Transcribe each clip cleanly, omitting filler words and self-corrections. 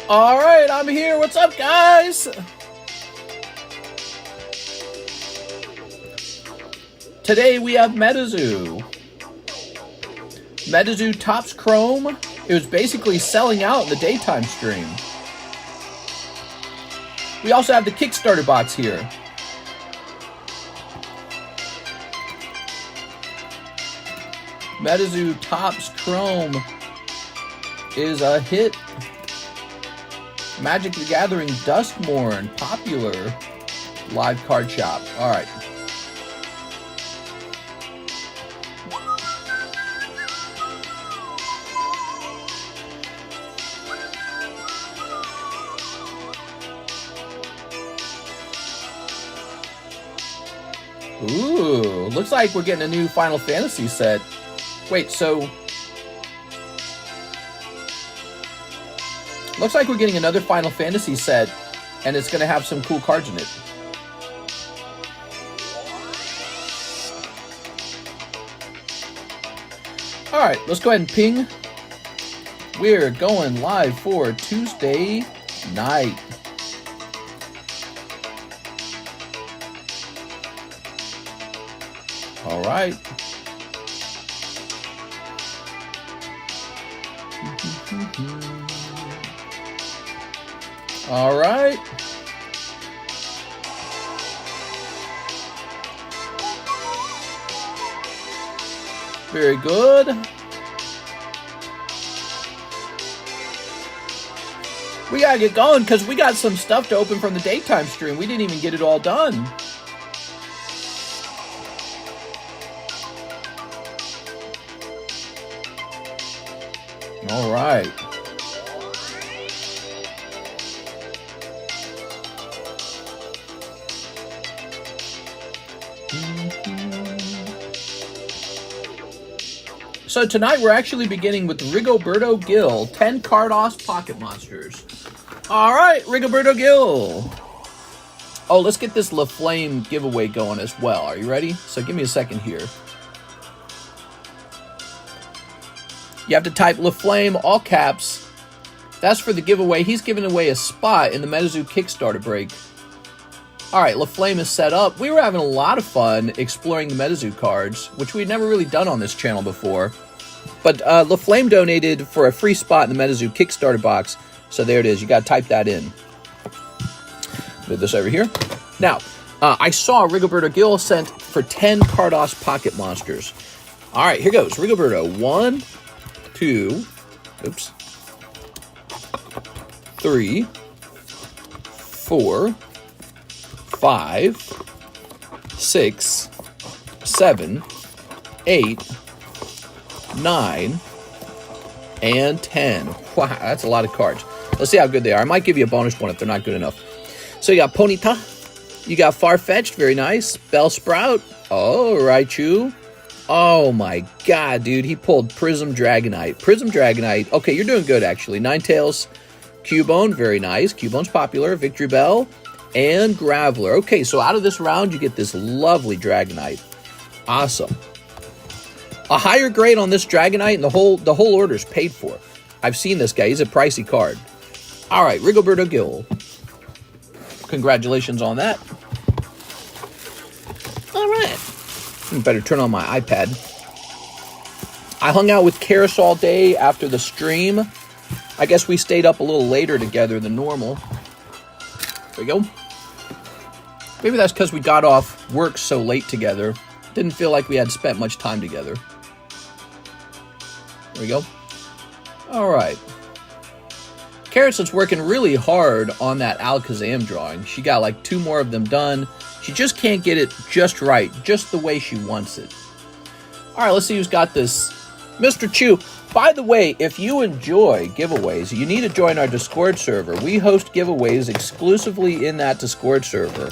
Alright, I'm here. What's up, guys? Today we have Metazoo. Metazoo tops Chrome. It was basically selling out in the daytime stream. We also have the Kickstarter box here. Metazoo tops Chrome is a hit. Magic the Gathering Duskmourn, popular live card shop. Alright. Ooh, looks like we're getting a new Final Fantasy set. Wait, so... looks like we're getting another Final Fantasy set, and it's going to have some cool cards in it. Alright, let's go ahead and ping. We're going live for Tuesday night. Alright. Alright. Very good. We gotta get going because we got some stuff to open from the daytime stream. We didn't even get it all done. All right. So tonight we're actually beginning with Rigoberto Gill, 10 Carddass Pocket Monsters. All right, Rigoberto Gill. Oh, let's get this La Flame giveaway going as well. Are you ready? So give me a second here. You have to type La Flame, all caps. That's for the giveaway. He's giving away a spot in the Metazoo Kickstarter Break. Alright, La Flame is set up. We were having a lot of fun exploring the Metazoo cards, which we'd never really done on this channel before. But La Flame donated for a free spot in the Metazoo Kickstarter box. So there it is. You got to type that in. Move this over here. Now, I saw Rigoberto Gill sent for 10 Carddass Pocket Monsters. Alright, here goes. Rigoberto, 1, 2, oops, 3, 4, 5, 6, 7, 8, 9, and 10. Wow, that's a lot of cards. Let's see how good they are. I might give you a bonus one if they're not good enough. So you got Ponyta, you got Farfetch'd, very nice. Bellsprout, oh, Raichu. Oh my god, dude, he pulled Prism Dragonite. Prism Dragonite, okay, you're doing good actually. Ninetales, Cubone, very nice. Cubone's popular. Victory Bell, and Graveler. Okay, so out of this round, you get this lovely Dragonite. Awesome. A higher grade on this Dragonite, and the whole order's paid for. I've seen this guy. He's a pricey card. All right, Rigoberto Gill. Congratulations on that. All right. Better turn on my iPad. I hung out with Karis all day after the stream. I guess we stayed up a little later together than normal. There we go. Maybe that's because we got off work so late together. Didn't feel like we had spent much time together. There we go. All right. Karis is working really hard on that Alakazam drawing. She got like 2 more of them done. She just can't get it just right, just the way she wants it. All right, let's see who's got this. Mr. Chu. By the way, if you enjoy giveaways, you need to join our Discord server. We host giveaways exclusively in that Discord server.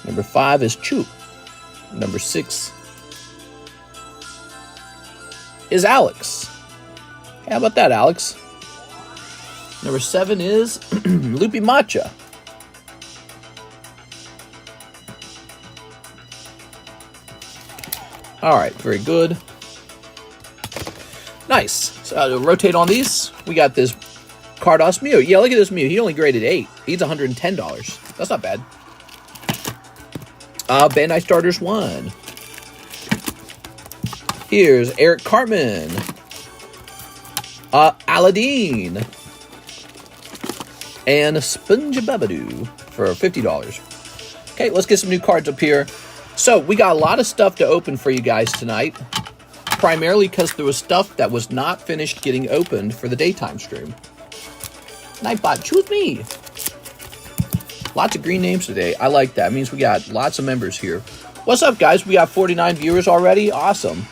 Number 5 is Chu. Number 6 is Alex. Hey, how about that, Alex? Number 7 is Loopy Matcha. All right, very good. Nice. So rotate on these. We got this Carddass Mew. Yeah, look at this Mew. He only graded 8. He's $110. That's not bad. Bandai Starters 1. Here's Eric Cartman. Aladdin. And Sponge Babadoo for $50. Okay, let's get some new cards up here. So, we got a lot of stuff to open for you guys tonight. Primarily because there was stuff that was not finished getting opened for the daytime stream. Nightbot, choose me. Lots of green names today. I like that. It means we got lots of members here. What's up, guys? We got 49 viewers already. Awesome.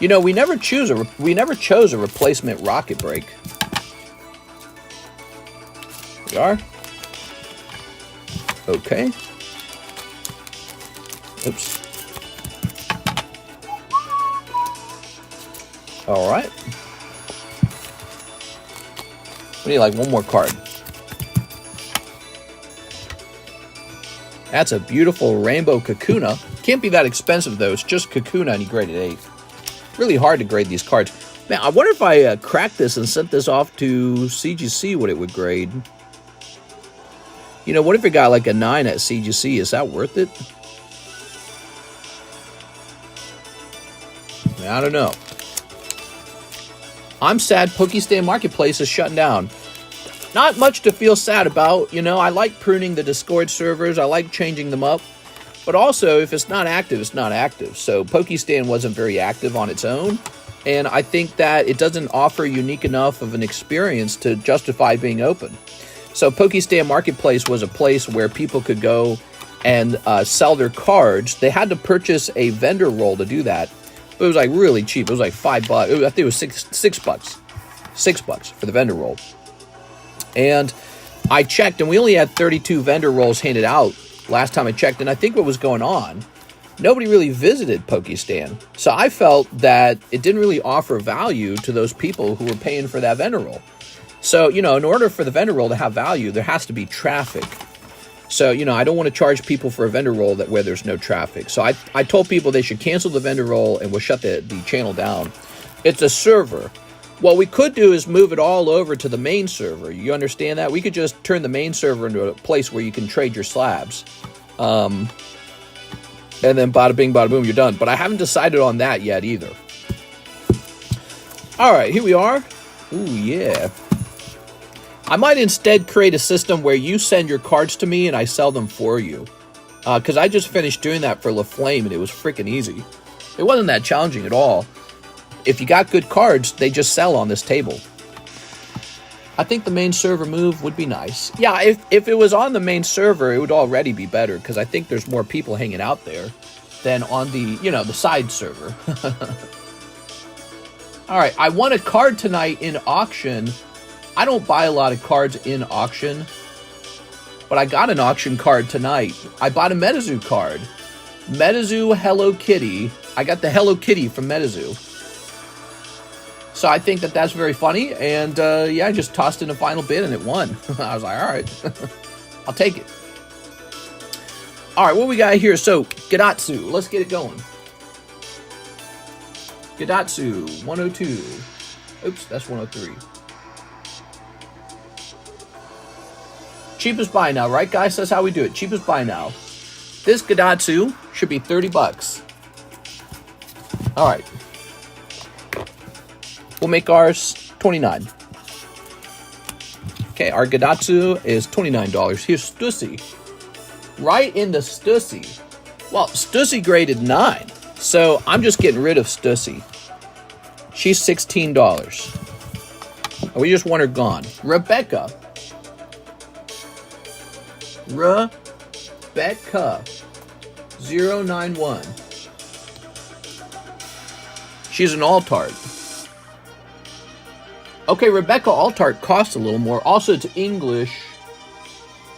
You know, we never chose a replacement Rocket Break. We are. Okay. Oops. All right. We need like one more card. That's a beautiful rainbow Kakuna. Can't be that expensive though. It's just Kakuna and he graded 8. Really hard to grade these cards. Man, I wonder if I cracked this and sent this off to CGC, what it would grade. You know, what if it got like a 9 at CGC? Is that worth it? I don't know. I'm sad Pokestan Marketplace is shutting down. Not much to feel sad about. You know, I like pruning the Discord servers. I like changing them up. But also, if it's not active, it's not active. So Pokestan wasn't very active on its own. And I think that it doesn't offer unique enough of an experience to justify being open. So Pokestan Marketplace was a place where people could go and sell their cards. They had to purchase a vendor roll to do that. But it was like really cheap. It was like $5. I think it was $6. $6 for the vendor roll. And I checked, and we only had 32 vendor rolls handed out last time I checked. And I think what was going on, nobody really visited Pokestan. So I felt that it didn't really offer value to those people who were paying for that vendor roll. So, you know, in order for the vendor roll to have value, there has to be traffic. So, you know, I don't want to charge people for a vendor roll where there's no traffic. So I told people they should cancel the vendor roll and we'll shut the channel down. It's a server. What we could do is move it all over to the main server. You understand that? We could just turn the main server into a place where you can trade your slabs. And then bada bing, bada boom, you're done. But I haven't decided on that yet either. All right, here we are. Ooh, yeah. I might instead create a system where you send your cards to me and I sell them for you. Because I just finished doing that for LaFlame and it was freaking easy. It wasn't that challenging at all. If you got good cards, they just sell on this table. I think the main server move would be nice. Yeah, if it was on the main server, it would already be better because I think there's more people hanging out there than on the, you know, the side server. All right, I won a card tonight in auction. I don't buy a lot of cards in auction, but I got an auction card tonight. I bought a Metazoo card. Metazoo Hello Kitty. I got the Hello Kitty from Metazoo. So I think that that's very funny. And yeah, I just tossed in a final bid and it won. I was like, all right, I'll take it. All right, what we got here? So Gadatsu, let's get it going. Gadatsu 102. Oops, that's 103. Cheapest buy now, right, guys? That's how we do it. Cheapest buy now. This Gadatsu should be $30. All right. We'll make ours $29. Okay, our Gadatsu is $29. Here's Stussy. Right into Stussy. Well, Stussy graded 9. So I'm just getting rid of Stussy. She's $16. We just want her gone. Rebecca 091. She's an Altart. Okay, Rebecca Altart costs a little more. Also, it's English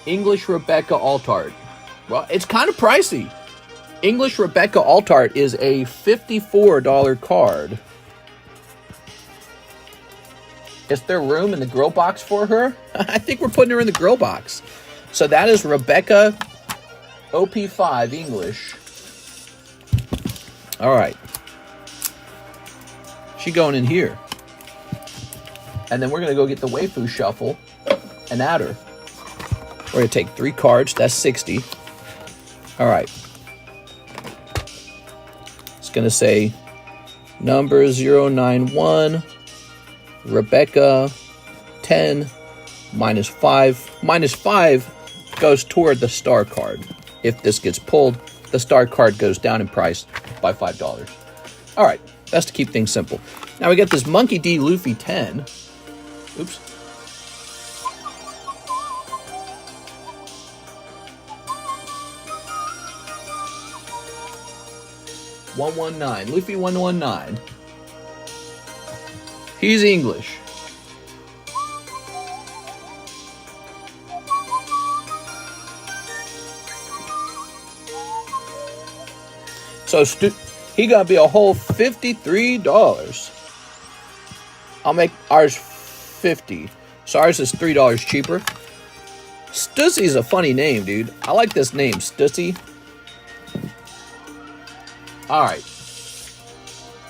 Rebecca Altart. Well, it's kind of pricey. English Rebecca Altart is a $54 card. Is there room in the grill box for her? I think we're putting her in the grill box. So that is Rebecca OP5 English. All right. She's going in here. And then we're going to go get the Waifu Shuffle and add her. We're going to take 3 cards. That's 60. All right. It's going to say number 091, Rebecca 10, -5. -5 goes toward the star card. If this gets pulled, the star card goes down in price by $5. All right. That's to keep things simple. Now we got this Monkey D. Luffy 10. Oops. $119. Luffy 119. He's English. So he gonna be a whole $53. I'll make ours 50. So ours is $3 cheaper. Stussy's a funny name, dude. I like this name, Stussy. All right.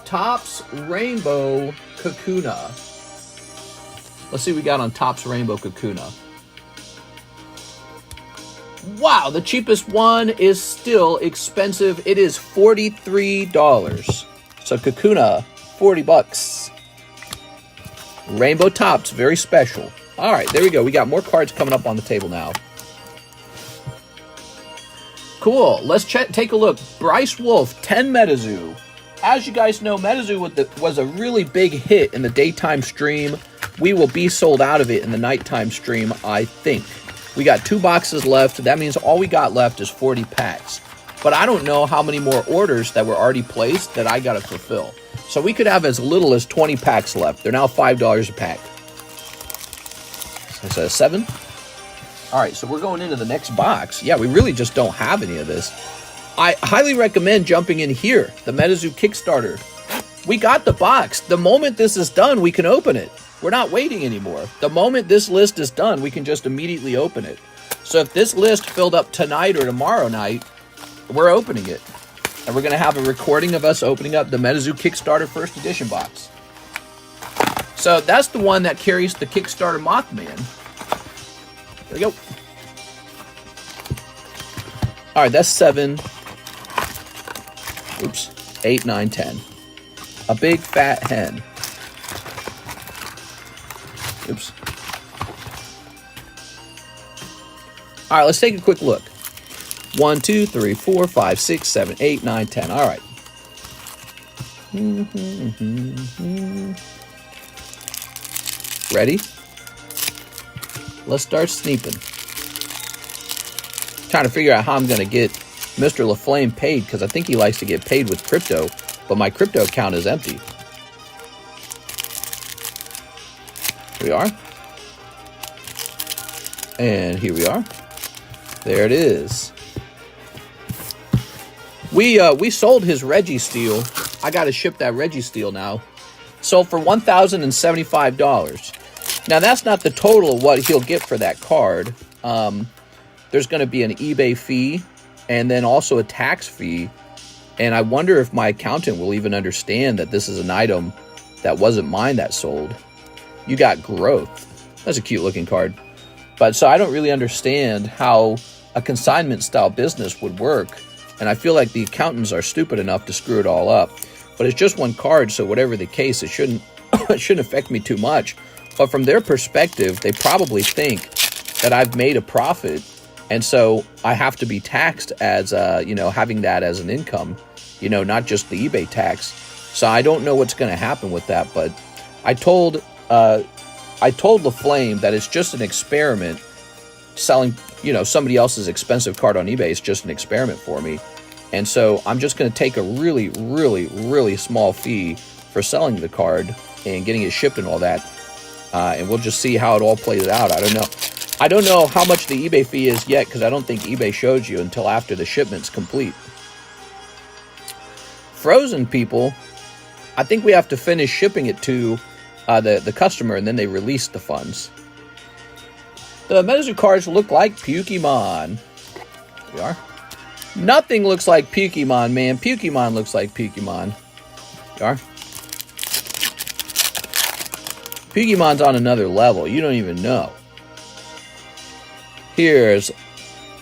Topps Rainbow Kakuna. Let's see what we got on Topps Rainbow Kakuna. Wow, the cheapest one is still expensive. It is $43. So Kakuna, $40. Rainbow Topps, very special. All right, there we go. We got more cards coming up on the table now. Cool. Let's take a look. Bryce Wolf, 10 Metazoo. As you guys know, Metazoo was a really big hit in the daytime stream. We will be sold out of it in the nighttime stream, I think. We got 2 boxes left. That means all we got left is 40 packs. But I don't know how many more orders that were already placed that I got to fulfill. So we could have as little as 20 packs left. They're now $5 a pack. So that's a 7. All right, so we're going into the next box. Yeah, we really just don't have any of this. I highly recommend jumping in here, the Metazoo Kickstarter. We got the box. The moment this is done, we can open it. We're not waiting anymore. The moment this list is done, we can just immediately open it. So if this list filled up tonight or tomorrow night, we're opening it. And we're going to have a recording of us opening up the Metazoo Kickstarter First Edition box. So that's the one that carries the Kickstarter Mothman. There we go. All right, that's 7. Oops. 8, 9, 10. A big fat hen. Oops. All right, let's take a quick look. 1, 2, 3, 4, 5, 6, 7, 8, 9, 10. All right. Ready? Let's start sneaping. Trying to figure out how I'm going to get Mr. LaFlame paid, because I think he likes to get paid with crypto, but my crypto account is empty. Here we are. And here we are. There it is. We sold his Registeel. I got to ship that Registeel now. Sold for $1,075. Now, that's not the total of what he'll get for that card. There's going to be an eBay fee and then also a tax fee. And I wonder if my accountant will even understand that this is an item that wasn't mine that sold. You got Growth. That's a cute looking card. But so I don't really understand how a consignment style business would work. And I feel like the accountants are stupid enough to screw it all up. But it's just one card, so whatever the case, it shouldn't affect me too much. But from their perspective, they probably think that I've made a profit, and so I have to be taxed as having that as an income, not just the eBay tax. So I don't know what's going to happen with that. But I told LaFlame that it's just an experiment. Selling somebody else's expensive card on eBay is just an experiment for me. And so I'm just going to take a really, really, really small fee for selling the card and getting it shipped and all that. And we'll just see how it all plays out. I don't know. I don't know how much the eBay fee is yet, because I don't think eBay shows you until after the shipment's complete. Frozen people, I think we have to finish shipping it to the customer, and then they release the funds. The Metazoo cards look like Pokemon. Here we are. Nothing looks like Pokemon, man. Pokemon looks like Pokemon. Here we are. Pokemon's on another level. You don't even know. Here's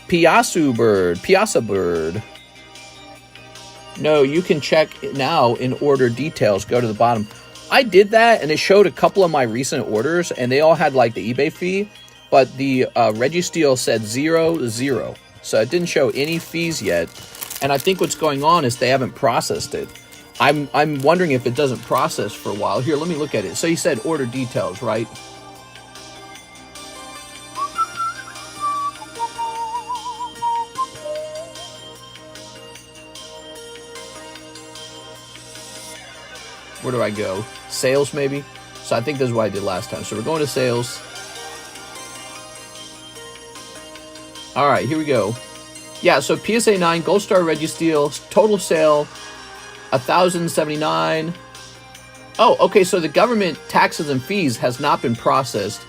Piasu Bird. No, you can check now in order details. Go to the bottom. I did that, and it showed a couple of my recent orders, and they all had like the eBay fee, but the Registeel said 0. So it didn't show any fees yet. And I think what's going on is they haven't processed it. I'm wondering if it doesn't process for a while. Here, let me look at it. So you said order details, right? Where do I go? Sales, maybe? So I think this is what I did last time. So we're going to sales. All right, here we go. Yeah, so PSA 9, Gold Star Registeel, total sale, 1,079. Oh, okay, so the government taxes and fees has not been processed.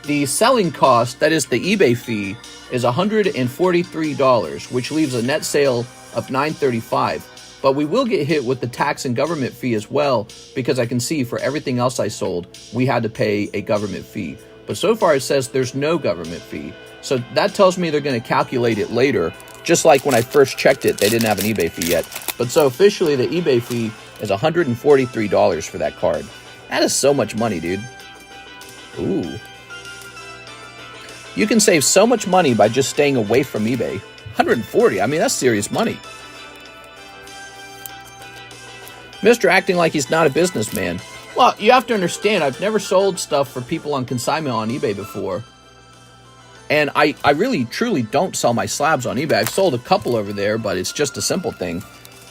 The selling cost, that is the eBay fee, is $143, which leaves a net sale of $935. But we will get hit with the tax and government fee as well, because I can see for everything else I sold, we had to pay a government fee. But so far it says there's no government fee. So that tells me they're going to calculate it later. Just like when I first checked it, they didn't have an eBay fee yet. But so officially the eBay fee is $143 for that card. That is so much money, dude. Ooh. You can save so much money by just staying away from eBay. 140, I mean, that's serious money. Mr. acting like he's not a businessman. Well, you have to understand, I've never sold stuff for people on consignment on eBay before. And I really, truly don't sell my slabs on eBay. I've sold a couple over there, but it's just a simple thing.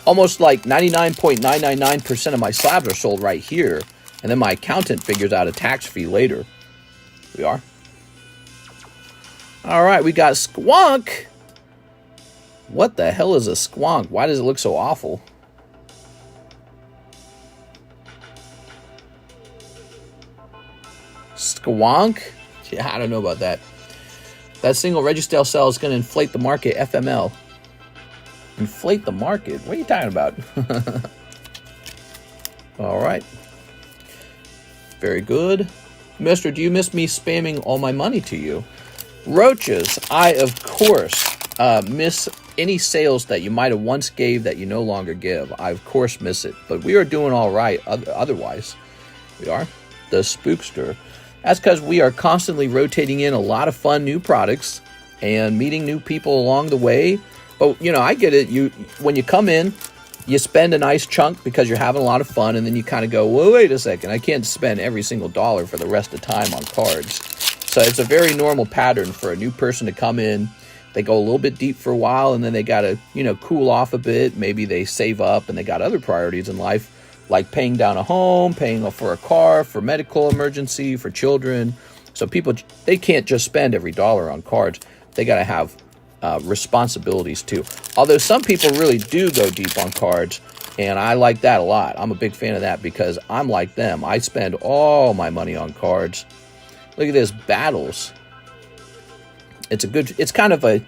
Almost like 99.999% of my slabs are sold right here. And then my accountant figures out a tax fee later. We are. All right, we got Squonk. What the hell is a Squonk? Why does it look so awful? Squonk? Yeah, I don't know about that. That single Registeel sale is going to inflate the market, FML. Inflate the market? What are you talking about? All right. Very good. Mister, do you miss me spamming all my money to you? Roaches, I, of course, miss any sales that you might have once gave that you no longer give. I, of course, miss it. But we are doing all right otherwise. We are. The Spookster. That's because we are constantly rotating in a lot of fun new products and meeting new people along the way. But, you know, I get it. When you come in, you spend a nice chunk because you're having a lot of fun, and then you kind of go, well, wait a second. I can't spend every single dollar for the rest of the time on cards. So it's a very normal pattern for a new person to come in. They go a little bit deep for a while, and then they got to, you know, cool off a bit. Maybe they save up, and they got other priorities in life, like paying down a home, paying for a car, for medical emergency, for children. So people, they can't just spend every dollar on cards. They got to have responsibilities too. Although some people really do go deep on cards, and I like that a lot. I'm a big fan of that because I'm like them. I spend all my money on cards. Look at this, Battles. It's a good, it's kind of a,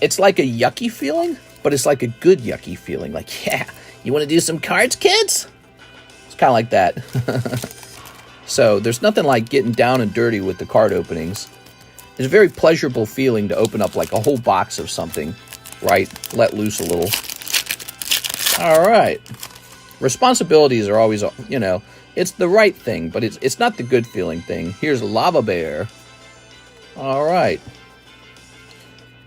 it's like a yucky feeling, but it's like a good yucky feeling. Like, yeah, you want to do some cards, kids? It's kind of like that. So there's nothing like getting down and dirty with the card openings. It's a very pleasurable feeling to open up like a whole box of something, right? Let loose a little. All right. Responsibilities are always, you know, it's the right thing, but it's not the good feeling thing. Here's Lava Bear. All right.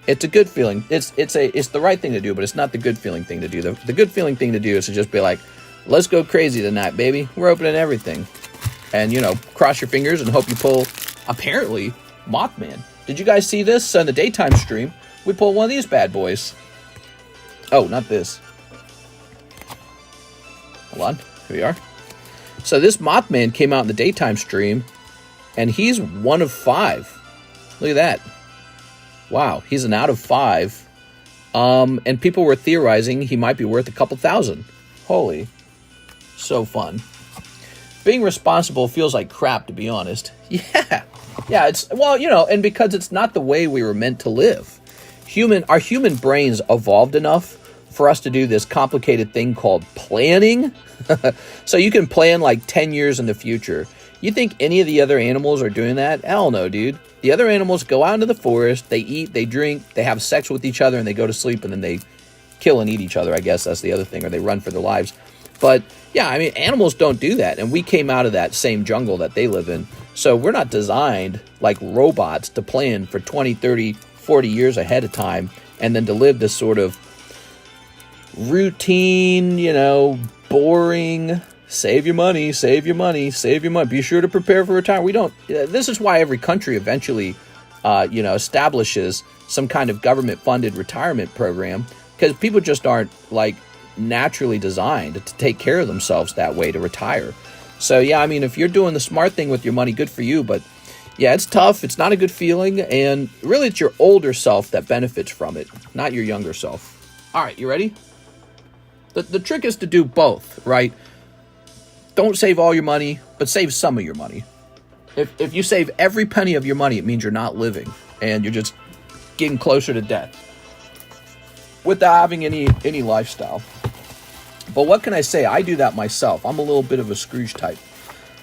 It's a good feeling. It's the right thing to do, but it's not the good feeling thing to do. The good feeling thing to do is to just be like, let's go crazy tonight, baby. We're opening everything. And, you know, cross your fingers and hope you pull, apparently, Mothman. Did you guys see this on the daytime stream? We pulled one of these bad boys. Oh, not this. Hold on. Here we are. So this Mothman came out in the daytime stream, and he's 1 of 5. Look at that. Wow, he's an out of 5. And people were theorizing he might be worth a couple thousand. Holy. So fun. Being responsible feels like crap, to be honest. Yeah, it's, well, you know, and because it's not the way we were meant to live. Our human brains evolved enough for us to do this complicated thing called planning. So you can plan like 10 years in the future. You think any of the other animals are doing that? Hell no, dude. The other animals go out into the forest, they eat, they drink, they have sex with each other, and they go to sleep, and then they kill and eat each other. I guess that's the other thing, or they run for their lives. But yeah, I mean, animals don't do that, and we came out of that same jungle that they live in. So we're not designed like robots to plan for 20, 30, 40 years ahead of time, and then to live this sort of routine, you know, boring, save your money, save your money, save your money. Be sure to prepare for retirement. We don't. This is why every country eventually, establishes some kind of government-funded retirement program, because people just aren't like naturally designed to take care of themselves that way to retire. So yeah, I mean, if you're doing the smart thing with your money, good for you. But yeah, it's tough. It's not a good feeling, and really, it's your older self that benefits from it, not your younger self. All right, you ready? The trick is to do both, right? Don't save all your money, but save some of your money. If you save every penny of your money, it means you're not living, and you're just getting closer to death without having any lifestyle. But what can I say? I do that myself. I'm a little bit of a Scrooge type.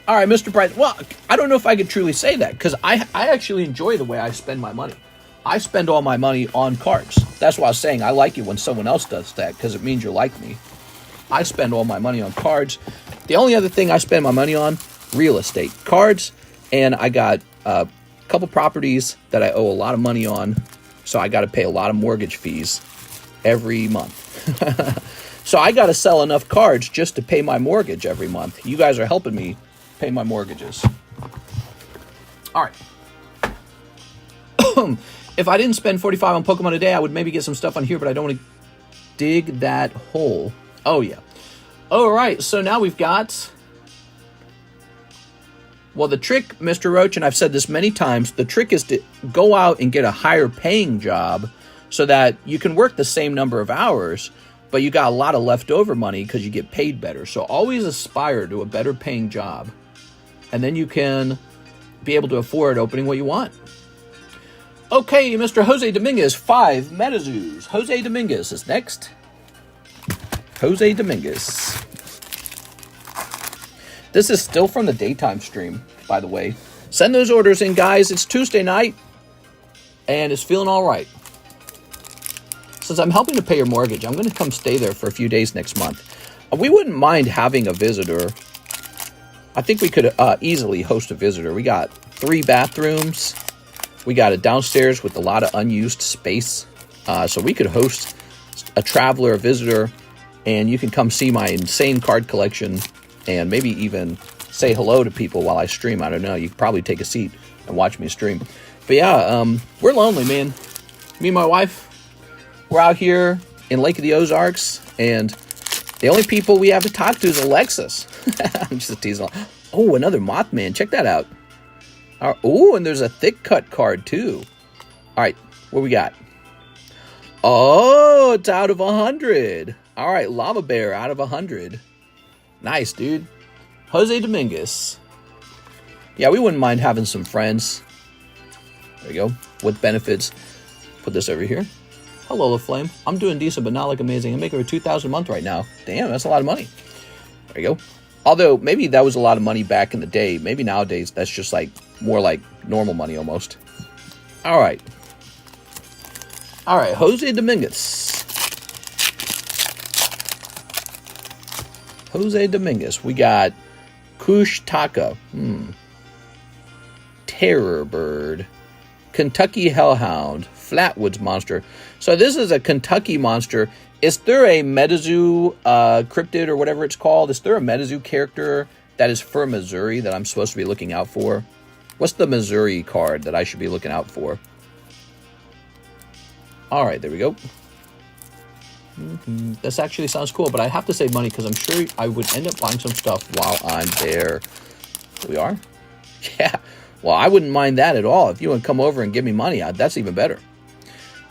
All right, Mr. Price. Well, I don't know if I could truly say that, because I actually enjoy the way I spend my money. I spend all my money on cards. That's why I was saying I like it when someone else does that, because it means you're like me. I spend all my money on cards. The only other thing I spend my money on, real estate. Cards, and I got a couple properties that I owe a lot of money on, so I got to pay a lot of mortgage fees every month. So I got to sell enough cards just to pay my mortgage every month. You guys are helping me pay my mortgages. All right. If I didn't spend 45 on Pokemon a day, I would maybe get some stuff on here, but I don't want to dig that hole. Oh, yeah. All right, so now we've got... Well, the trick, Mr. Roach, and I've said this many times, the trick is to go out and get a higher paying job so that you can work the same number of hours, but you got a lot of leftover money because you get paid better. So always aspire to a better paying job, and then you can be able to afford opening what you want. Okay, Mr. Jose Dominguez, 5 Metazoos. Jose Dominguez is next. Jose Dominguez. This is still from the daytime stream, by the way. Send those orders in, guys. It's Tuesday night, and it's feeling all right. Since I'm helping to pay your mortgage, I'm going to come stay there for a few days next month. We wouldn't mind having a visitor. I think we could easily host a visitor. We got 3 bathrooms. We got a downstairs with a lot of unused space. So we could host a traveler, a visitor, and you can come see my insane card collection and maybe even say hello to people while I stream. I don't know. You could probably take a seat and watch me stream. But yeah, we're lonely, man. Me and my wife, we're out here in Lake of the Ozarks, and the only people we have to talk to is Alexis. I'm just teasing. Oh, another Mothman. Check that out. Oh, and there's a thick cut card, too. All right, what we got? Oh, it's out of 100. All right, Llama Bear out of 100. Nice, dude. Jose Dominguez. Yeah, we wouldn't mind having some friends. There you go. With benefits. Put this over here. Hello, Flame. I'm doing decent, but not like amazing. I'm making over $2,000 a month right now. Damn, that's a lot of money. There you go. Although, maybe that was a lot of money back in the day. Maybe nowadays, that's just like more like normal money almost. All right. All right, Jose Dominguez. Jose Dominguez. We got Kushtaka. Terror Bird. Kentucky Hellhound. Flatwoods Monster. So this is a Kentucky monster. Is there a Metazoo cryptid or whatever it's called? Is there a Metazoo character that is for Missouri that I'm supposed to be looking out for? What's the Missouri card that I should be looking out for? All right, there we go. This actually sounds cool, but I have to save money because I'm sure I would end up buying some stuff while I'm there. Here we are. Yeah. Well, I wouldn't mind that at all. If you would come over and give me money, that's even better.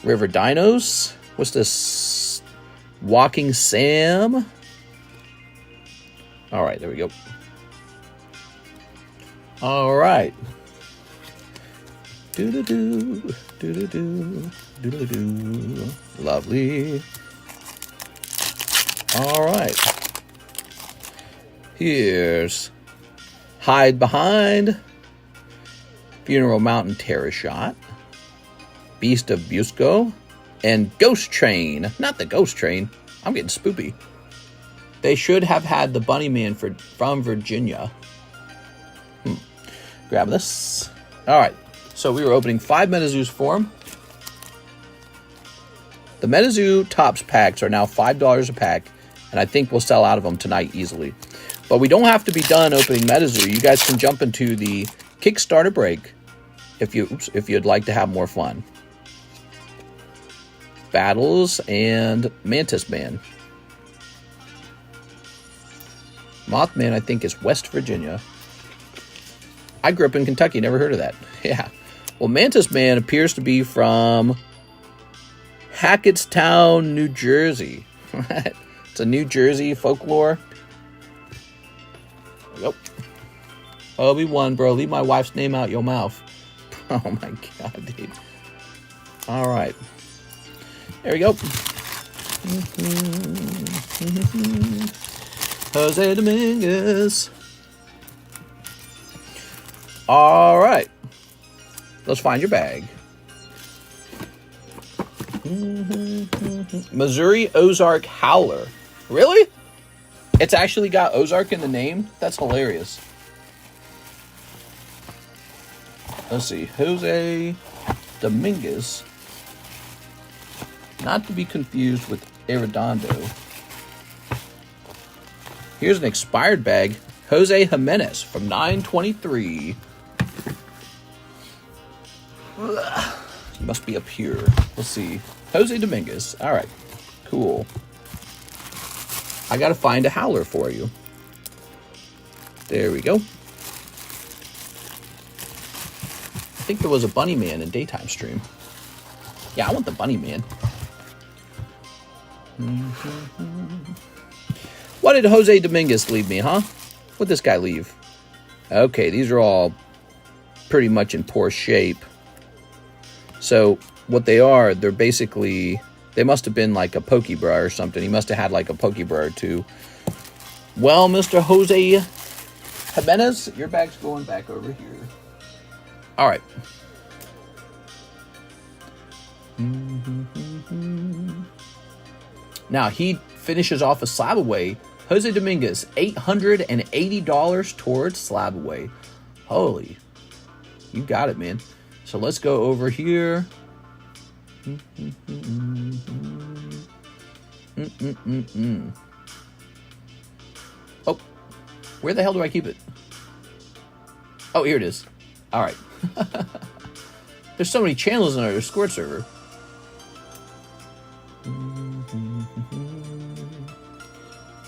River Dinos. What's this? Walking Sam. All right, there we go. All right. Do-do-do, do-do-do, do-do-do. Lovely. All right. Here's Hide Behind, Funeral Mountain Terror Shot, Beast of Busco, and Ghost Train. Not the Ghost Train. I'm getting spoopy. They should have had the Bunny Man from Virginia. Grab this. Alright, so we were opening 5 Metazoos for them. The Metazoo Tops packs are now $5 a pack, and I think we'll sell out of them tonight easily. But we don't have to be done opening Metazoo. You guys can jump into the Kickstarter Break if you'd like to have more fun. Battles and Mantis Man. Mothman, I think, is West Virginia. I grew up in Kentucky, never heard of that. Yeah. Well, Mantis Man appears to be from Hackettstown, New Jersey. It's a New Jersey folklore. Yep. Obi-Wan, bro, leave my wife's name out your mouth. Oh my god, dude. Alright. There we go. Jose Dominguez. Alright. Let's find your bag. Missouri Ozark Howler. Really? It's actually got Ozark in the name? That's hilarious. Let's see. Jose Dominguez. Not to be confused with Arredondo. Here's an expired bag. Jose Jimenez from 923. Must be up here. Let's see. Jose Dominguez. Alright. Cool. I gotta find a howler for you. There we go. I think there was a Bunny Man in daytime stream. Yeah, I want the Bunny Man. What did Jose Dominguez leave me, huh? What'd this guy leave? Okay, these are all pretty much in poor shape. So, what they are, they're basically... They must have been like a PokeBruh or something. He must have had like a PokeBruh or two. Well, Mr. Jose Jimenez, your bag's going back over here. Alright. Now, he finishes off a slab away. Jose Dominguez, $880 towards slab away. Holy. You got it, man. So let's go over here. Oh, where the hell do I keep it? Oh, here it is. All right. There's so many channels in our Discord server.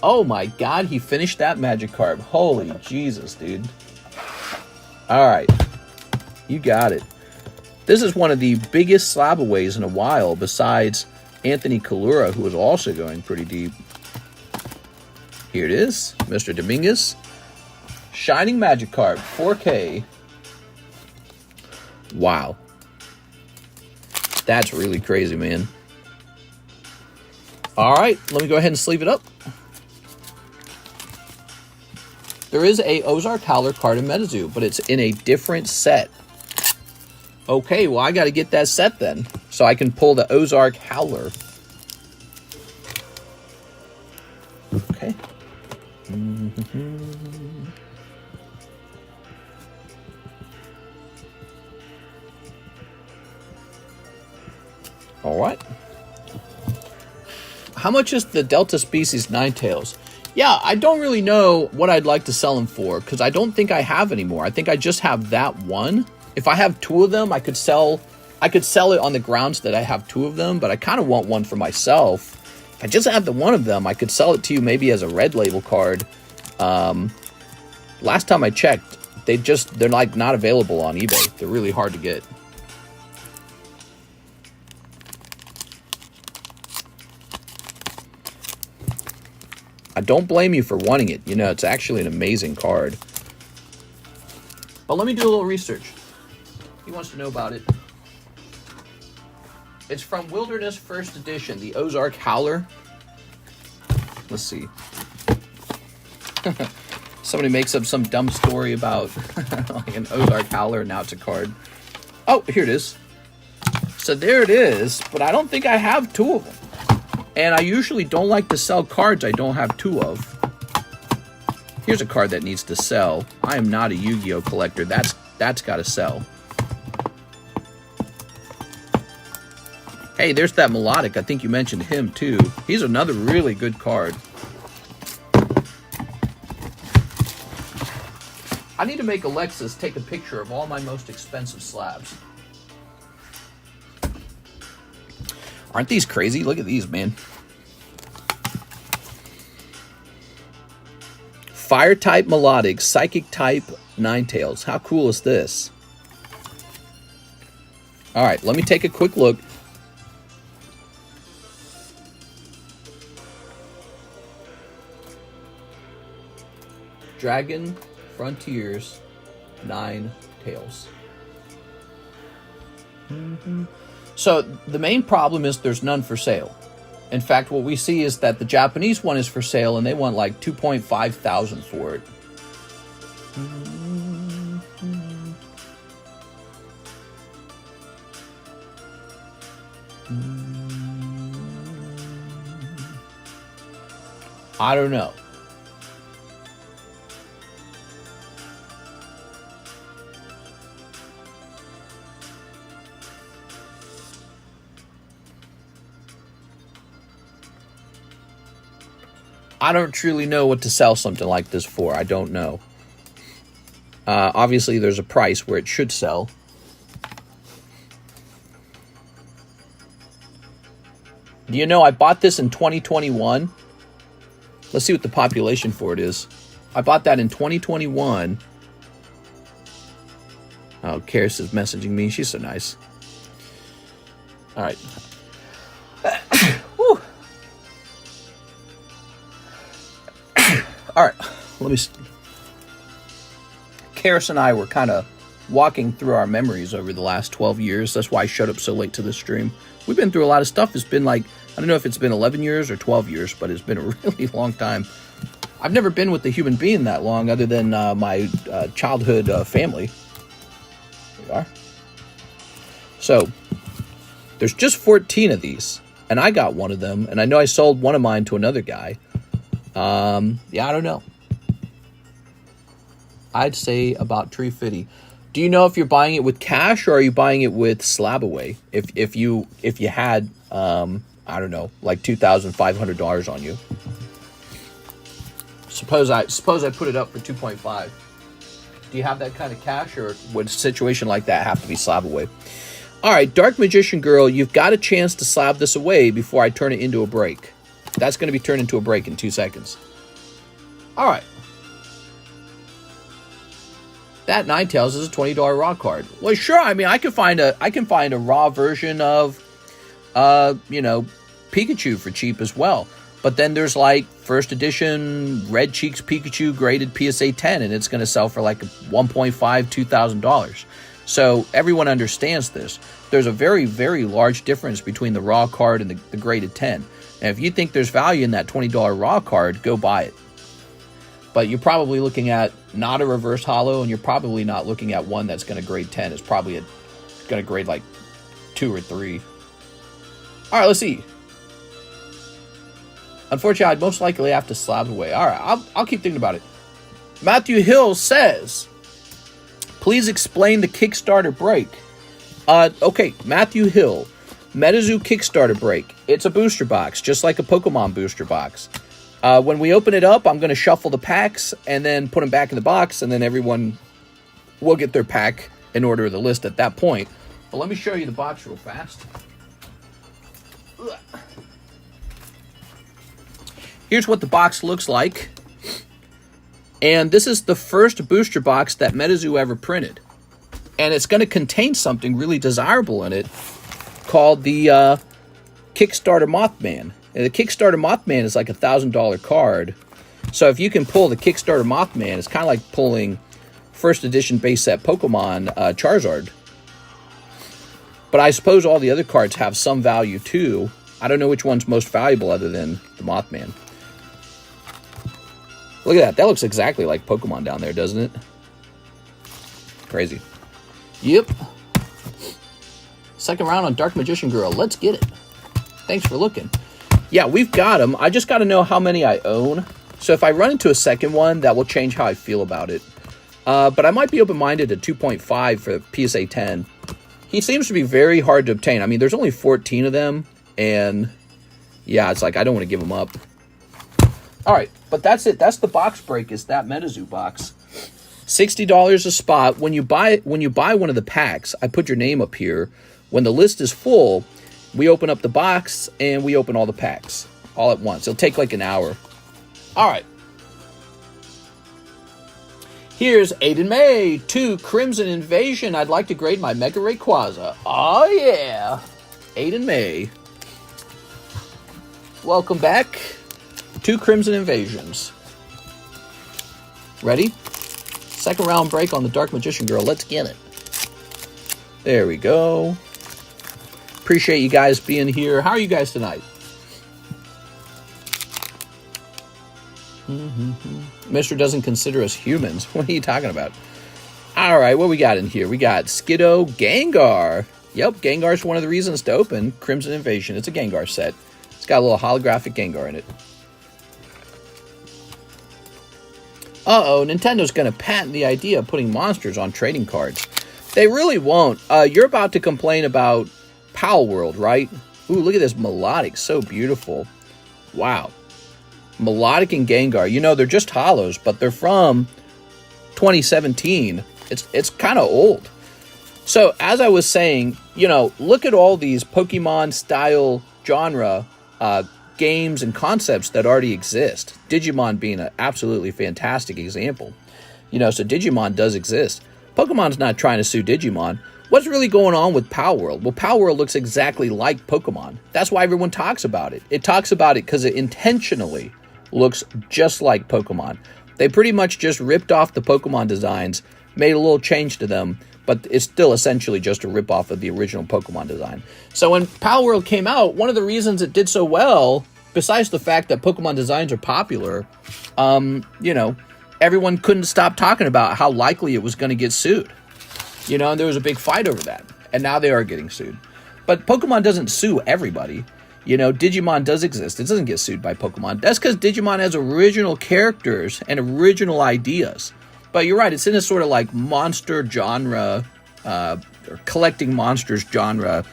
Oh my god, he finished that Magikarp. Holy Jesus, dude. All right. You got it. This is one of the biggest slab-aways in a while, besides Anthony Kalura, who was also going pretty deep. Here it is, Mr. Dominguez. Shining Magikarp, 4K. Wow. That's really crazy, man. Alright, let me go ahead and sleeve it up. There is a Ozark Howler card in Metazoo, but it's in a different set. Okay, well, I got to get that set then, so I can pull the Ozark Howler. Okay. All right. How much is the Delta Species Ninetales? Yeah, I don't really know what I'd like to sell them for, because I don't think I have any more. I think I just have that one. If I have two of them, I could sell it on the grounds that I have two of them, but I kind of want one for myself. If I just have the one of them, I could sell it to you maybe as a red label card. Last time I checked, they're like not available on eBay. They're really hard to get. I don't blame you for wanting it. You know, it's actually an amazing card. But let me do a little research. He wants to know about it. It's from Wilderness First Edition, the Ozark Howler. Let's see. Somebody makes up some dumb story about like an Ozark Howler, and now it's a card. Oh, here it is. So there it is, but I don't think I have 2 of them. And I usually don't like to sell cards I don't have 2 of. Here's a card that needs to sell. I am not a Yu-Gi-Oh collector. That's got to sell. Hey, there's that Melodic. I think you mentioned him too. He's another really good card. I need to make Alexis take a picture of all my most expensive slabs. Aren't these crazy? Look at these, man. Fire type Melodic, Psychic type Ninetales. How cool is this? All right, let me take a quick look. Dragon Frontiers Ninetales. So the main problem is there's none for sale. In fact, what we see is that the Japanese one is for sale, and they want like 2.5 thousand for it. I don't know. I don't truly know what to sell something like this for. I don't know. Obviously, there's a price where it should sell. Do you know I bought this in 2021? Let's see what the population for it is. I bought that in 2021. Oh, Karis is messaging me. She's so nice. All right. All right, let me... Karis and I were kind of walking through our memories over the last 12 years. That's why I showed up so late to the stream. We've been through a lot of stuff. It's been like, I don't know if it's been 11 years or 12 years, but it's been a really long time. I've never been with a human being that long other than my childhood family. There we are. So, there's just 14 of these, and I got one of them, and I know I sold one of mine to another guy. Yeah, I don't know. I'd say about $350. Do you know if you're buying it with cash or are you buying it with slab away? If you had I don't know, like $2,500 on you. Suppose I put it up for 2.5. Do you have that kind of cash, or would a situation like that have to be slab away? All right, Dark Magician Girl, you've got a chance to slab this away before I turn it into a break. That's going to be turned into a break in 2 seconds. All right. That Ninetales is a $20 raw card. Well, sure. I mean, I can find a raw version of, Pikachu for cheap as well. But then there's like first edition Red Cheeks Pikachu graded PSA 10, and it's going to sell for like $1.5, $2,000. So everyone understands this. There's a very, very large difference between the raw card and the graded 10. And if you think there's value in that $20 raw card, go buy it. But you're probably looking at not a reverse holo, and you're probably not looking at one that's going to grade 10. It's probably going to grade like 2 or 3. All right, let's see. Unfortunately, I'd most likely have to slab it away. All right, I'll keep thinking about it. Matthew Hill says, please explain the Kickstarter break. Okay, Matthew Hill. Metazoo Kickstarter Break. It's a booster box, just like a Pokemon booster box. When we open it up, I'm going to shuffle the packs and then put them back in the box, and then everyone will get their pack in order of the list at that point. But let me show you the box real fast. Here's what the box looks like. And this is the first booster box that Metazoo ever printed. And it's going to contain something really desirable in it, called the Kickstarter Mothman. And the Kickstarter Mothman is like a $1,000 card. So if you can pull the Kickstarter Mothman, it's kind of like pulling first edition base set Pokemon Charizard. But I suppose all the other cards have some value too. I don't know which one's most valuable other than the Mothman. Look at that. That looks exactly like Pokemon down there, doesn't it? Crazy. Yep. Second round on Dark Magician Girl. Let's get it. Thanks for looking. Yeah, we've got them. I just got to know how many I own. So if I run into a second one, that will change how I feel about it. But I might be open-minded to 2.5 for PSA 10. He seems to be very hard to obtain. I mean, there's only 14 of them. And yeah, it's like I don't want to give them up. All right, but that's it. That's the box break, is that Metazoo box. $60 a spot. When you buy one of the packs, I put your name up here. When the list is full, we open up the box and we open all the packs all at once. It'll take like an hour. All right. Here's Aiden May, 2 Crimson Invasion. I'd like to grade my Mega Rayquaza. Oh yeah. Aiden May. Welcome back. 2 Crimson Invasions. Ready? Second round break on the Dark Magician Girl. Let's get it. There we go. Appreciate you guys being here. How are you guys tonight? Mister doesn't consider us humans. What are you talking about? All right, what we got in here? We got Skiddo Gengar. Yep, Gengar's one of the reasons to open Crimson Invasion. It's a Gengar set. It's got a little holographic Gengar in it. Uh-oh, Nintendo's going to patent the idea of putting monsters on trading cards. They really won't. You're about to complain about Palworld, right? Ooh, look at this Melodic. So beautiful. Wow. Melodic and Gengar. You know, they're just holos, but they're from 2017. It's kind of old. So, as I was saying, you know, look at all these Pokemon-style genre games and concepts that already exist. Digimon being an absolutely fantastic example. You know, so Digimon does exist. Pokemon's not trying to sue Digimon. What's really going on with Palworld? Well, Palworld looks exactly like Pokemon. That's why everyone talks about it. It talks about it because it intentionally looks just like Pokemon. They pretty much just ripped off the Pokemon designs, made a little change to them, but it's still essentially just a rip-off of the original Pokemon design. So when Palworld came out, one of the reasons it did so well, besides the fact that Pokemon designs are popular, you know, everyone couldn't stop talking about how likely it was going to get sued. You know, and there was a big fight over that. And now they are getting sued. But Pokemon doesn't sue everybody. You know, Digimon does exist. It doesn't get sued by Pokemon. That's because Digimon has original characters and original ideas. But you're right, it's in a sort of like monster genre, or collecting monsters genre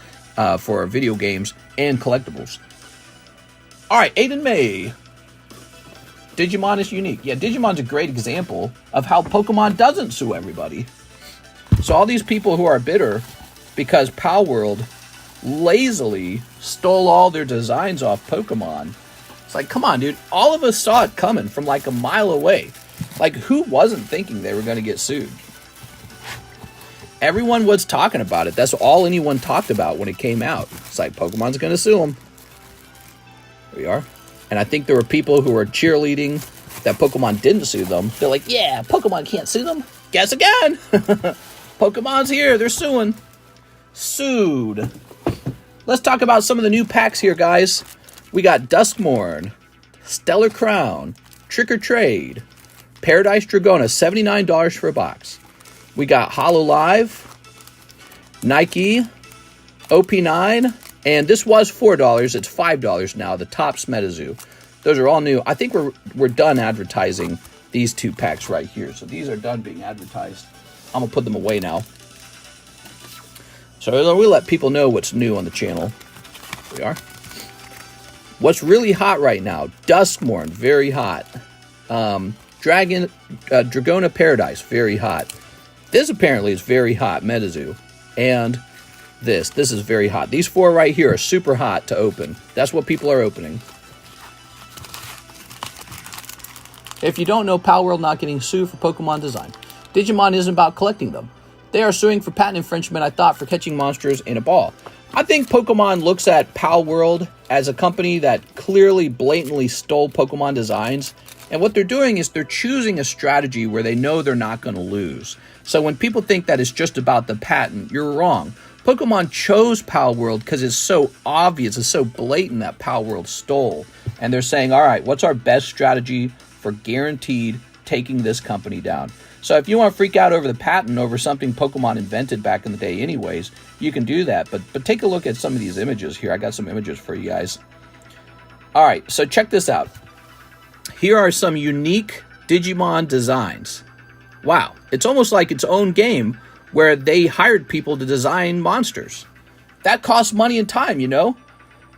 for video games and collectibles. All right, Aiden May. Digimon is unique. Yeah, Digimon's a great example of how Pokemon doesn't sue everybody. So all these people who are bitter because Palworld lazily stole all their designs off Pokemon. It's like, come on, dude. All of us saw it coming from like a mile away. Like, who wasn't thinking they were going to get sued? Everyone was talking about it. That's all anyone talked about when it came out. It's like, Pokemon's going to sue them. Here we are. And I think there were people who were cheerleading that Pokemon didn't sue them. They're like, yeah, Pokemon can't sue them. Guess again. Pokemon's here. They're suing. Sued. Let's talk about some of the new packs here, guys. We got Duskmourn, Stellar Crown, Trick or Trade, Paradise Dragona, $79 for a box. We got Hololive, Nike, OP9, and this was $4. It's $5 now, the Topps Metazoo. Those are all new. I think we're done advertising these 2 packs right here. So these are done being advertised. I'm going to put them away now. So we'll let people know what's new on the channel. Here we are. What's really hot right now? Duskmourn, very hot. Dragona Paradise, very hot. This apparently is very hot, Metazoo. And this is very hot. These 4 right here are super hot to open. That's what people are opening. If you don't know, Palworld not getting sued for Pokemon design. Digimon isn't about collecting them. They are suing for patent infringement, I thought, for catching monsters in a ball. I think Pokemon looks at Palworld as a company that clearly, blatantly stole Pokemon designs. And what they're doing is they're choosing a strategy where they know they're not going to lose. So when people think that it's just about the patent, you're wrong. Pokemon chose Palworld because it's so obvious, it's so blatant that Palworld stole. And they're saying, all right, what's our best strategy for guaranteed taking this company down. So if you want to freak out over the patent over something Pokemon invented back in the day anyways, you can do that. But take a look at some of these images here. I got some images for you guys. All right, so check this out. Here are some unique Digimon designs. Wow, it's almost like its own game where they hired people to design monsters. That costs money and time, you know?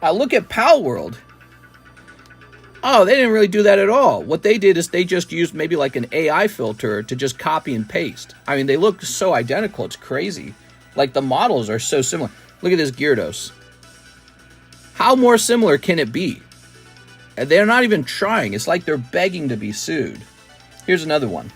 Look at Palworld. Oh, they didn't really do that at all. What they did is they just used maybe like an AI filter to just copy and paste. I mean, they look so identical, it's crazy. Like the models are so similar. Look at this Gyarados. How more similar can it be? And they're not even trying. It's like they're begging to be sued. Here's another one.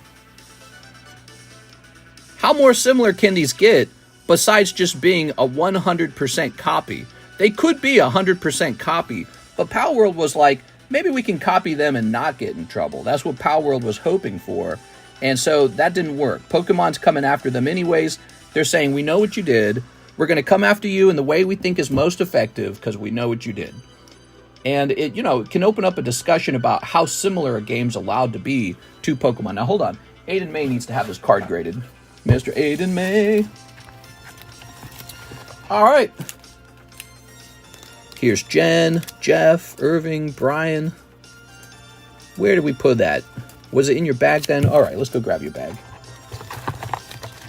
How more similar can these get besides just being a 100% copy? They could be a 100% copy, but Palworld was like, maybe we can copy them and not get in trouble. That's what Palworld was hoping for. And so that didn't work. Pokemon's coming after them anyways. They're saying, we know what you did. We're going to come after you in the way we think is most effective because we know what you did. And it, you know, it can open up a discussion about how similar a game's allowed to be to Pokemon. Now, hold on. Aiden May needs to have his card graded. Mr. Aiden May. All right. Here's Jen, Jeff, Irving, Brian. Where did we put that? Was it in your bag then? All right, let's go grab your bag.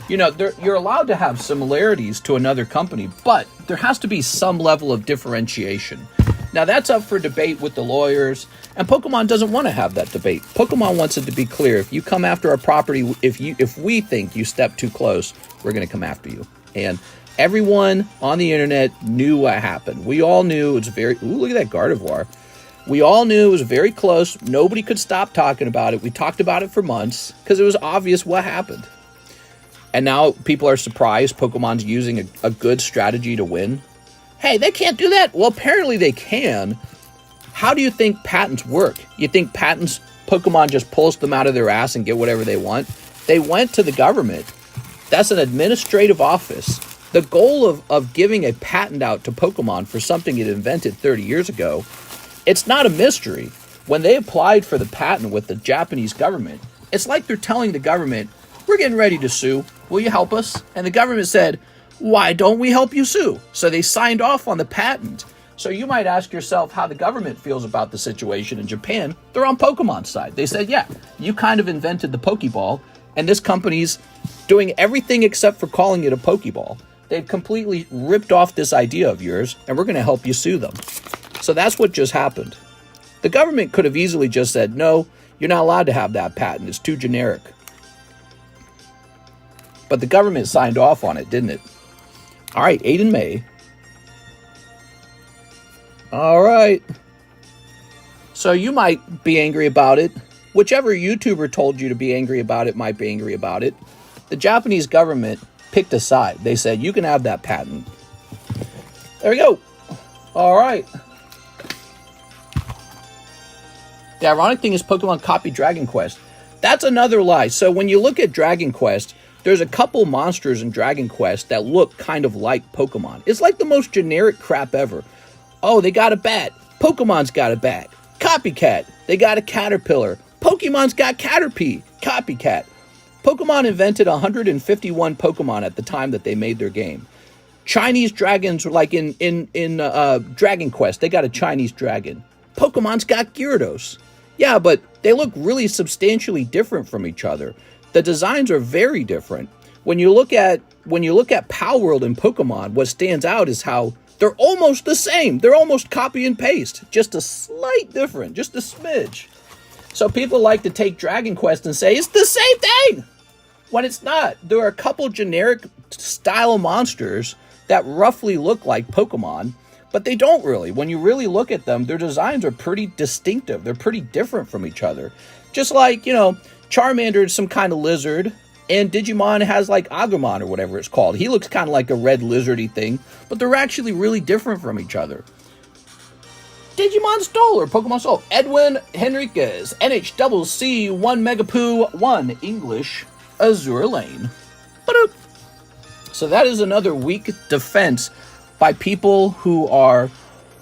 You know, you're allowed to have similarities to another company, but there has to be some level of differentiation. Now, that's up for debate with the lawyers, and Pokemon doesn't want to have that debate. Pokemon wants it to be clear. If you come after our property, if we think you step too close, we're going to come after you. And everyone on the internet knew what happened. We all knew it was very... Ooh, look at that Gardevoir. We all knew it was very close. Nobody could stop talking about it. We talked about it for months because it was obvious what happened. And now people are surprised Pokemon's using a good strategy to win. Hey, they can't do that. Well, apparently they can. How do you think patents work? You think patents, Pokemon just pulls them out of their ass and get whatever they want? They went to the government. That's an administrative office. The goal of giving a patent out to Pokemon for something it invented 30 years ago, it's not a mystery. When they applied for the patent with the Japanese government, it's like they're telling the government, we're getting ready to sue. Will you help us? And the government said, why don't we help you sue? So they signed off on the patent. So you might ask yourself how the government feels about the situation in Japan. They're on Pokemon's side. They said, yeah, you kind of invented the Pokeball, and this company's doing everything except for calling it a Pokeball. They've completely ripped off this idea of yours, and we're going to help you sue them. So that's what just happened. The government could have easily just said, no, you're not allowed to have that patent. It's too generic. But the government signed off on it, didn't it? All right, Aiden May. All right. So you might be angry about it. Whichever YouTuber told you to be angry about it might be angry about it. The Japanese government picked a side. They said, you can have that patent. There we go. All right. The ironic thing is Pokemon copied Dragon Quest. That's another lie. So when you look at Dragon Quest, there's a couple monsters in Dragon Quest that look kind of like Pokemon. It's like the most generic crap ever. Oh, they got a bat. Pokemon's got a bat. Copycat. They got a Caterpillar. Pokemon's got Caterpie. Copycat. Pokemon invented 151 Pokemon at the time that they made their game. Chinese dragons, like in Dragon Quest, they got a Chinese dragon. Pokemon's got Gyarados. Yeah, but they look really substantially different from each other. The designs are very different. When you look at Palworld and Pokemon, what stands out is how they're almost the same. They're almost copy and paste. Just a slight different, just a smidge. So people like to take Dragon Quest and say, it's the same thing! When it's not. There are a couple generic style monsters that roughly look like Pokemon, but they don't really. When you really look at them, their designs are pretty distinctive. They're pretty different from each other. Just like, you know, Charmander is some kind of lizard, and Digimon has like Agumon or whatever it's called. He looks kind of like a red lizardy thing, but they're actually really different from each other. Digimon Stole or Pokemon Soul. Edwin Henriquez, NHCC 1 Megapoo 1 English Azure Lane. Ba-doop. So that is another weak defense by people who are,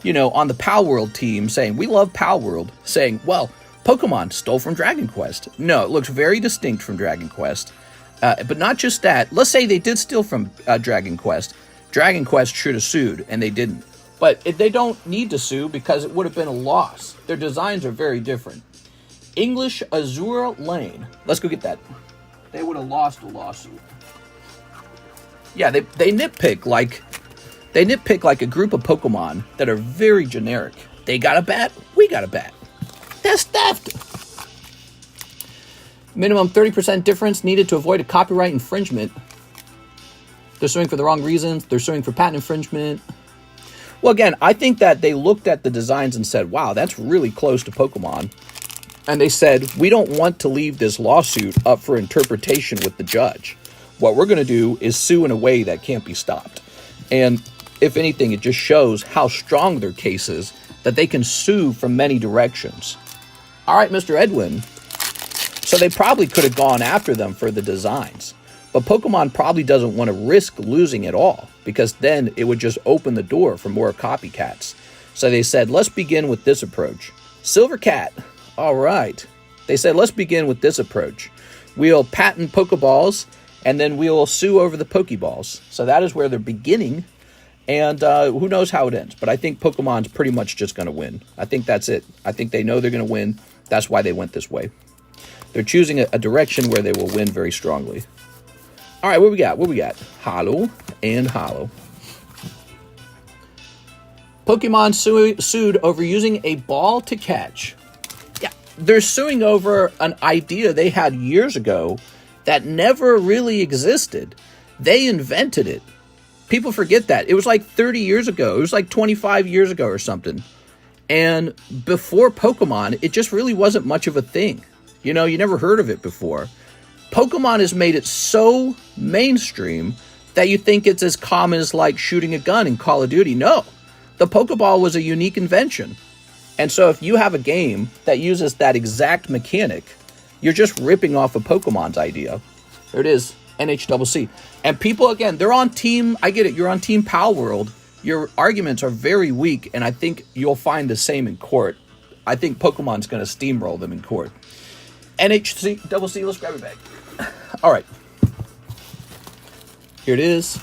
you know, on the Palworld team saying, we love Palworld, saying, well, Pokemon stole from Dragon Quest. No, it looks very distinct from Dragon Quest. But not just that. Let's say they did steal from Dragon Quest. Dragon Quest should have sued, and they didn't. But they don't need to sue because it would have been a loss. Their designs are very different. English Azure Lane. Let's go get that. They would have lost a lawsuit. Yeah, they nitpick like a group of Pokemon that are very generic. They got a bat, we got a bat. That's theft. Minimum 30% difference needed to avoid a copyright infringement. They're suing for the wrong reasons. They're suing for patent infringement. Well, again, I think that they looked at the designs and said, wow, that's really close to Pokemon. And they said, we don't want to leave this lawsuit up for interpretation with the judge. What we're going to do is sue in a way that can't be stopped. And if anything, it just shows how strong their case is, that they can sue from many directions. All right, Mr. Edwin. So they probably could have gone after them for the designs. But Pokemon probably doesn't want to risk losing at all, because then it would just open the door for more copycats. So they said, let's begin with this approach. Silver Cat. All right. They said, let's begin with this approach. We'll patent Pokeballs, and then we'll sue over the Pokeballs. So that is where they're beginning. And who knows how it ends. But I think Pokemon's pretty much just going to win. I think that's it. I think they know they're going to win. That's why they went this way. They're choosing a direction where they will win very strongly. All right, what we got? What we got? Holo and Holo. Pokemon sued over using a ball to catch. Yeah, they're suing over an idea they had years ago that never really existed. They invented it. People forget that. It was like 30 years ago. It was like 25 years ago or something. And before Pokemon, it just really wasn't much of a thing. You know, you never heard of it before. Pokemon has made it so mainstream that you think it's as common as like shooting a gun in Call of Duty. No, the Pokeball was a unique invention. And so if you have a game that uses that exact mechanic, you're just ripping off of Pokemon's idea. There it is, NHCC. And people, again, they're on team, I get it, you're on team Palworld. Your arguments are very weak, and I think you'll find the same in court. I think Pokemon's going to steamroll them in court. NHCC, let's grab it back. All right. Here it is.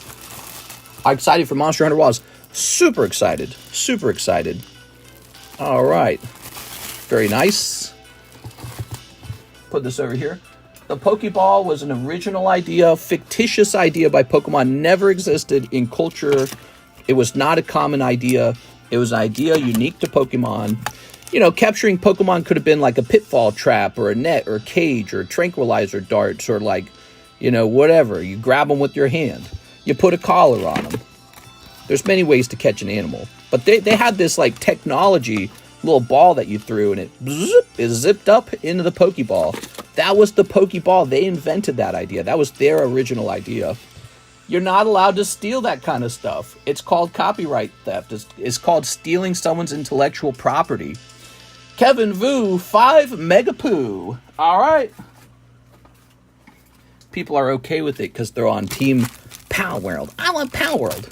I'm excited for Monster Hunter Wilds. Super excited. Super excited. All right. Very nice. Put this over here. The Pokeball was an original idea, fictitious idea by Pokemon, never existed in culture. It was not a common idea. It was an idea unique to Pokemon. You know, capturing Pokemon could have been like a pitfall trap or a net or a cage or tranquilizer darts or like, you know, whatever. You grab them with your hand. You put a collar on them. There's many ways to catch an animal. But they had this like technology little ball that you threw and it is zipped up into the Pokeball. That was the Pokeball. They invented that idea. That was their original idea. You're not allowed to steal that kind of stuff. It's called copyright theft. It's called stealing someone's intellectual property. Kevin Vu, 5 Megapoo. All right. People are okay with it because they're on Team Palworld. I love Palworld.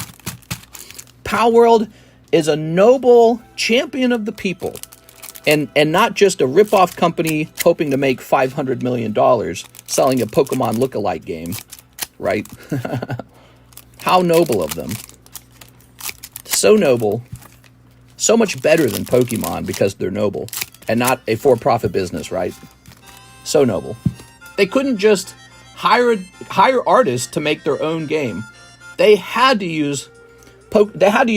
Palworld is a noble champion of the people. And not just a rip-off company hoping to make $500 million selling a Pokemon lookalike game. Right? How noble of them. So noble. So much better than Pokemon because they're noble. And not a for-profit business, right? So noble. They couldn't just hire artists to make their own game. They had to use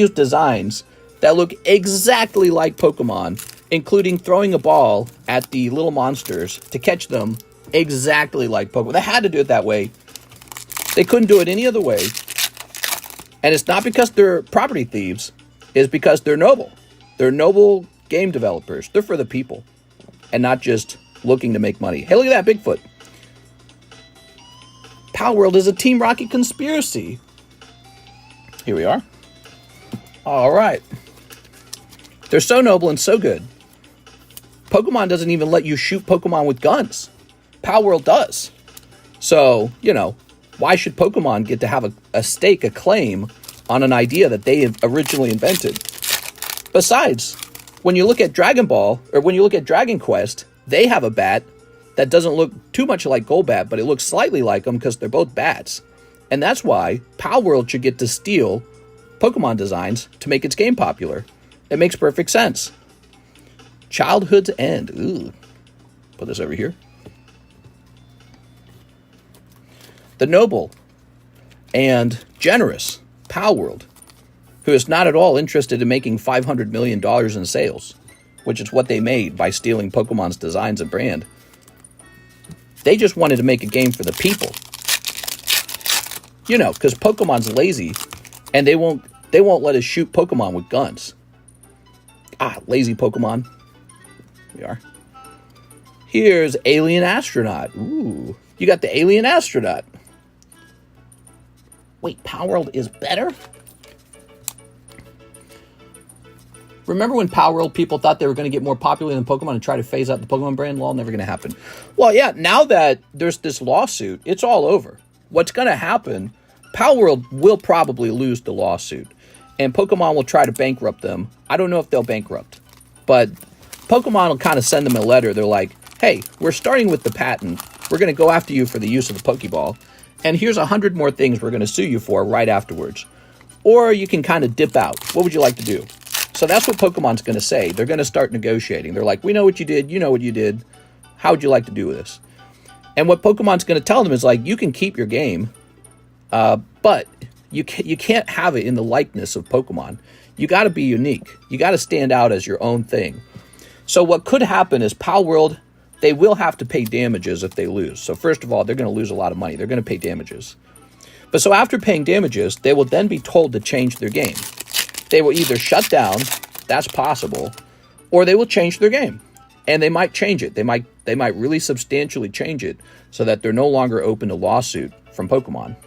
designs that look exactly like Pokemon, including throwing a ball at the little monsters to catch them exactly like Pokemon. They had to do it that way. They couldn't do it any other way. And it's not because they're property thieves. It's because they're noble. They're noble game developers. They're for the people. And not just looking to make money. Hey, look at that Bigfoot. Palworld is a Team Rocket conspiracy. Here we are. All right. They're so noble and so good. Pokemon doesn't even let you shoot Pokemon with guns. Palworld does. So, you know, why should Pokemon get to have a stake, a claim on an idea that they originally invented? Besides, when you look at Dragon Ball, or when you look at Dragon Quest, They have a bat that doesn't look too much like Golbat, but it looks slightly like them because they're both bats. And that's why Palworld should get to steal Pokemon designs to make its game popular. It makes perfect sense. Childhood's End. Ooh. Put this over here. The noble and generous Palworld, who is not at all interested in making $500 million in sales, which is what they made by stealing Pokemon's designs and brand. They just wanted to make a game for the people. You know, because Pokemon's lazy, and they won't let us shoot Pokemon with guns. Ah, lazy Pokemon. Here we are. Here's Alien Astronaut. Ooh, you got the Alien Astronaut. Wait, Palworld is better? Remember when Palworld people thought they were going to get more popular than Pokemon and try to phase out the Pokemon brand? Well, never going to happen. Well, yeah, now that there's this lawsuit, it's all over. What's going to happen, Palworld will probably lose the lawsuit, and Pokemon will try to bankrupt them. I don't know if they'll bankrupt, but Pokemon will kind of send them a letter. They're like, hey, we're starting with the patent. We're going to go after you for the use of the Pokeball, and here's 100 more things we're going to sue you for right afterwards. Or you can kind of dip out. What would you like to do? So that's what Pokemon's going to say. They're going to start negotiating. They're like, we know what you did. You know what you did. How would you like to do this? And what Pokemon's going to tell them is like, you can keep your game, but you can't have it in the likeness of Pokemon. You got to be unique. You got to stand out as your own thing. So what could happen is Palworld, they will have to pay damages if they lose. So first of all, they're going to lose a lot of money. They're going to pay damages. But so after paying damages, they will then be told to change their game. They will either shut down, that's possible, or they will change their game. And they might change it. They might really substantially change it so that they're no longer open to lawsuit from Pokemon.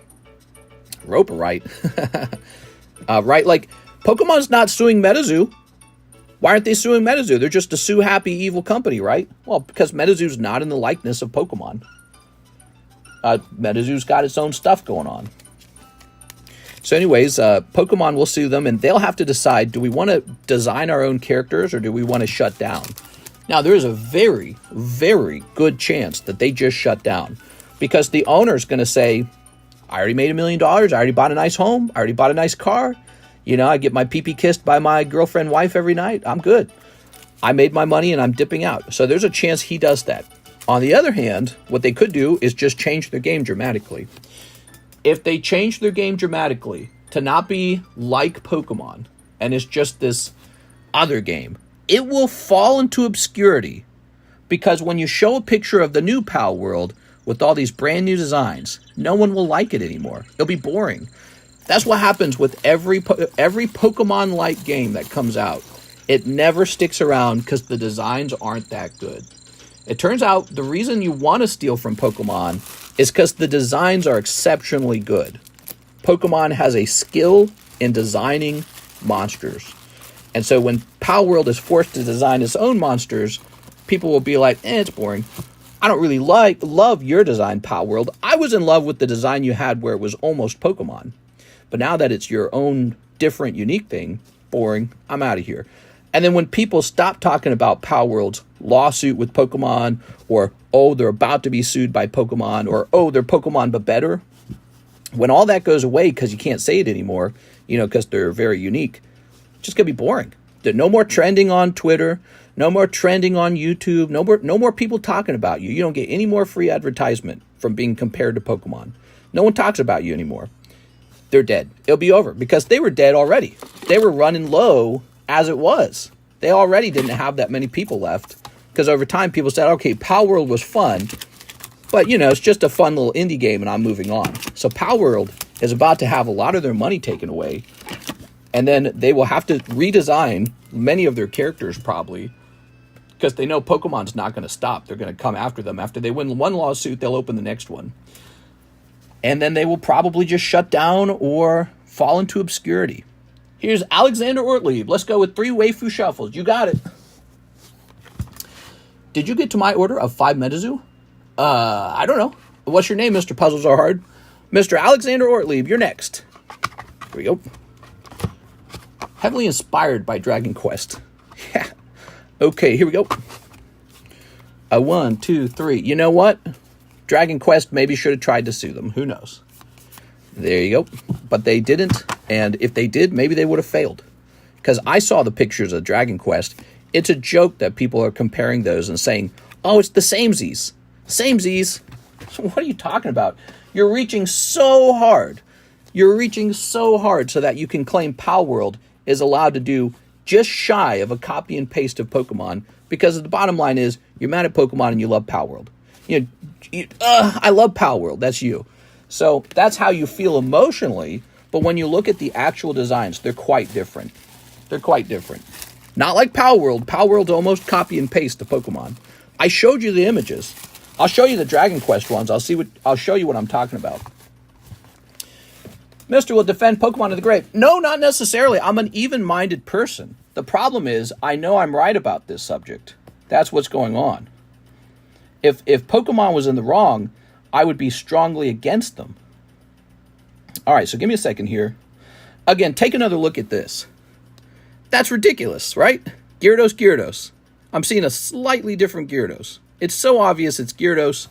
Roper, right? Right, like, Pokemon's not suing Metazoo. Why aren't they suing Metazoo? They're just a sue-happy evil company, right? Well, because Metazoo's not in the likeness of Pokemon. Metazoo's got its own stuff going on. So anyways, Pokemon will sue them, and they'll have to decide, do we want to design our own characters, or do we want to shut down? Now, there is a very, very good chance that they just shut down, because the owner's going to say, I already made $1 million, I already bought a nice home, I already bought a nice car, you know, I get my pee-pee kissed by my girlfriend wife every night, I'm good. I made my money, and I'm dipping out. So there's a chance he does that. On the other hand, what they could do is just change their game dramatically. If they change their game dramatically to not be like Pokemon, and it's just this other game, it will fall into obscurity, because when you show a picture of the new Palworld with all these brand new designs, no one will like it anymore. It'll be boring. That's what happens with every Pokemon-like game that comes out. It never sticks around because the designs aren't that good. It turns out the reason you want to steal from Pokemon is because the designs are exceptionally good. Pokemon has a skill in designing monsters. And so when Palworld is forced to design its own monsters, people will be like, it's boring. I don't really love your design, Palworld. I was in love with the design you had where it was almost Pokemon. But now that it's your own different, unique thing, boring, I'm out of here. And then when people stop talking about Palworld's lawsuit with Pokemon, or, oh, they're about to be sued by Pokemon, or, oh, they're Pokemon but better, when all that goes away because you can't say it anymore, you know, because they're very unique, it's just going to be boring. There's no more trending on Twitter, no more trending on YouTube, no more people talking about you. You don't get any more free advertisement from being compared to Pokemon. No one talks about you anymore. They're dead. It'll be over because they were dead already. They were running low as it was. They already didn't have that many people left because over time people said, okay, Palworld was fun, but you know, it's just a fun little indie game and I'm moving on. So Palworld is about to have a lot of their money taken away, and then they will have to redesign many of their characters probably because they know Pokemon's not going to stop. They're going to come after them. After they win one lawsuit, they'll open the next one. And then they will probably just shut down or fall into obscurity. Here's Alexander Ortlieb. Let's go with 3 Waifu Shuffles. You got it. Did you get to my order of 5 Metazoo? I don't know. What's your name, Mr. Puzzles Are Hard? Mr. Alexander Ortlieb, you're next. Here we go. Heavily inspired by Dragon Quest. Yeah. Okay, here we go. A 1, 2, 3. You know what? Dragon Quest maybe should have tried to sue them. Who knows? There you go. But they didn't. And if they did, maybe they would have failed. Because I saw the pictures of Dragon Quest. It's a joke that people are comparing those and saying, oh, it's the samesies. Samesies. What are you talking about? You're reaching so hard. You're reaching so hard so that you can claim Palworld is allowed to do just shy of a copy and paste of Pokemon, because the bottom line is you're mad at Pokemon and you love Palworld. I love Palworld. That's you. So that's how you feel emotionally. But when you look at the actual designs, they're quite different. They're quite different. Not like Palworld. Palworld's almost copy and paste to Pokemon. I showed you the images. I'll show you the Dragon Quest ones. I'll show you what I'm talking about. Mr. will defend Pokemon to the grave. No, not necessarily. I'm an even-minded person. The problem is I know I'm right about this subject. That's what's going on. If Pokemon was in the wrong, I would be strongly against them. All right, so give me a second here. Again, take another look at this. That's ridiculous, right? Gyarados. I'm seeing a slightly different Gyarados. It's so obvious it's Gyarados.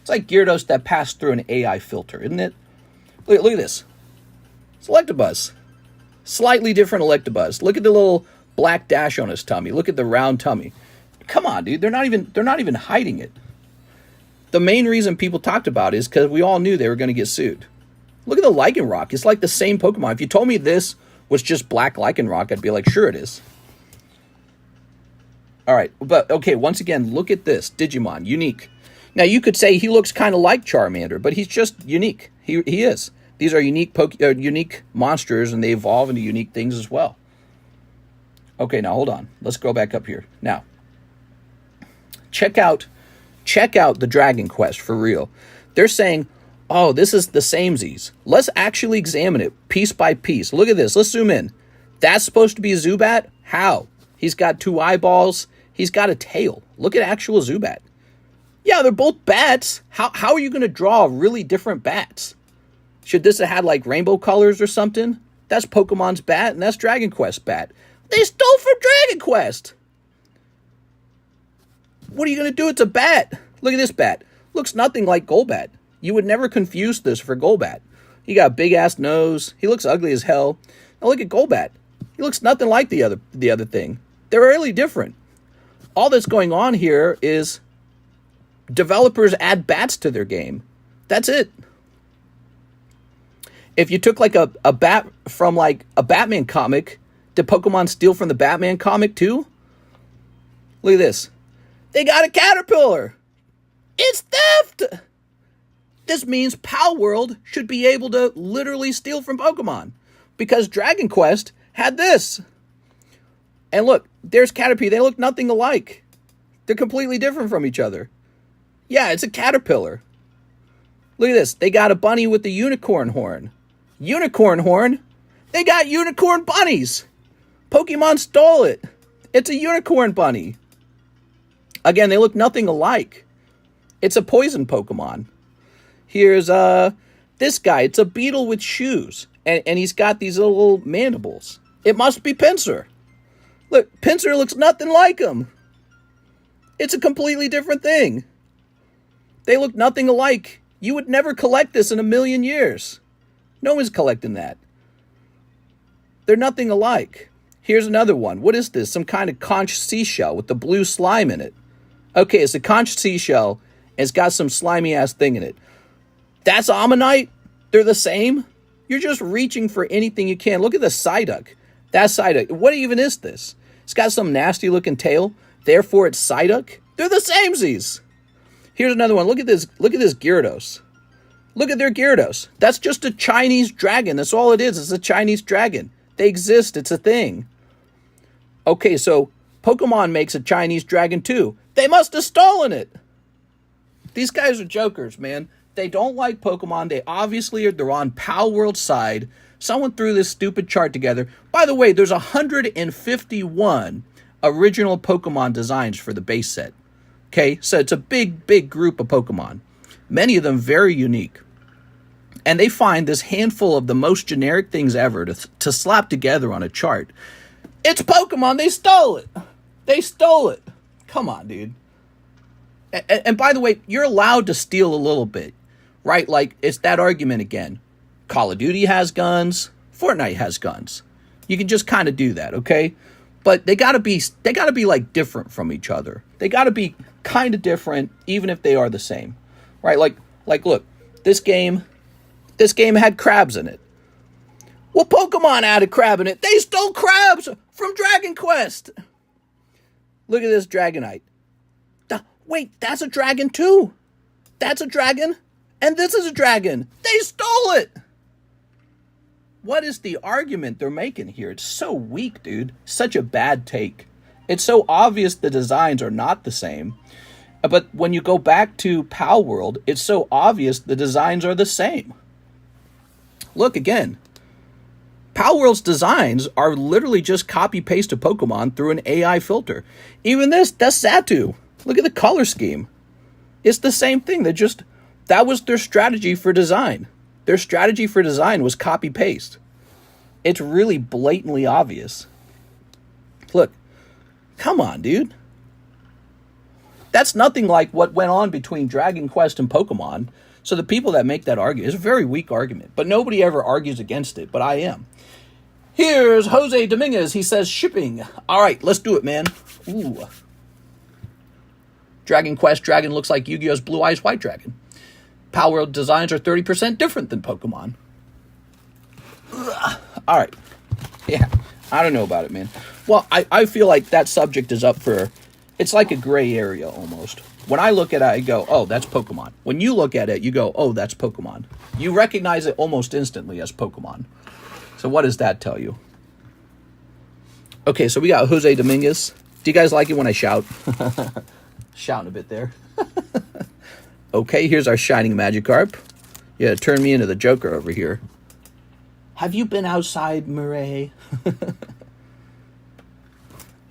It's like Gyarados that passed through an AI filter, isn't it? Look at this. It's Electabuzz. Slightly different Electabuzz. Look at the little black dash on his tummy. Look at the round tummy. Come on, dude. They're not even hiding it. The main reason people talked about it is because we all knew they were going to get sued. Look at the Lycanroc. It's like the same Pokemon. If you told me this was just black Lycanroc, I'd be like, sure it is. All right, but okay, once again, look at this. Digimon, unique. Now, you could say he looks kind of like Charmander, but he's just unique. He is. These are unique monsters, and they evolve into unique things as well. Okay, now hold on. Let's go back up here. Now, check out the Dragon Quest for real. They're saying, oh, this is the samesies. Let's actually examine it piece by piece. Look at this. Let's zoom in. That's supposed to be a Zubat? How? He's got 2 eyeballs. He's got a tail. Look at actual Zubat. Yeah, they're both bats. How are you going to draw really different bats? Should this have had like rainbow colors or something? That's Pokemon's bat and that's Dragon Quest bat. They stole from Dragon Quest. What are you going to do? It's a bat. Look at this bat. Looks nothing like Golbat. You would never confuse this for Golbat. He got a big ass nose. He looks ugly as hell. Now look at Golbat. He looks nothing like the other thing. They're really different. All that's going on here is developers add bats to their game. That's it. If you took like a bat from like a Batman comic, did Pokemon steal from the Batman comic too? Look at this. They got a caterpillar. It's theft. This means Palworld should be able to literally steal from Pokemon because Dragon Quest had this. And look, there's Caterpie. They look nothing alike. They're completely different from each other. Yeah, it's a caterpillar. Look at this. They got a bunny with the unicorn horn. Unicorn horn? They got unicorn bunnies. Pokemon stole it. It's a unicorn bunny. Again, they look nothing alike. It's a poison Pokemon. Here's this guy. It's a beetle with shoes. And he's got these little mandibles. It must be Pinsir. Look, Pinsir looks nothing like him. It's a completely different thing. They look nothing alike. You would never collect this in a million years. No one's collecting that. They're nothing alike. Here's another one. What is this? Some kind of conch seashell with the blue slime in it. Okay, it's a conch seashell, and it's got some slimy-ass thing in it. That's Ammonite? They're the same? You're just reaching for anything you can. Look at the Psyduck. That's Psyduck. What even is this? It's got some nasty-looking tail. Therefore, it's Psyduck. They're the samesies. Here's another one. Look at this. Look at this Gyarados. Look at their Gyarados. That's just a Chinese dragon. That's all it is. It's a Chinese dragon. They exist. It's a thing. Okay, so Pokemon makes a Chinese dragon too. They must have stolen it. These guys are jokers, man. They don't like Pokemon. They're on Palworld's side. Someone threw this stupid chart together. By the way, there's 151 original Pokemon designs for the base set. Okay, so it's a big, big group of Pokemon. Many of them very unique. And they find this handful of the most generic things ever to slap together on a chart. It's Pokemon. They stole it. They stole it. Come on, dude. And by the way, you're allowed to steal a little bit, right? Like, it's that argument again. Call of Duty has guns. Fortnite has guns. You can just kind of do that, okay? But they gotta be like different from each other. They gotta be kind of different, even if they are the same, right? Like look, this game had crabs in it. Well, Pokemon had a crab in it. They stole crabs from Dragon Quest. Look at this Dragonite. Wait, that's a dragon too. That's a dragon, and this is a dragon. They stole it. What is the argument they're making here? It's so weak, dude. Such a bad take. It's so obvious the designs are not the same. But when you go back to Palworld, it's so obvious the designs are the same. Look again. Palworld's designs are literally just copy-paste a Pokemon through an AI filter. Even that's Satu. Look at the color scheme. It's the same thing. That was their strategy for design. Their strategy for design was copy-paste. It's really blatantly obvious. Look. Come on, dude. That's nothing like what went on between Dragon Quest and Pokemon. So the people that make that argument, it's a very weak argument. But nobody ever argues against it, but I am. Here's Jose Dominguez. He says shipping. All right, let's do it, man. Ooh. Dragon Quest Dragon looks like Yu-Gi-Oh's Blue Eyes White Dragon. Palworld designs are 30% different than Pokemon. Ugh. All right. Yeah, I don't know about it, man. Well, I feel like that subject is up for... It's like a gray area almost. When I look at it, I go, oh, that's Pokemon. When you look at it, you go, oh, that's Pokemon. You recognize it almost instantly as Pokemon. So what does that tell you? Okay, so we got Jose Dominguez. Do you guys like it when I shout? Shouting a bit there. Okay, here's our Shining Magikarp. Yeah, turn me into the Joker over here. Have you been outside, Murray?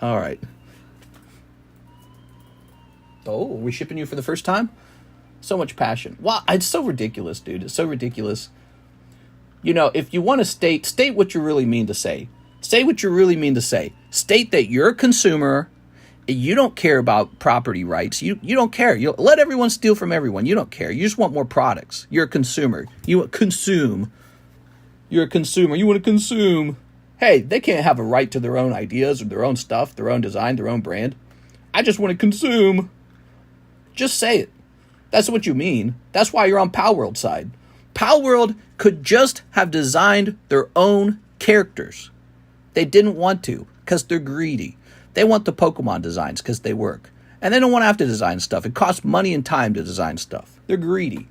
All right. Oh, are we shipping you for the first time? So much passion. Wow, it's so ridiculous, dude. It's so ridiculous. You know, if you want to state what you really mean to say. Say what you really mean to say. State that you're a consumer. You don't care about property rights. You don't care. You let everyone steal from everyone. You don't care. You just want more products. You're a consumer. You consume. You're a consumer. You want to consume. Hey, they can't have a right to their own ideas or their own stuff, their own design, their own brand. I just want to consume. Just say it. That's what you mean. That's why you're on Palworld side. Palworld could just have designed their own characters. They didn't want to because they're greedy. They want the Pokemon designs because they work. And they don't want to have to design stuff. It costs money and time to design stuff. They're greedy.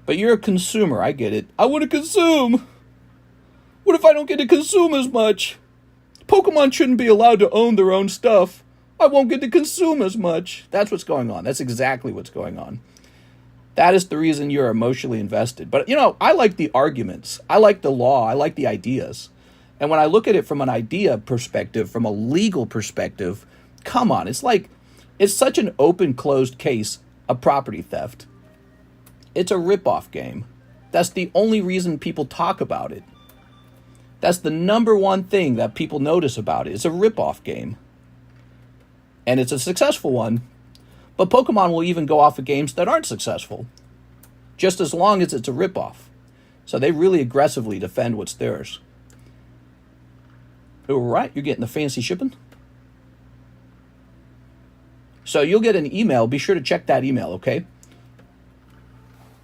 But you're a consumer. I get it. I want to consume. What if I don't get to consume as much? Pokemon shouldn't be allowed to own their own stuff. I won't get to consume as much. That's what's going on. That's exactly what's going on. That is the reason you're emotionally invested. But, you know, I like the arguments. I like the law. I like the ideas. And when I look at it from an idea perspective, from a legal perspective, come on. It's like, it's such an open, closed case of property theft. It's a ripoff game. That's the only reason people talk about it. That's the number one thing that people notice about it. It's a ripoff game. And it's a successful one. But Pokemon will even go off of games that aren't successful. Just as long as it's a ripoff. So they really aggressively defend what's theirs. All right, you're getting the fancy shipping. So you'll get an email. Be sure to check that email, okay?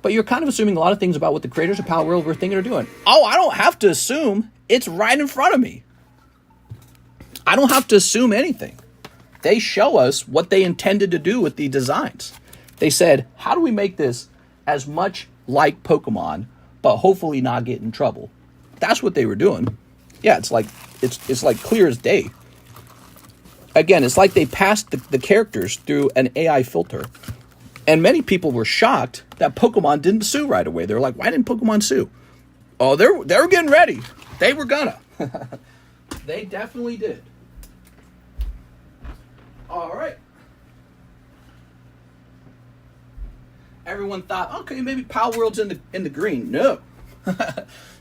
But you're kind of assuming a lot of things about what the creators of Palworld were thinking or doing. Oh, I don't have to assume. It's right in front of me. I don't have to assume anything. They show us what they intended to do with the designs. They said, how do we make this as much like Pokemon, but hopefully not get in trouble? That's what they were doing. Yeah, it's like clear as day. Again, it's like they passed the characters through an AI filter. And many people were shocked that Pokemon didn't sue right away. They were like, why didn't Pokemon sue? Oh, they were getting ready. They were gonna. They definitely did. All right. Everyone thought, okay, maybe Palworld's in the green. No.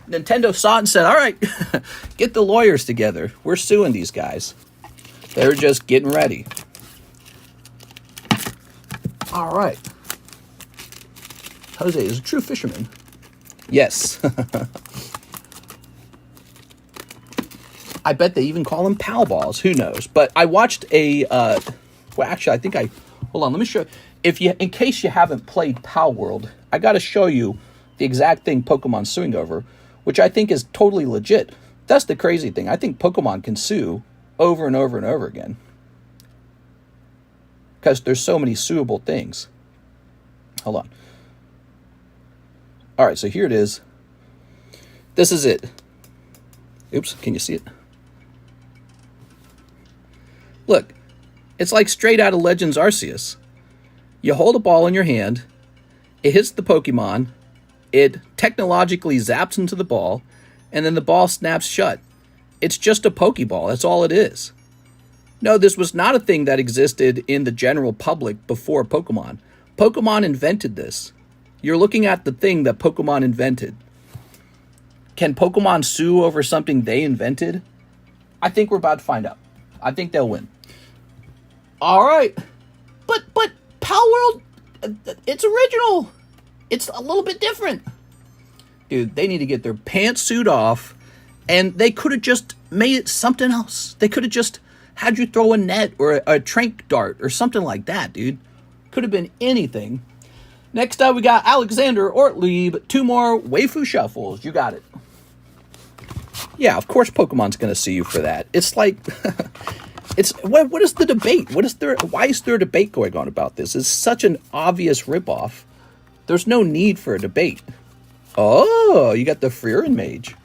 Nintendo saw it and said, all right, get the lawyers together. We're suing these guys. They're just getting ready. All right. Jose is a true fisherman. Yes. I bet they even call them pal balls. Who knows? But I watched a, well, actually, I think hold on, let me show, in case you haven't played Palworld, I got to show you the exact thing Pokemon's suing over, which I think is totally legit. That's the crazy thing. I think Pokemon can sue over and over and over again, because there's so many suable things. Hold on. All right, so here it is. This is it. Oops, can you see it? Look, it's like straight out of Legends Arceus. You hold a ball in your hand, it hits the Pokemon, it technologically zaps into the ball, and then the ball snaps shut. It's just a Pokeball, that's all it is. No, this was not a thing that existed in the general public before Pokemon. Pokemon invented this. You're looking at the thing that Pokemon invented. Can Pokemon sue over something they invented? I think we're about to find out. I think they'll win. All right. But Palworld, it's original. It's a little bit different. Dude, they need to get their pantsuit off, and they could have just made it something else. They could have just had you throw a net or a trank dart or something like that, dude. Could have been anything. Next up, we got Alexander Ortlieb. 2 more Waifu Shuffles. You got it. Yeah, of course Pokemon's going to sue you for that. It's like, what is the debate? Why is there a debate going on about this? It's such an obvious ripoff. There's no need for a debate. Oh, you got the Freerin Mage.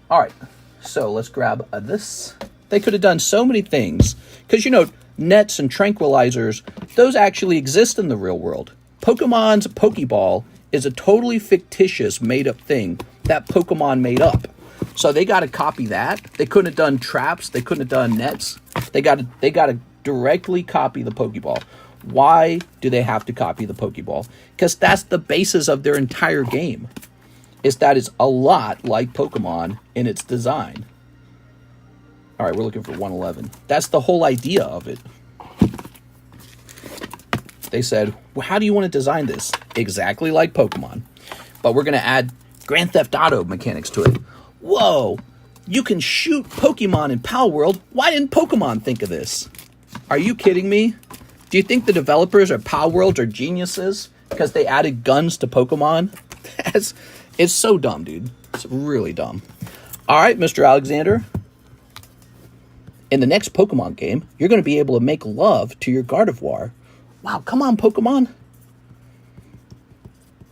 All right, so let's grab this. They could have done so many things. Because, nets and tranquilizers, those actually exist in the real world. Pokemon's Pokeball is a totally fictitious, made-up thing that Pokemon made up. So they got to copy that. They couldn't have done traps. They couldn't have done nets. They got to directly copy the Pokeball. Why do they have to copy the Pokeball? Because that's the basis of their entire game. It's a lot like Pokemon in its design. All right, we're looking for 111. That's the whole idea of it. They said, well, how do you want to design this? Exactly like Pokemon. But we're going to add Grand Theft Auto mechanics to it. Whoa, you can shoot Pokemon in Palworld. Why didn't Pokemon think of this? Are you kidding me? Do you think the developers of Palworld are geniuses because they added guns to Pokemon? It's so dumb, dude. It's really dumb. All right, Mr. Alexander. In the next Pokemon game, you're going to be able to make love to your Gardevoir. Wow, come on, Pokemon.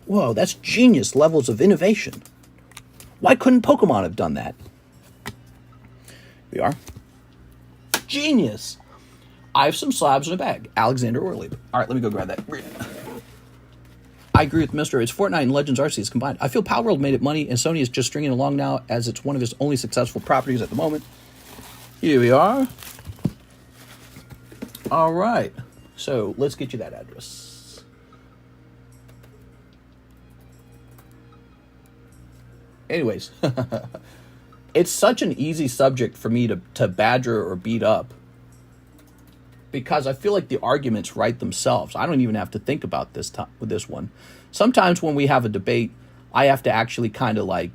Whoa, that's genius levels of innovation. Why couldn't Pokemon have done that? We are. Genius. I have some slabs in a bag. Alexander Ortlieb. All right, let me go grab that. I agree with Mr. It's Fortnite and Legends Arceus combined. I feel Palworld made it money, and Sony is just stringing along now as it's one of his only successful properties at the moment. Here we are. All right. So let's get you that address. Anyways, it's such an easy subject for me to badger or beat up, because I feel like the arguments write themselves. I don't even have to think about this with this one. Sometimes when we have a debate, I have to actually kind of like,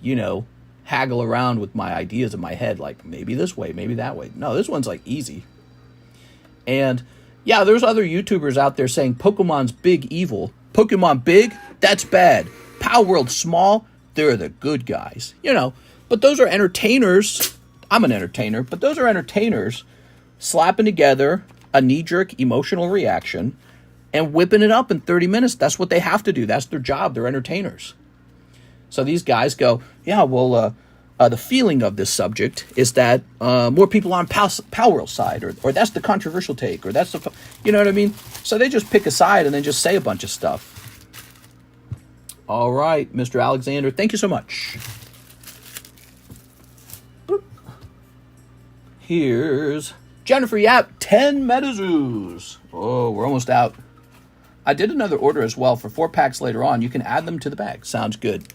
haggle around with my ideas in my head, like maybe this way, maybe that way. No, this one's like easy. And yeah, there's other YouTubers out there saying Pokemon's big evil. Pokemon big? That's bad. Palworld small? They're the good guys. But those are entertainers. I'm an entertainer, but those are entertainers slapping together a knee-jerk emotional reaction and whipping it up in 30 minutes. That's what they have to do. That's their job. They're entertainers. So these guys go, yeah, well, the feeling of this subject is that more people on Palworld's side, or that's the controversial take, or that's the, you know what I mean? So they just pick a side and then just say a bunch of stuff. All right, Mr. Alexander, thank you so much. Boop. Here's Jennifer Yap, 10 Metazoos. Oh, we're almost out. I did another order as well for 4 packs later on. You can add them to the bag. Sounds good.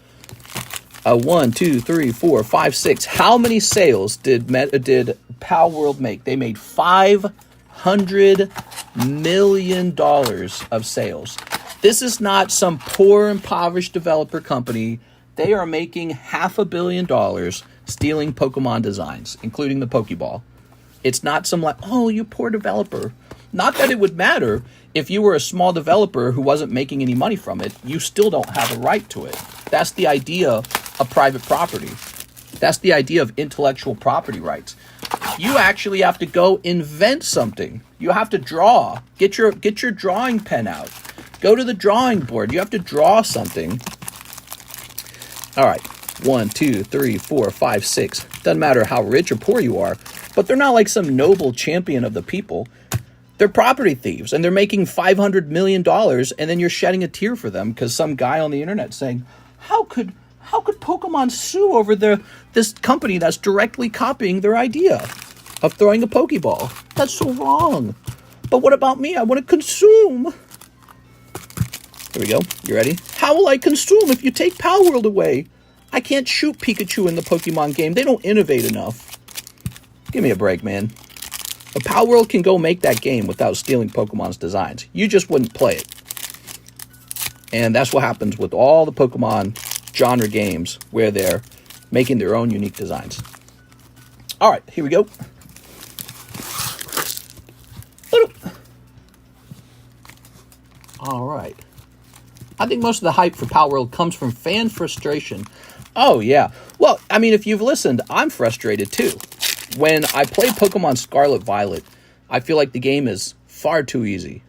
1, 2, 3, 4, 5, 6. How many sales did Palworld make? They made $500 million of sales. This is not some poor, impoverished developer company. They are making $500 million stealing Pokemon designs, including the Pokeball. It's not some like, oh, you poor developer. Not that it would matter. If you were a small developer who wasn't making any money from it, you still don't have a right to it. That's the idea of private property. That's the idea of intellectual property rights. You actually have to go invent something. You have to draw. Get your drawing pen out. Go to the drawing board. You have to draw something. All right. 1, 2, 3, 4, 5, 6. Doesn't matter how rich or poor you are, but they're not like some noble champion of the people. They're property thieves, and they're making $500 million, and then you're shedding a tear for them because some guy on the internet saying, how could Pokemon sue over this company that's directly copying their idea of throwing a Pokeball? That's so wrong. But what about me? I want to consume. Here we go. You ready? How will I consume if you take Palworld away? I can't shoot Pikachu in the Pokemon game. They don't innovate enough. Give me a break, man. But Palworld can go make that game without stealing Pokemon's designs. You just wouldn't play it. And that's what happens with all the Pokemon genre games where they're making their own unique designs. All right, here we go. All right. I think most of the hype for Palworld comes from fan frustration. Oh, yeah. Well, I mean, if you've listened, I'm frustrated too. When I play Pokemon Scarlet Violet, I feel like the game is far too easy.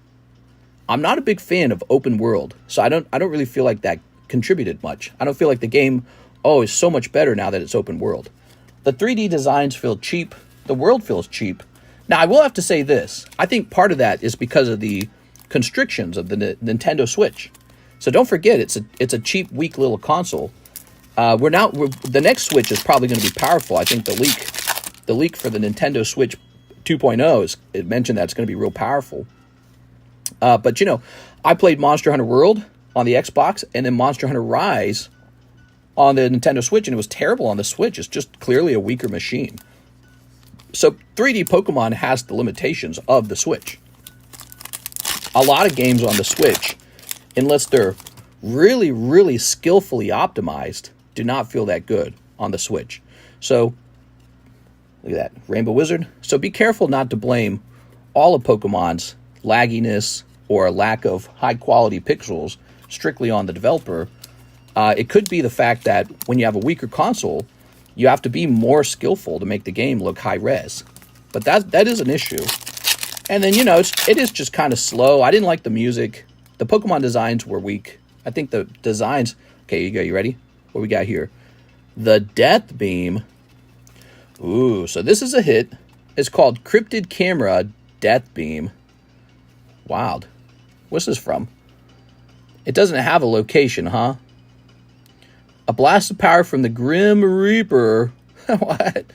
I'm not a big fan of open world, so I don't really feel like that contributed much. I don't feel like the game, is so much better now that it's open world. The 3D designs feel cheap. The world feels cheap. Now, I will have to say this. I think part of that is because of the constrictions of the Nintendo Switch. So don't forget, it's a cheap, weak little console. The next Switch is probably going to be powerful. I think the leak for the Nintendo Switch 2.0 it mentioned that it's going to be real powerful. But I played Monster Hunter World on the Xbox and then Monster Hunter Rise on the Nintendo Switch, and it was terrible on the Switch. It's just clearly a weaker machine. So 3D Pokemon has the limitations of the Switch. A lot of games on the Switch, unless they're really, really skillfully optimized, do not feel that good on the Switch. So, look at that, Rainbow Wizard. So be careful not to blame all of Pokemon's lagginess or lack of high-quality pixels strictly on the developer. It could be the fact that when you have a weaker console, you have to be more skillful to make the game look high-res. But that is an issue. And then, it is just kind of slow. I didn't like the music. The Pokemon designs were weak. I think the designs... Okay, you go. You ready? What we got here? The Death Beam. Ooh, so this is a hit. It's called Cryptid Camera Death Beam. Wild. What's this from? It doesn't have a location, huh? A blast of power from the Grim Reaper. What?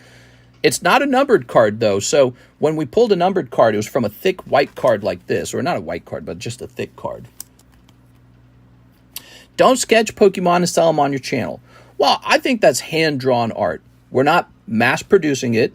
It's not a numbered card, though. So when we pulled a numbered card, it was from a thick white card like this. Or not a white card, but just a thick card. Don't sketch Pokemon and sell them on your channel. Well, I think that's hand-drawn art. We're not mass-producing it.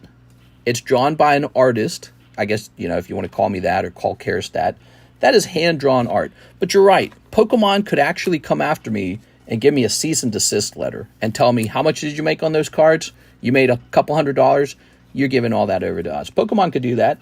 It's drawn by an artist. I guess, if you want to call me that or call Karis that. That is hand-drawn art. But you're right. Pokemon could actually come after me and give me a cease and desist letter and tell me, how much did you make on those cards? You made a couple $100. You're giving all that over to us. Pokemon could do that.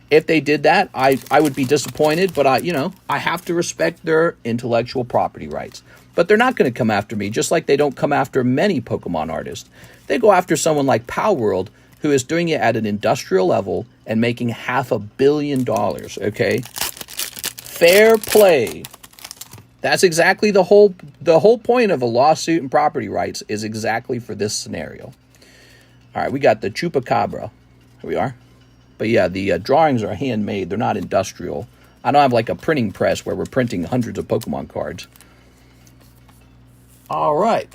If they did that, I would be disappointed, but I have to respect their intellectual property rights. But they're not going to come after me, just like they don't come after many Pokemon artists. They go after someone like Palworld, who is doing it at an industrial level and making $500 million, okay? Fair play. That's exactly the whole point of a lawsuit and property rights is exactly for this scenario. All right, we got the Chupacabra. Here we are. But yeah, the drawings are handmade. They're not industrial. I don't have like a printing press where we're printing hundreds of Pokemon cards. All right.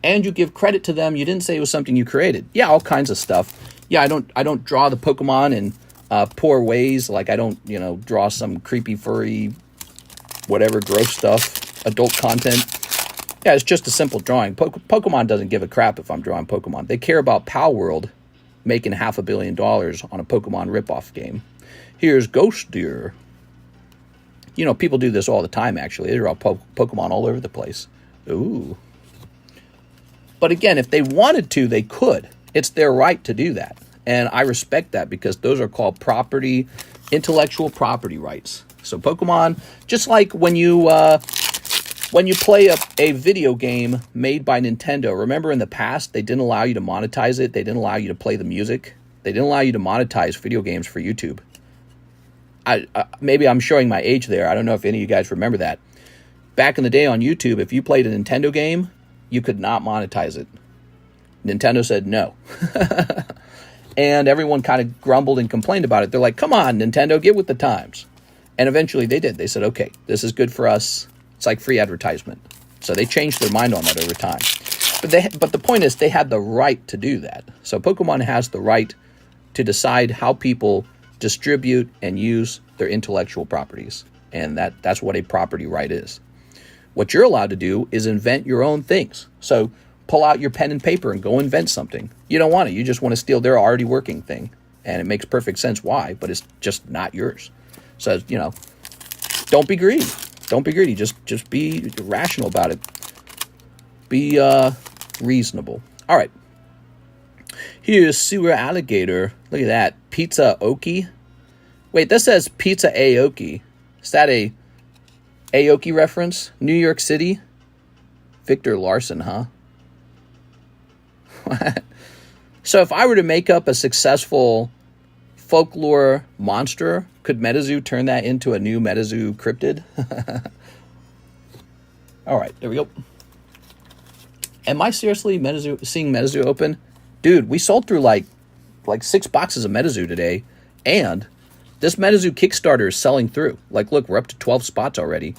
And you give credit to them. You didn't say it was something you created. Yeah, all kinds of stuff. Yeah, I don't draw the Pokemon in poor ways. Like I don't, draw some creepy, furry, whatever, gross stuff, adult content. Yeah, it's just a simple drawing. Pokemon doesn't give a crap if I'm drawing Pokemon. They care about Palworld making $500 million on a Pokemon ripoff game. Here's Ghost Deer. You know, people do this all the time, actually. They draw Pokemon all over the place. Ooh. But again, if they wanted to, they could. It's their right to do that. And I respect that because those are called intellectual property rights. So Pokemon, just like when you play a video game made by Nintendo, remember in the past, they didn't allow you to monetize it. They didn't allow you to play the music. They didn't allow you to monetize video games for YouTube. Maybe I'm showing my age there. I don't know if any of you guys remember that. Back in the day on YouTube, if you played a Nintendo game, you could not monetize it. Nintendo said no. And everyone kind of grumbled and complained about it. They're like, come on, Nintendo, get with the times. And eventually they did. They said, okay, this is good for us. It's like free advertisement. So they changed their mind on that over time. But the point is, they had the right to do that. So Pokemon has the right to decide how people distribute and use their intellectual properties. And that's what a property right is. What you're allowed to do is invent your own things. So pull out your pen and paper and go invent something. You don't want to. You just want to steal their already working thing. And it makes perfect sense why, but it's just not yours. So, you know, don't be greedy. Don't be greedy. Just be rational about it. Be reasonable. All right. Here's Sewer Alligator. Look at that. Pizza Oki. Wait, this says Pizza Aoki. Is that a Aoki reference? New York City? Victor Larson, huh? So if I were to make up a successful folklore monster, could Metazoo turn that into a new Metazoo cryptid? All right, there we go. Am I seriously seeing Metazoo open? Dude, we sold through like 6 boxes of Metazoo today, and this Metazoo Kickstarter is selling through. Like, look, we're up to 12 spots already.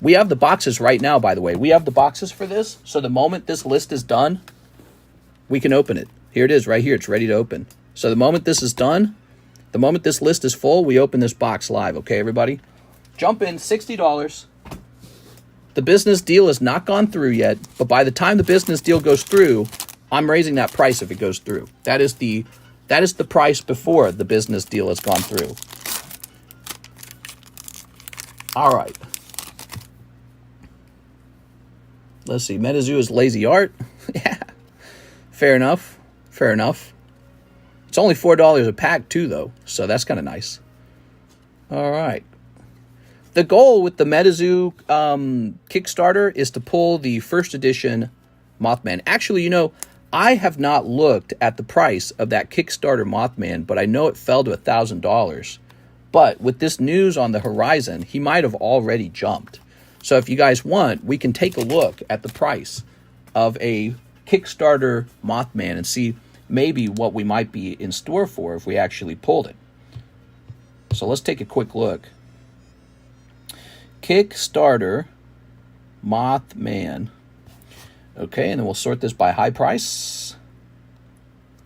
We have the boxes right now, by the way. We have the boxes for this, so the moment this list is done, we can open it. Here it is right here. It's ready to open. So the moment this is done, the moment this list is full, we open this box live. Okay, everybody? Jump in, $60. The business deal has not gone through yet, but by the time the business deal goes through, I'm raising that price if it goes through. That is the price before the business deal has gone through. All right. Let's see. Metazoo is lazy art. Yeah. Fair enough. Fair enough. It's only $4 a pack too, though. So that's kind of nice. All right. The goal with the Metazoo Kickstarter is to pull the first edition Mothman. Actually, you know, I have not looked at the price of that Kickstarter Mothman, but I know it fell to $1,000. But with this news on the horizon, he might have already jumped. So if you guys want, we can take a look at the price of a Kickstarter Mothman and see maybe what we might be in store for if we actually pulled it. So let's take a quick look. Kickstarter Mothman. Okay, and then we'll sort this by high price.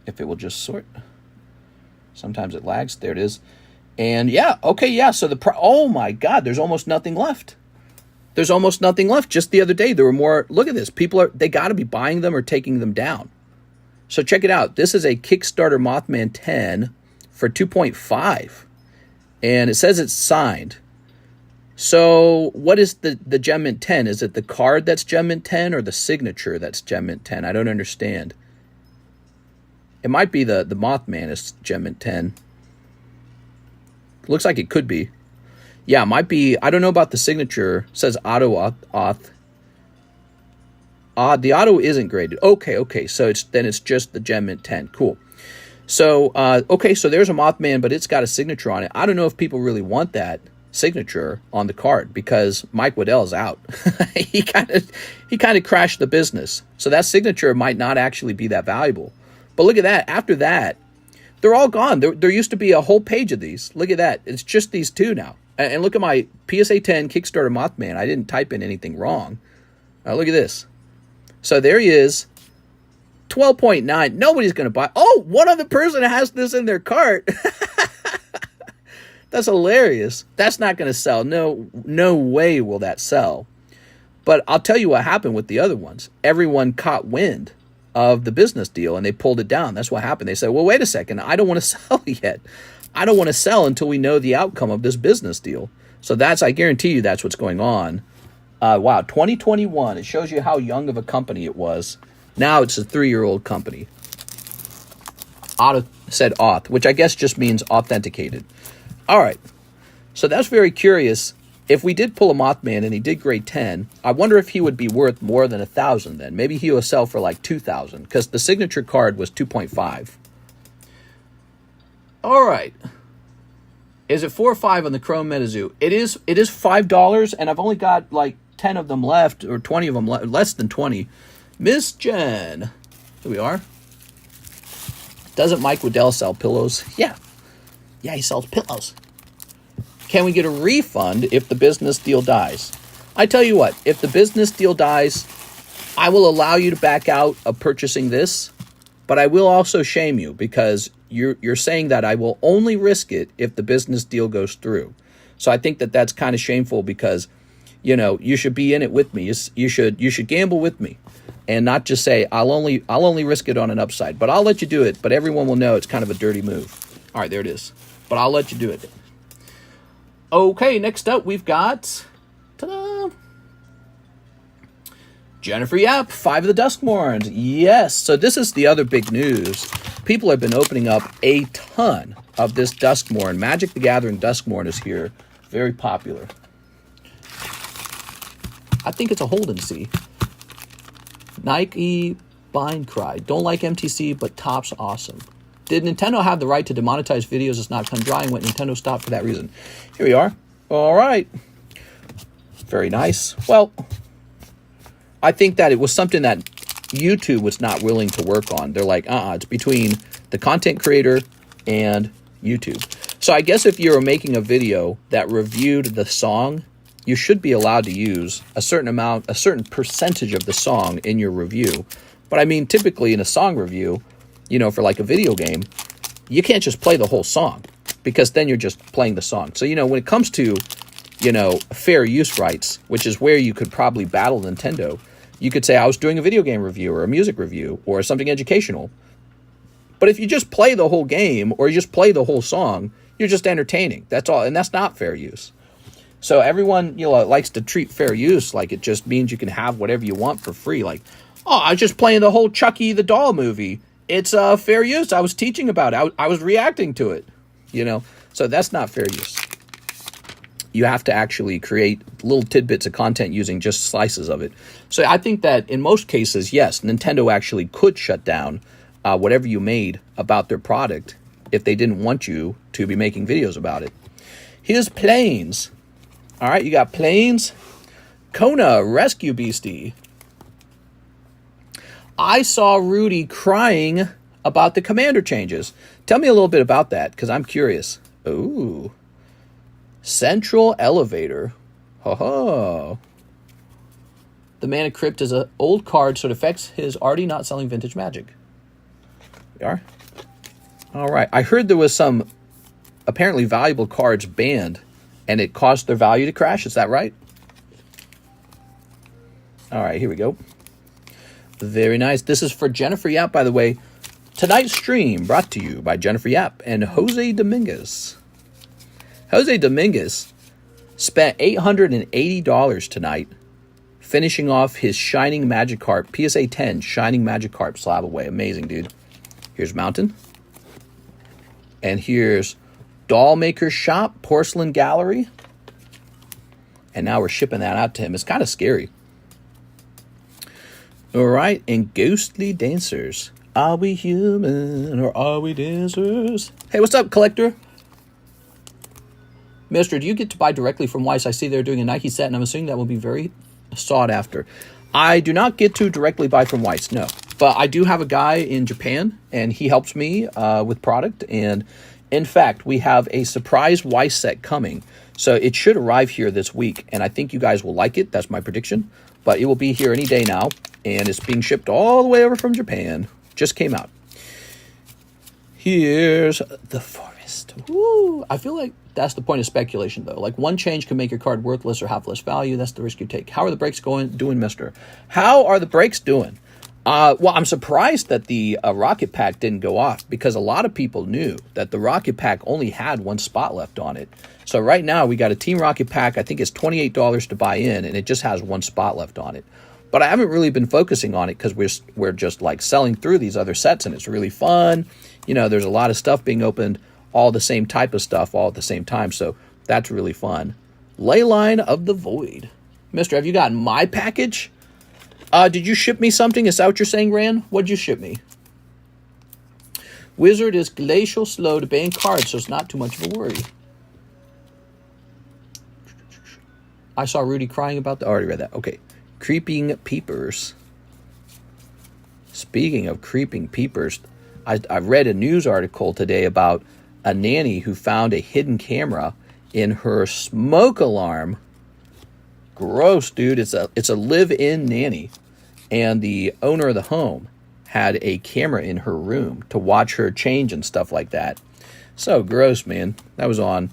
If it will just sort. Sometimes it lags. There it is. And yeah, okay, yeah. So oh my God, there's almost nothing left. There's almost nothing left. Just the other day, there were more. Look at this. They got to be buying them or taking them down. So check it out. This is a Kickstarter Mothman 10 for 2.5. And it says it's signed. So what is the Gem Mint 10? Is it the card that's Gem Mint 10 or the signature that's Gem Mint 10? I don't understand. It might be the Mothman is Gem Mint 10. Looks like it could be. Yeah, it might be. I don't know about the signature. It says auto auth. The auto isn't graded. Okay. So it's just the Gem Mint 10. Cool. So, okay, so there's a Mothman, but it's got a signature on it. I don't know if people really want that signature on the card because Mike Waddell's out. he kind of crashed the business. So that signature might not actually be that valuable. But look at that. After that, they're all gone. There used to be a whole page of these. Look at that. It's just these two now. And look at my PSA 10 Kickstarter Mothman. I didn't type in anything wrong. Look at this. So there he is. 12.9. Nobody's going to buy. Oh, one other person has this in their cart. That's hilarious. That's not going to sell. No way will that sell. But I'll tell you what happened with the other ones. Everyone caught wind of the business deal and they pulled it down. That's what happened. They said, well, wait a second. I don't want to sell yet. I don't want to sell until we know the outcome of this business deal. So I guarantee you that's what's going on. Wow, 2021. It shows you how young of a company it was. Now it's a 3-year-old company. Said auth, which I guess just means authenticated. All right. So that's very curious. If we did pull a Mothman and he did grade 10, I wonder if he would be worth more than 1,000 then. Maybe he will sell for like 2,000 because the signature card was 2.5. All right. Is it 4 or 5 on the Chrome Metazoo? It is $5, and I've only got like 10 of them left, or 20 of them left, less than 20. Miss Jen. Here we are. Doesn't Mike Waddell sell pillows? Yeah. Yeah, he sells pillows. Can we get a refund if the business deal dies? I tell you what, if the business deal dies, I will allow you to back out of purchasing this, but I will also shame you because you're saying that I will only risk it if the business deal goes through. So I think that that's kind of shameful because, you know, you should be in it with me. You should gamble with me and not just say I'll only risk it on an upside, but I'll let you do it. But everyone will know it's kind of a dirty move. All right, there it is. But I'll let you do it. Okay, next up we've got, ta-da, Jennifer Yap, 5 of the Duskmourns. Yes, so this is the other big news. People have been opening up a ton of this Duskmourn. Magic the Gathering Duskmourn is here. Very popular. I think it's a hold and see. Nike Bind Cry. Don't like MTC, but Top's awesome. Did Nintendo have the right to demonetize videos that's not come dry, and went Nintendo stopped for that reason? Here we are. All right. Very nice. Well, I think that it was something that YouTube was not willing to work on. They're like, it's between the content creator and YouTube. So I guess if you're making a video that reviewed the song, you should be allowed to use a certain percentage of the song in your review. But I mean, typically in a song review, you know, for like a video game, you can't just play the whole song because then you're just playing the song. So, you know, when it comes to, you know, fair use rights, which is where you could probably battle Nintendo, you could say I was doing a video game review or a music review or something educational. But if you just play the whole game or you just play the whole song, you're just entertaining. That's all. And that's not fair use. So everyone, you know, likes to treat fair use like it just means you can have whatever you want for free. Like, I was just playing the whole Chucky the Doll movie. It's fair use. I was teaching about it. I was reacting to it, you know. So that's not fair use. You have to actually create little tidbits of content using just slices of it. So I think that in most cases, yes, Nintendo actually could shut down whatever you made about their product if they didn't want you to be making videos about it. Here's Planes. All right, you got Planes. Kona, Rescue Beastie. I saw Rudy crying about the commander changes. Tell me a little bit about that, because I'm curious. Ooh. Central Elevator. Ho-ho. The Mana Crypt is an old card, so it affects his already not selling vintage Magic. We are? All right. I heard there was some apparently valuable cards banned, and it caused their value to crash. Is that right? All right, here we go. Very nice. This is for Jennifer Yap, by the way. Tonight's stream brought to you by Jennifer Yap and Jose Dominguez. Jose Dominguez spent $880 tonight finishing off his Shining Magikarp, PSA 10 Shining Magikarp slab away. Amazing, dude. Here's Mountain. And here's Doll Maker's Shop, Porcelain Gallery. And now we're shipping that out to him. It's kind of scary. All right, and Ghostly Dancers. Are we human or are we dancers? Hey, what's up, collector? Mister, do you get to buy directly from Weiss? I see they're doing a Nike set, and I'm assuming that will be very sought after. I do not get to directly buy from Weiss, no. But I do have a guy in Japan, and he helps me with product. And in fact, we have a surprise Weiss set coming. So it should arrive here this week, and I think you guys will like it. That's my prediction. But it will be here any day now, and it's being shipped all the way over from Japan. Just came out. Here's the Forest. Woo! I feel like that's the point of speculation, though. Like, one change can make your card worthless or have less value. That's the risk you take. How are the breaks doing, mister? How are the breaks doing? Well, I'm surprised that the rocket pack didn't go off, because a lot of people knew that the rocket pack only had one spot left on it. So right now we got a Team Rocket pack. I think it's $28 to buy in, and it just has one spot left on it. But I haven't really been focusing on it because we're just like selling through these other sets, and it's really fun. You know, there's a lot of stuff being opened, all the same type of stuff all at the same time. So that's really fun. Leyline of the Void. Mister, have you gotten my package? Did you ship me something? Is that what you're saying, Ran? What'd you ship me? Wizard is glacial slow to ban cards, so it's not too much of a worry. I saw Rudy crying about the... I already read that. Okay. Creeping Peepers. Speaking of creeping peepers, I read a news article today about a nanny who found a hidden camera in her smoke alarm. Gross, dude. It's a live-in nanny. And the owner of the home had a camera in her room to watch her change and stuff like that. So gross, man. That was on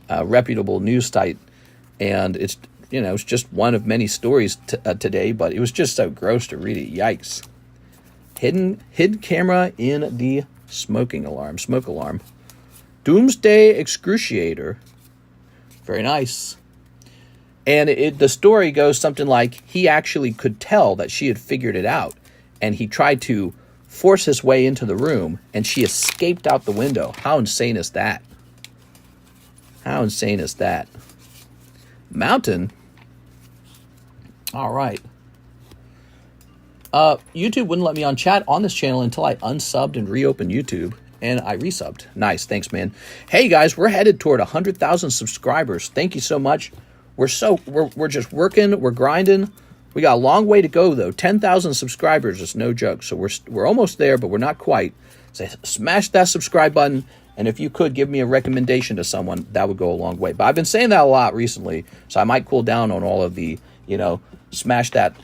a reputable news site. And it's, you know, it's just one of many stories today, but it was just so gross to read it. Yikes. Hidden camera in the smoke alarm. Doomsday Excruciator. Very nice. And the story goes something like he actually could tell that she had figured it out, and he tried to force his way into the room, and she escaped out the window. How insane is that? How insane is that? Mountain? All right. YouTube wouldn't let me on chat on this channel until I unsubbed and reopened YouTube, and I resubbed. Nice. Thanks, man. Hey, guys, we're headed toward 100,000 subscribers. Thank you so much. We're just working, we're grinding. We got a long way to go though. 10,000 subscribers is no joke. So we're almost there, but we're not quite. So smash that subscribe button, and if you could give me a recommendation to someone, that would go a long way. But I've been saying that a lot recently, so I might cool down on all of the, you know, smash that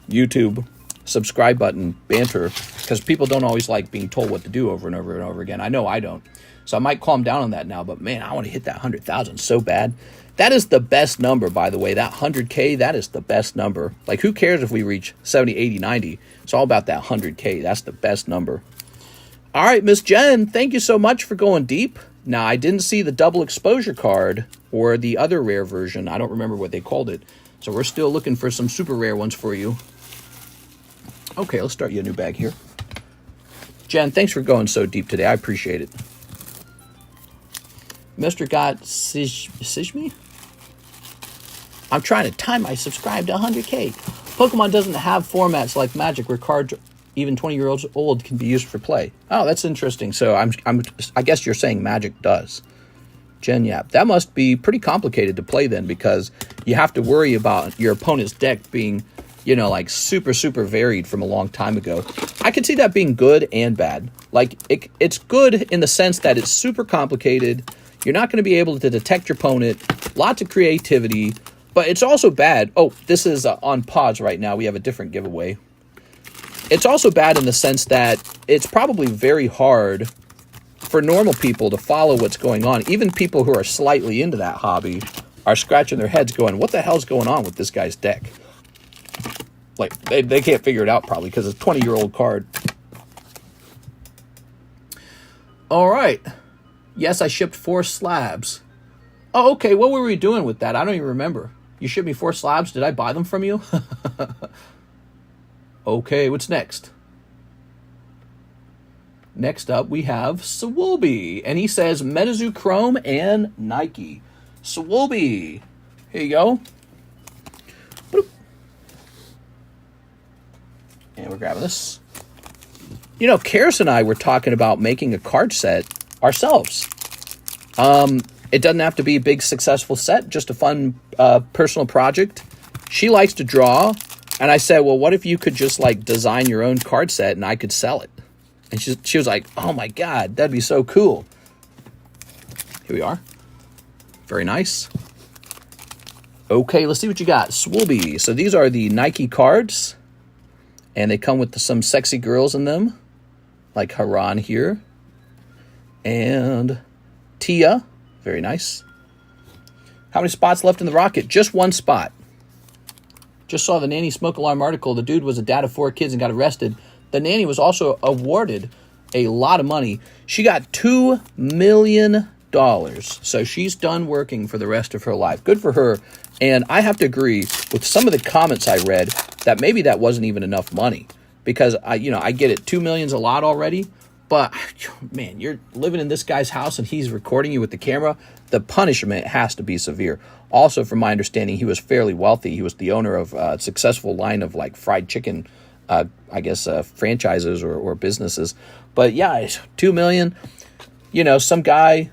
YouTube subscribe button banter, because people don't always like being told what to do over and over and over again. I know I don't. So I might calm down on that now, but man, I want to hit that 100,000 so bad. That is the best number, by the way. That 100K, that is the best number. Like, who cares if we reach 70, 80, 90? It's all about that 100K. That's the best number. All right, Miss Jen, thank you so much for going deep. Now, I didn't see the double exposure card or the other rare version. I don't remember what they called it. So we're still looking for some super rare ones for you. Okay, let's start you a new bag here. Jen, thanks for going so deep today. I appreciate it. Mr. God Sijmi? I'm trying to time my subscribe to 100K. Pokemon doesn't have formats like Magic where cards even 20 years old can be used for play. Oh, that's interesting. So I guess you're saying Magic does. Jen Yap. That must be pretty complicated to play then, because you have to worry about your opponent's deck being, you know, like super, super varied from a long time ago. I could see that being good and bad. Like, it's good in the sense that it's super complicated. You're not going to be able to detect your opponent. Lots of creativity. But it's also bad. Oh, this is on pause right now. We have a different giveaway. It's also bad in the sense that it's probably very hard for normal people to follow what's going on. Even people who are slightly into that hobby are scratching their heads going, what the hell's going on with this guy's deck? Like, they can't figure it out probably because it's a 20-year-old card. All right. Yes, I shipped 4 slabs. Oh, okay. What were we doing with that? I don't even remember. You shipped me 4 slabs. Did I buy them from you? Okay, what's next? Next up, we have Swolby. And he says Metazoo Chrome and Nike. Swolby. Here you go. Boop. And we're grabbing this. You know, Karis and I were talking about making a card set ourselves. It doesn't have to be a big, successful set, just a fun personal project. She likes to draw, and I said, well, what if you could just, like, design your own card set and I could sell it? And she was like, oh, my God, that'd be so cool. Here we are. Very nice. Okay, let's see what you got. Swolby. So these are the Nike cards, and they come with some sexy girls in them, like Haran here. And Tia. Very nice. How many spots left in the rocket? Just 1 spot. Just saw the nanny smoke alarm article. The dude was a dad of 4 kids and got arrested. The nanny was also awarded a lot of money. She got $2 million. So she's done working for the rest of her life. Good for her. And I have to agree with some of the comments I read that maybe that wasn't even enough money. Because, I get it. $2 million's a lot already. But, man, you're living in this guy's house and he's recording you with the camera. The punishment has to be severe. Also, from my understanding, he was fairly wealthy. He was the owner of a successful line of, like, fried chicken, franchises or businesses. But, yeah, $2 million. Some guy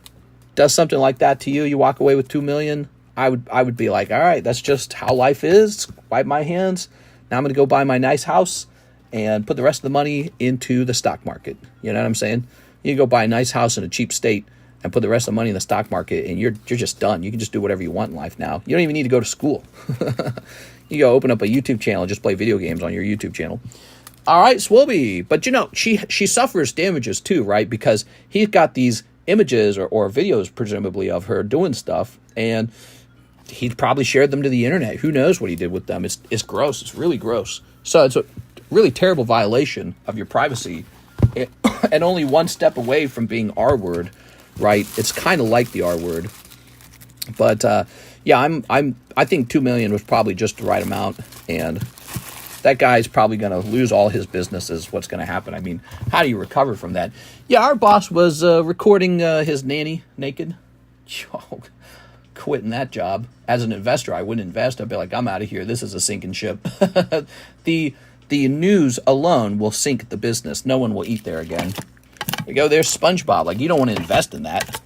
does something like that to you. You walk away with $2 million. I would be like, all right, that's just how life is. Wipe my hands. Now I'm going to go buy my nice house and put the rest of the money into the stock market. You know what I'm saying? You go buy a nice house in a cheap state and put the rest of the money in the stock market, and you're just done. You can just do whatever you want in life now. You don't even need to go to school. You go open up a YouTube channel and just play video games on your YouTube channel. All right, Swilby. But, she suffers damages too, right? Because he's got these images or videos, presumably, of her doing stuff, and he probably shared them to the internet. Who knows what he did with them? It's gross. It's really gross. So it's a really terrible violation of your privacy, and only one step away from being R-word, right? It's kind of like the R-word, but yeah, I think $2 million was probably just the right amount, and that guy's probably going to lose all his businesses. What's going to happen? I mean, how do you recover from that? Yeah, our boss was recording his nanny naked. Quitting that job. As an investor, I wouldn't invest. I'd be like, I'm out of here. This is a sinking ship. The news alone will sink the business. No one will eat there again. There you go. There's SpongeBob. Like, you don't want to invest in that.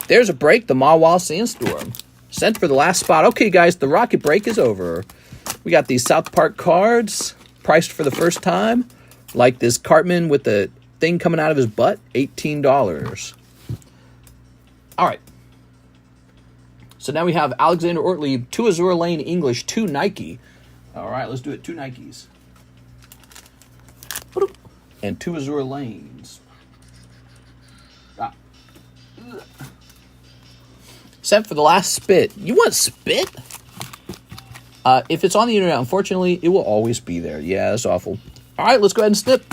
There's a break. The Mahwah Sandstorm. Sent for the last spot. Okay, guys, the rocket break is over. We got these South Park cards priced for the first time. Like this Cartman with the thing coming out of his butt. $18. All right. So now we have Alexander Ortlieb, 2 Azure Lane English, 2 Nike. All right, let's do it. 2 Nikes. And 2 Azure Lanes. Sent for the last spit. You want spit? If it's on the internet, unfortunately, it will always be there. Yeah, that's awful. All right, let's go ahead and snip.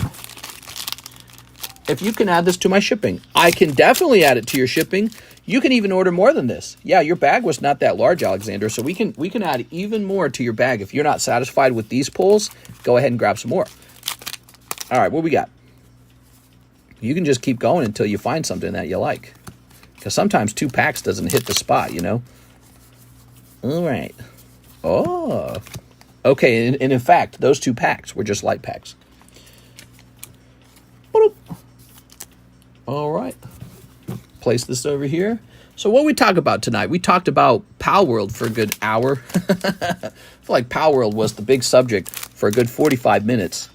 If you can add this to my shipping, I can definitely add it to your shipping. You can even order more than this. Yeah, your bag was not that large, Alexander, so we can add even more to your bag. If you're not satisfied with these pulls, go ahead and grab some more. All right, what we got? You can just keep going until you find something that you like. Because sometimes 2 packs doesn't hit the spot, All right. Oh. Okay, and in fact, those 2 packs were just light packs. All right. Place this over here. So what we talk about tonight? We talked about Palworld for a good hour. I feel like Palworld was the big subject for a good 45 minutes.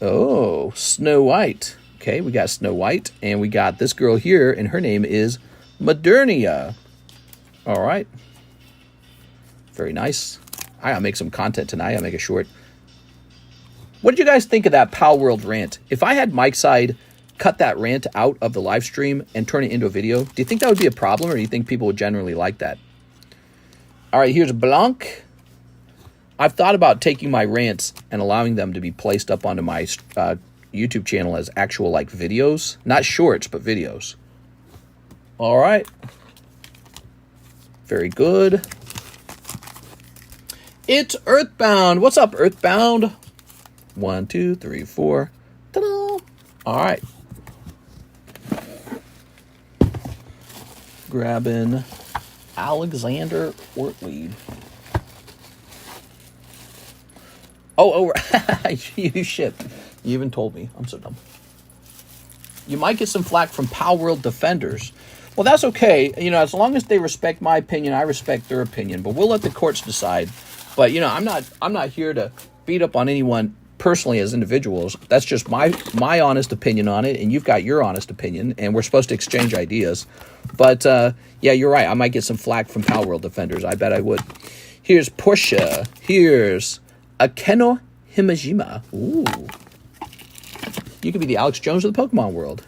Oh, Snow White. Okay, we got Snow White, and we got this girl here, and her name is Modernia. All right. Very nice. I gotta make some content tonight. I gotta make a short. What did you guys think of that Palworld rant? If I had Mike's side cut that rant out of the live stream and turn it into a video, do you think that would be a problem, or do you think people would generally like that? All right, here's Blanc. I've thought about taking my rants and allowing them to be placed up onto my YouTube channel as actual, like, videos. Not shorts, but videos. All right. Very good. It's Earthbound. What's up, Earthbound? 1, 2, 3, 4. Ta-da! All right. Grabbing Alexander Ortlieb. Oh, you shipped. You even told me. I'm so dumb. You might get some flack from Palworld defenders. Well, that's okay. As long as they respect my opinion, I respect their opinion. But we'll let the courts decide. But I'm not here to beat up on anyone personally as individuals. That's just my honest opinion on it, and you've got your honest opinion, and we're supposed to exchange ideas. But yeah, you're right. I might get some flack from Palworld defenders. I bet I would. Here's Portia. Here's Akeno Himajima. Ooh. You could be the Alex Jones of the Pokemon world.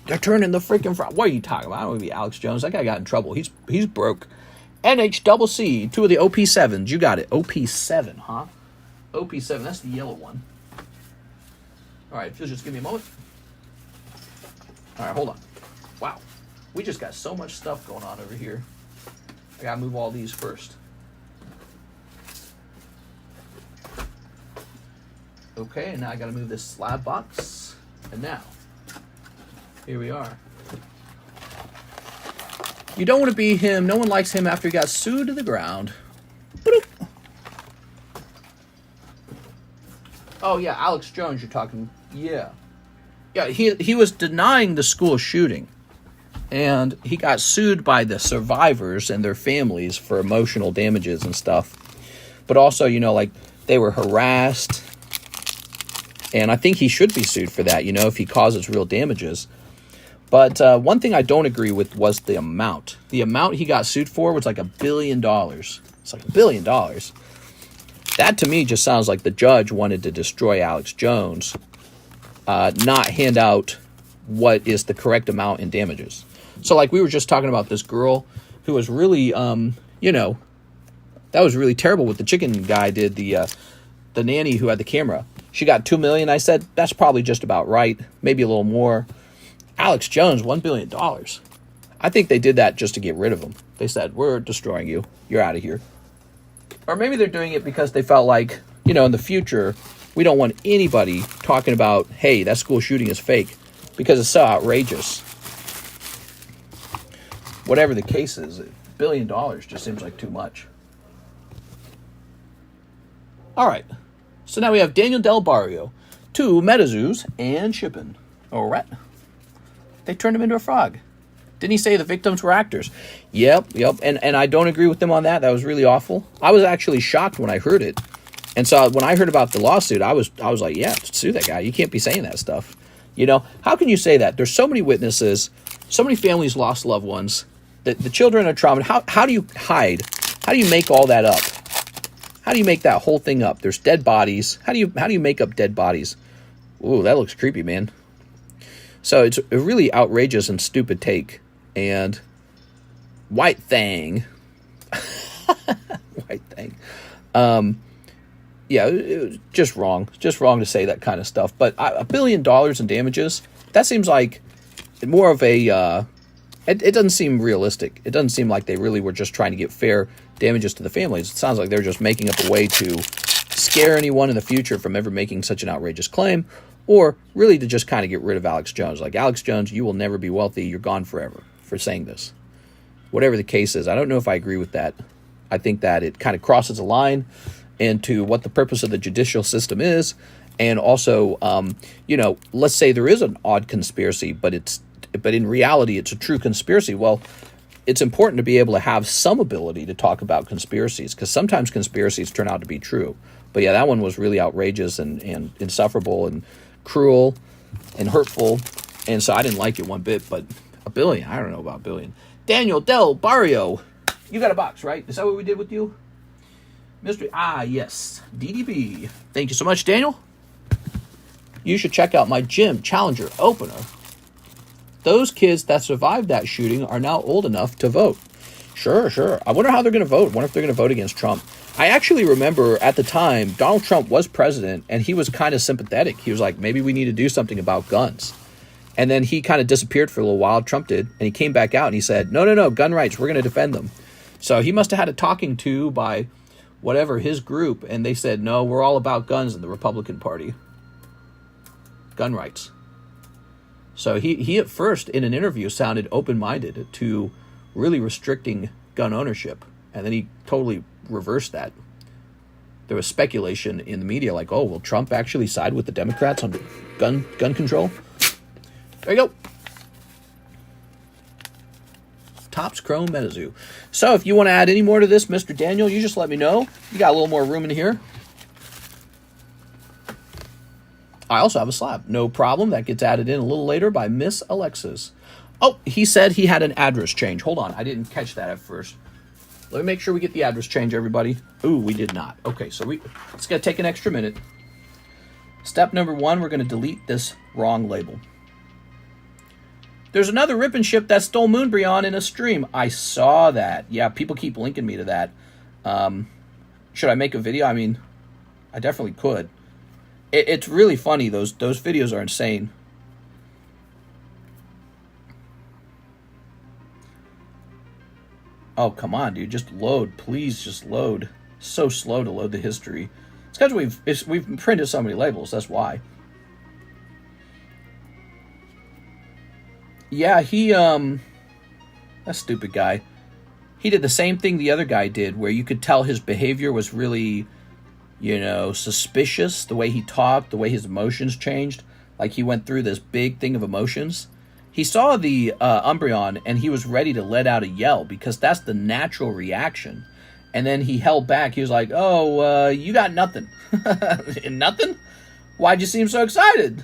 They're turning the freaking... What are you talking about? I don't want to be Alex Jones. That guy got in trouble. He's broke. NHCC, 2 of the OP7s. You got it. OP7, huh? OP7, that's the yellow one. All right, if you'll just give me a moment. All right, hold on. Wow. We just got so much stuff going on over here. I gotta move all these first. Okay, and now I gotta move this slab box. And now, here we are. You don't want to be him. No one likes him after he got sued to the ground. Boop. Oh, yeah, Alex Jones, you're talking. Yeah. Yeah, he was denying the school shooting. And he got sued by the survivors and their families for emotional damages and stuff. But also, you know, like, they were harassed. And I think he should be sued for that, you know, if he causes real damages. But one thing I don't agree with was the amount. The amount he got sued for was like $1 billion. It's like $1 billion. That to me just sounds like the judge wanted to destroy Alex Jones, not hand out what is the correct amount in damages. So like we were just talking about this girl who was really, you know, that was really terrible what the chicken guy did, the nanny who had the camera. She got $2 million. I said, that's probably just about right. Maybe a little more. Alex Jones, $1 billion. I think they did that just to get rid of him. They said, we're destroying you. You're out of here. Or maybe they're doing it because they felt like, you know, in the future, we don't want anybody talking about, hey, that school shooting is fake, because it's so outrageous. Whatever the case is, $1 billion just seems like too much. All right. So now we have Daniel Del Barrio, 2 Metazoos, and shipping. All right. They turned him into a frog. Didn't he say the victims were actors? Yep. And I don't agree with them on that. That was really awful. I was actually shocked when I heard it. And so when I heard about the lawsuit, I was like, yeah, sue that guy. You can't be saying that stuff. You know, how can you say that? There's so many witnesses, so many families lost loved ones, the children are traumatized. How do you hide? How do you make all that up? How do you make that whole thing up? There's dead bodies. How do you make up dead bodies? Ooh, that looks creepy, man. So it's a really outrageous and stupid take. And White Thing. White Thing. Yeah, it was just wrong. Just wrong to say that kind of stuff. But $1 billion in damages, that seems like more of a... It doesn't seem realistic. It doesn't seem like they really were just trying to get fair damages to the families. It sounds like they're just making up a way to scare anyone in the future from ever making such an outrageous claim, or really to just kind of get rid of Alex Jones. Like, Alex Jones, you will never be wealthy. You're gone forever for saying this. Whatever the case is, I don't know if I agree with that. I think that it kind of crosses a line into what the purpose of the judicial system is. And also, you know, let's say there is an odd conspiracy, but in reality, it's a true conspiracy. Well, it's important to be able to have some ability to talk about conspiracies, because sometimes conspiracies turn out to be true. But yeah, that one was really outrageous and insufferable and cruel and hurtful. And so I didn't like it one bit, but $1 billion, I don't know about $1 billion. Daniel Del Barrio, you got a box, right? Is that what we did with you? Mystery, yes, DDB. Thank you so much, Daniel. You should check out my Gym Challenger opener. Those kids that survived that shooting are now old enough to vote. Sure. I wonder how they're going to vote. I wonder if they're going to vote against Trump. I actually remember at the time, Donald Trump was president, and he was kind of sympathetic. He was like, maybe we need to do something about guns. And then he kind of disappeared for a little while, Trump did, and he came back out and he said, no, gun rights, we're going to defend them. So he must have had a talking to by whatever, his group, and they said, no, we're all about guns in the Republican Party. Gun rights. So he at first, in an interview, sounded open-minded to really restricting gun ownership. And then he totally reversed that. There was speculation in the media like, oh, will Trump actually side with the Democrats on gun control? There you go. Topps Chrome Metazoo. So if you want to add any more to this, Mr. Daniel, you just let me know. You got a little more room in here. I also have a slab. No problem. That gets added in a little later by Miss Alexis. Oh, he said he had an address change. Hold on. I didn't catch that at first. Let me make sure we get the address change, everybody. Ooh, we did not. Okay, so it's going to take an extra minute. Step number 1, we're going to delete this wrong label. There's another rip and ship that stole Moonbryon in a stream. I saw that. Yeah, people keep linking me to that. Should I make a video? I mean, I definitely could. It's really funny. Those videos are insane. Oh, come on, dude. Just load. Please just load. So slow to load the history. It's because we've printed so many labels. That's why. Yeah, that stupid guy. He did the same thing the other guy did, where you could tell his behavior was really, suspicious. The way he talked, the way his emotions changed. Like he went through this big thing of emotions. He saw the Umbreon, and he was ready to let out a yell, because that's the natural reaction. And then he held back. He was like, oh, you got nothing. Nothing? Why'd you seem so excited?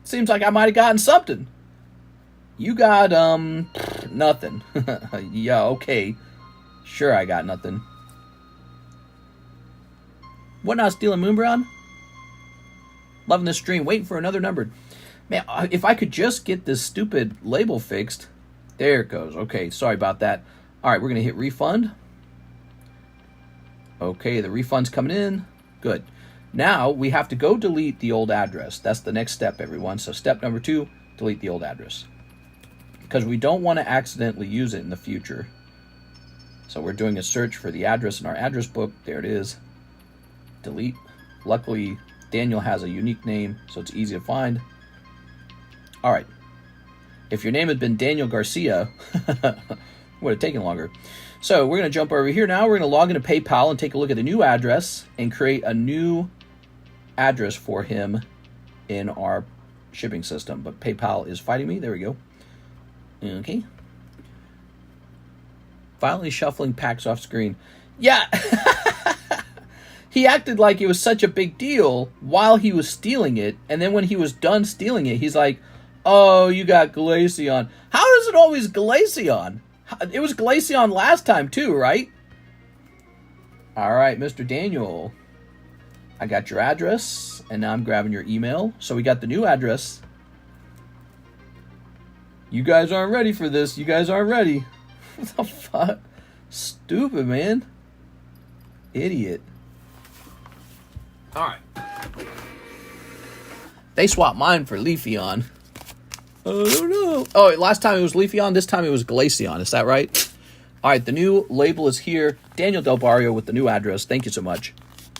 Seems like I might have gotten something. You got, nothing. Yeah, okay. Sure, I got nothing. What, not stealing Moonbryon? Loving this stream. Waiting for another numbered. Man, if I could just get this stupid label fixed. There it goes. Okay, sorry about that. All right, we're going to hit refund. Okay, the refund's coming in. Good. Now, we have to go delete the old address. That's the next step, everyone. So step number 2, delete the old address. Because we don't want to accidentally use it in the future. So we're doing a search for the address in our address book. There it is. Delete. Luckily, Daniel has a unique name, so it's easy to find. All right. If your name had been Daniel Garcia, it would have taken longer. So we're going to jump over here now. We're going to log into PayPal and take a look at the new address and create a new address for him in our shipping system. But PayPal is fighting me. There we go. Okay. Violently shuffling packs off screen. Yeah. He acted like it was such a big deal while he was stealing it. And then when he was done stealing it, he's like, oh, you got Glaceon. How is it always Glaceon? It was Glaceon last time too, right? All right, Mr. Daniel. I got your address, and now I'm grabbing your email. So we got the new address. You guys aren't ready for this. You guys aren't ready. What the fuck? Stupid, man. Idiot. All right. They swapped mine for Leafeon. Oh, no. Oh, last time it was Leafeon. This time it was Glaceon. Is that right? All right, the new label is here. Daniel Del Barrio with the new address. Thank you so much.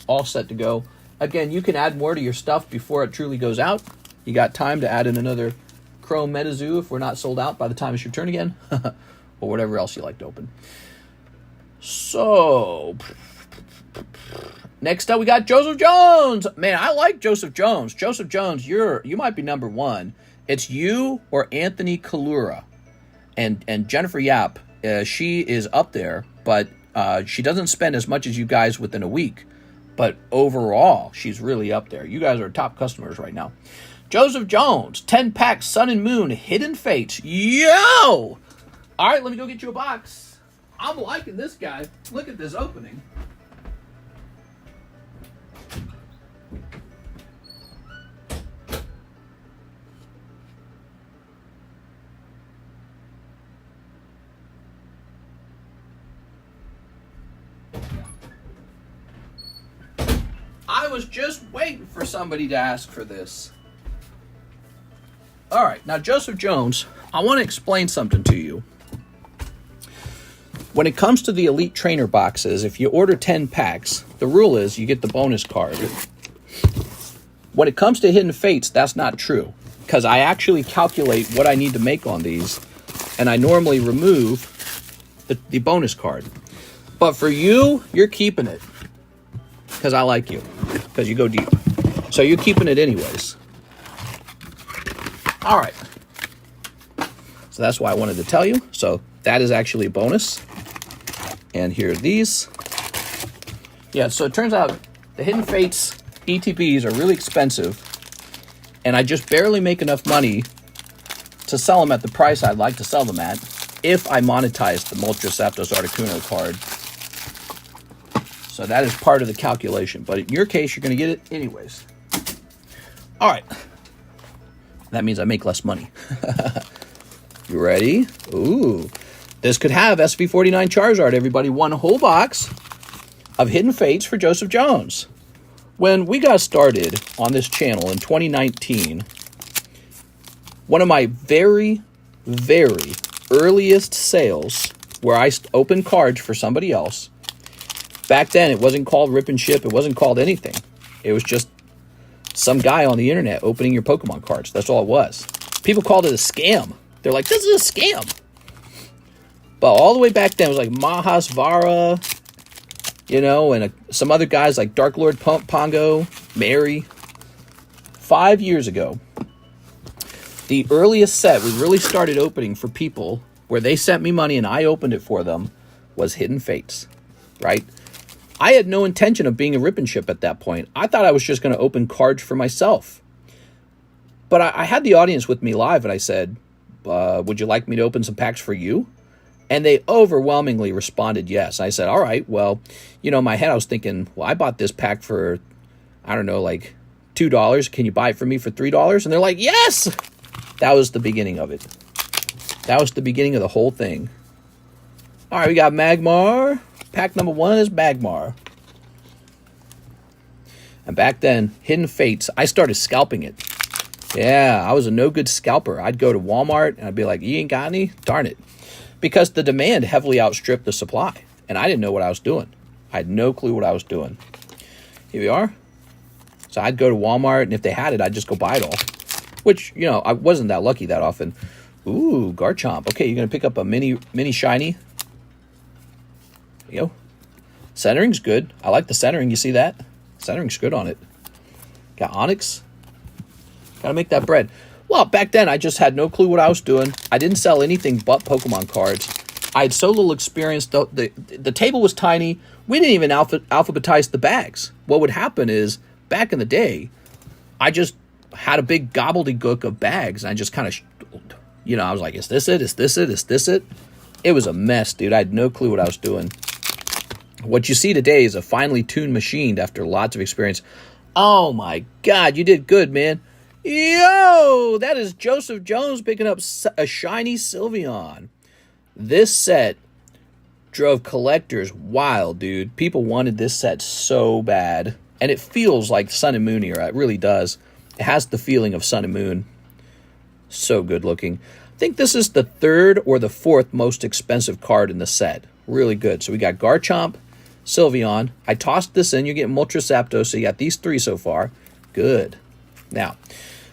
All set to go. Again, you can add more to your stuff before it truly goes out. You got time to add in another Chrome Metazoo if we're not sold out by the time it's your turn again. Or whatever else you like to open. So, next up we got Joseph Jones. Man, I like Joseph Jones. Joseph Jones, you might be number 1. It's you or Anthony Kalura. And Jennifer Yap, she is up there, but she doesn't spend as much as you guys within a week. But overall, she's really up there. You guys are top customers right now. Joseph Jones, 10 packs, Sun and Moon, Hidden Fates. Yo! All right, let me go get you a box. I'm liking this guy. Look at this opening. I was just waiting for somebody to ask for this. All right, now Joseph Jones, I want to explain something to you. When it comes to the Elite Trainer boxes, if you order 10 packs, the rule is you get the bonus card. When it comes to Hidden Fates, that's not true, because I actually calculate what I need to make on these, and I normally remove the bonus card. But for you, you're keeping it, because I like you, because you go deep. So you're keeping it anyways. All right. So that's why I wanted to tell you. So that is actually a bonus. And here are these. Yeah, so it turns out the Hidden Fates ETBs are really expensive. And I just barely make enough money to sell them at the price I'd like to sell them at if I monetize the Moltres Zapdos Articuno card. So that is part of the calculation. But in your case, you're going to get it anyways. All right. That means I make less money. You ready? Ooh. This could have SV49 Charizard, everybody. One whole box of Hidden Fates for Joseph Jones. When we got started on this channel in 2019, one of my very, very earliest sales where I opened cards for somebody else, back then it wasn't called Rip and Ship, it wasn't called anything. It was just some guy on the internet opening your Pokemon cards. That's all it was. People called it a scam. They're like, this is a scam. But all the way back then, it was like Majas Vara, you know, and some other guys like Dark Lord Pongo, Mary. 5 years ago, the earliest set we really started opening for people where they sent me money and I opened it for them was Hidden Fates, right? I had no intention of being a Rip and Ship at that point. I thought I was just going to open cards for myself. But I had the audience with me live and I said, would you like me to open some packs for you? And they overwhelmingly responded yes. I said, all right, well, you know, in my head I was thinking, well, I bought this pack for, I don't know, like $2. Can you buy it for me for $3? And they're like, yes! That was the beginning of it. That was the beginning of the whole thing. All right, we got Magmar. Pack number 1 is Magmar. And back then, Hidden Fates, I started scalping it. Yeah, I was a no-good scalper. I'd go to Walmart and I'd be like, you ain't got any? Darn it. Because the demand heavily outstripped the supply. And I didn't know what I was doing. I had no clue what I was doing. Here we are. So I'd go to Walmart, and if they had it, I'd just go buy it all. Which, you know, I wasn't that lucky that often. Ooh, Garchomp. Okay, you're going to pick up a mini shiny. There you go. Centering's good. I like the centering. You see that? Centering's good on it. Got Onyx. Got to make that bread. Well, back then, I just had no clue what I was doing. I didn't sell anything but Pokemon cards. I had so little experience. The table was tiny. We didn't even alphabetize the bags. What would happen is, back in the day, I just had a big gobbledygook of bags. And I just kind of, you know, I was like, is this it? Is this it? Is this it? It was a mess, dude. I had no clue what I was doing. What you see today is a finely tuned machine after lots of experience. Oh, my God. You did good, man. Yo, that is Joseph Jones picking up a shiny Sylveon. This set drove collectors wild, dude. People wanted this set so bad. And it feels like Sun and Moon era. It really does. It has the feeling of Sun and Moon. So good looking. I think this is the 3rd or the 4th most expensive card in the set. Really good. So we got Garchomp, Sylveon. I tossed this in. You're getting Moltres Zapdos. So you got these 3 so far. Good. Now,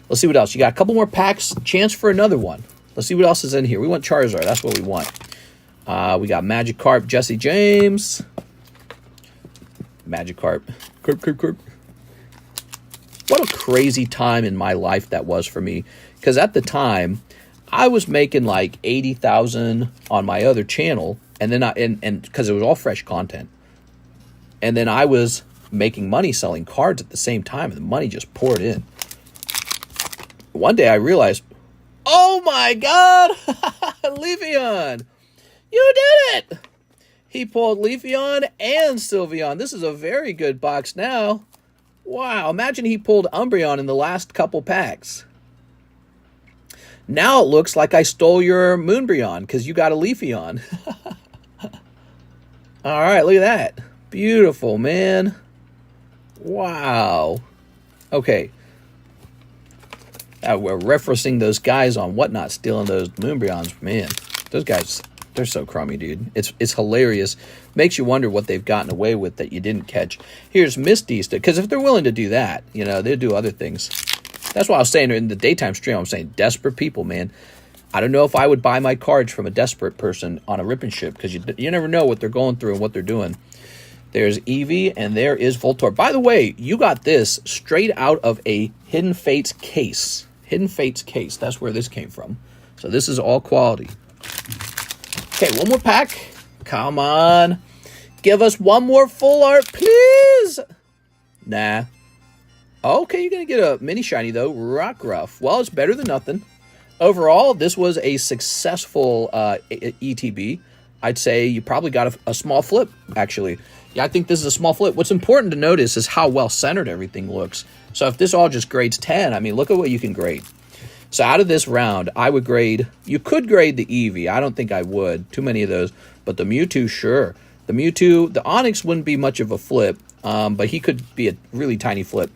let's see what else. You got a couple more packs. Chance for another one. Let's see what else is in here. We want Charizard. That's what we want. We got Magikarp, Jesse James. Magikarp. Curp. What a crazy time in my life that was for me. Because at the time, I was making like 80,000 on my other channel. And then and because it was all fresh content. And then I was making money selling cards at the same time. And the money just poured in. One day I realized, oh my God, Leafeon, you did it. He pulled Leafeon and Sylveon. This is a very good box now. Wow, imagine he pulled Umbreon in the last couple packs. Now it looks like I stole your Moonbreon because you got a Leafeon. All right, look at that. Beautiful, man. Wow. Okay. We're referencing those guys on Whatnot stealing those Moonbreons. Man, those guys, they're so crummy, dude. It's hilarious. Makes you wonder what they've gotten away with that you didn't catch. Here's Misty's, because if they're willing to do that, you know, they'll do other things. That's why I was saying in the daytime stream, I'm saying desperate people, man. I don't know if I would buy my cards from a desperate person on a Rip and Ship, because you never know what they're going through and what they're doing. There's Eevee, and there is Voltorb. By the way, you got this straight out of a Hidden Fates case. Hidden Fates case. That's where this came from. So this is all quality. Okay, one more pack. Come on. Give us one more full art, please. Nah. Okay, you're going to get a mini shiny, though. Rockruff. Well, it's better than nothing. Overall, this was a successful ETB. I'd say you probably got a small flip, actually. Yeah, I think this is a small flip. What's important to notice is how well-centered everything looks. So if this all just grades 10, I mean, look at what you can grade. So out of this round, I would grade... You could grade the Eevee. I don't think I would. Too many of those. But the Mewtwo, sure. The Mewtwo... The Onix wouldn't be much of a flip. But he could be a really tiny flip.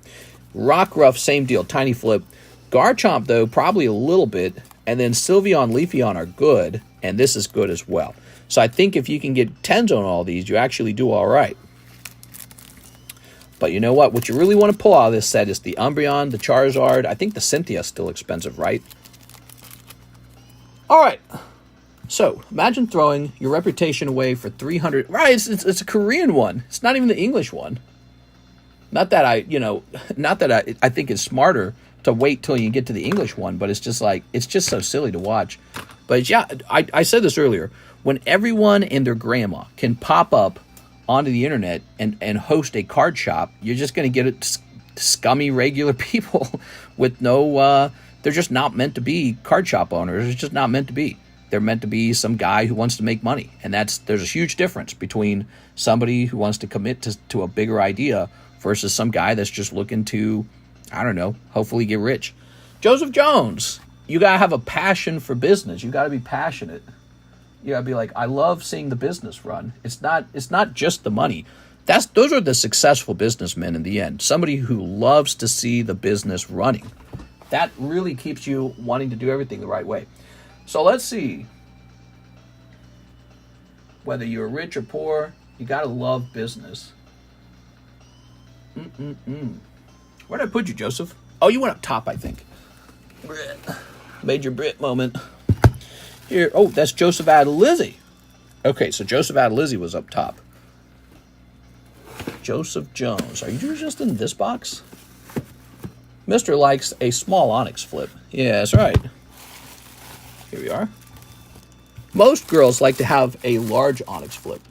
Rockruff, same deal. Tiny flip. Garchomp, though, probably a little bit. And then Sylveon, Leafeon are good. And this is good as well. So I think if you can get 10s on all these, you actually do all right. But you know what? What you really want to pull out of this set is the Umbreon, the Charizard. I think the Cynthia is still expensive, right? All right. So imagine throwing your reputation away for 300. Right, it's a Korean one. It's not even the English one. Not that I think it's smarter to wait till you get to the English one, but it's just like, it's just so silly to watch. But yeah, I said this earlier. When everyone and their grandma can pop up onto the internet and host a card shop, you're just going to get it scummy regular people with no they're just not meant to be card shop owners. It's just not meant to be. They're meant to be some guy who wants to make money, and there's a huge difference between somebody who wants to commit to a bigger idea versus some guy that's just looking to, I don't know, hopefully get rich. Joseph Jones, you gotta have a passion for business. You gotta be passionate. You gotta be like, I love seeing the business run. It's not just the money. Those are the successful businessmen in the end. Somebody who loves to see the business running. That really keeps you wanting to do everything the right way. So let's see. Whether you're rich or poor, you gotta love business. Where did I put you, Joseph? Oh, you went up top, I think. Brit. Major Brit moment. Here, oh, that's Joseph Adlizzi. Okay, so Joseph Adlizzi was up top. Joseph Jones. Are you just in this box? Mr. likes a small Onyx flip. Yeah, that's right. Here we are. Most girls like to have a large Onyx flip.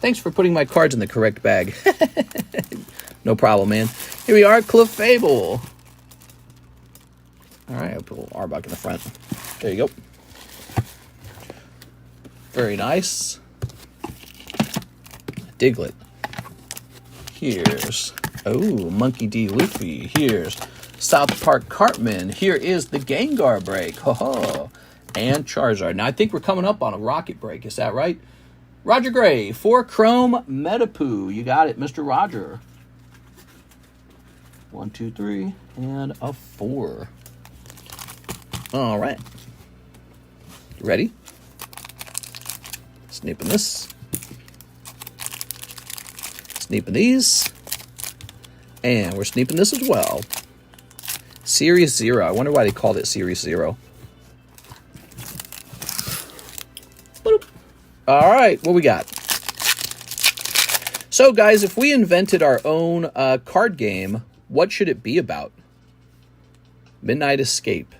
Thanks for putting my cards in the correct bag. No problem, man. Here we are, Clefable. All right, I'll put a little Arbok in the front. There you go. Very nice. Diglett. Here's, Monkey D. Luffy. Here's South Park Cartman. Here is the Gengar break. Ho-ho. And Charizard. Now, I think we're coming up on a Rocket break. Is that right? Roger Gray. 4 Chrome Metapoo. You got it, Mr. Roger. 1, 2, 3, and a 4. All right. You ready? Snipping this. Snipping these. And we're snipping this as well. Series 0. I wonder why they called it Series 0. All right, what we got? So, guys, if we invented our own card game, what should it be about? Midnight Escape.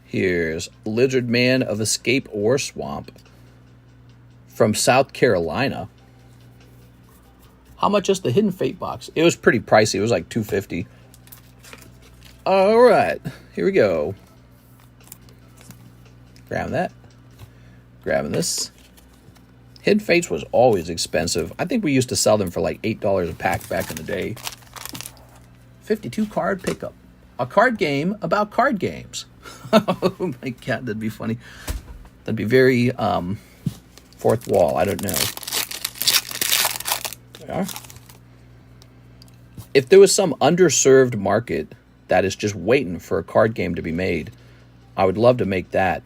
Here's Lizard Man of Escape or Swamp from South Carolina. How much is the Hidden Fate box? It was pretty pricey. It was like $250. All right, here we go. Grabbing that. Grabbing this. Hidden Fates was always expensive. I think we used to sell them for like $8 a pack back in the day. 52 card pickup. A card game about card games. Oh my god, that'd be funny. That'd be very fourth wall. I don't know. There we are. If there was some underserved market that is just waiting for a card game to be made, I would love to make that.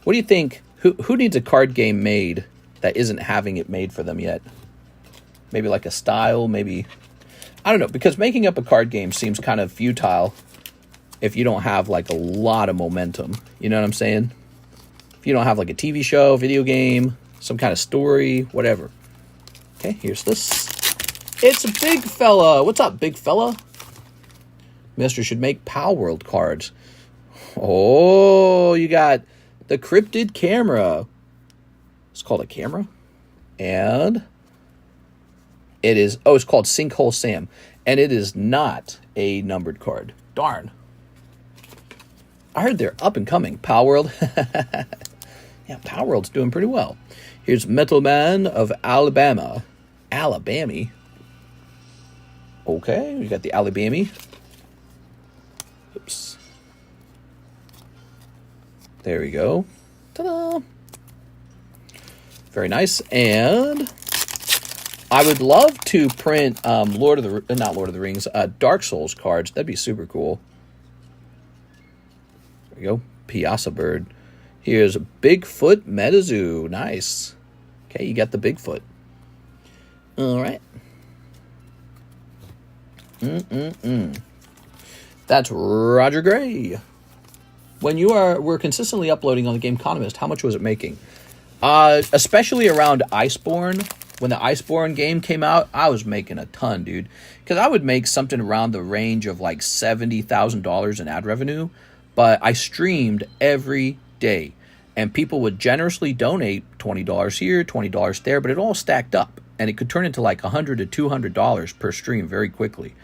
What do you think? Who needs a card game made that isn't having it made for them yet? Maybe like a style, maybe... I don't know, because making up a card game seems kind of futile if you don't have like a lot of momentum. You know what I'm saying? If you don't have like a TV show, video game, some kind of story, whatever. Okay, here's this. It's a big fella. What's up, big fella? Mister should make Palworld cards. Oh, you got the Cryptid Camera. It's called a camera. And it is, it's called Sinkhole Sam. And it is not a numbered card. Darn. I heard they're up and coming. Palworld. Yeah, Palworld's doing pretty well. Here's Metal Man of Alabama. Alabama. Okay, we got the Alabama. Whoops. There we go. Ta-da! Very nice. And I would love to print not Lord of the Rings, Dark Souls cards. That'd be super cool. There we go. Piazza Bird. Here's Bigfoot Metazoo. Nice. Okay, you got the Bigfoot. All right. That's Roger Gray. When we're consistently uploading on the TheCardconomist, how much was it making? Especially around Iceborne. When the Iceborne game came out, I was making a ton, dude. Because I would make something around the range of like $70,000 in ad revenue. But I streamed every day. And people would generously donate $20 here, $20 there. But it all stacked up. And it could turn into like $100 to $200 per stream very quickly.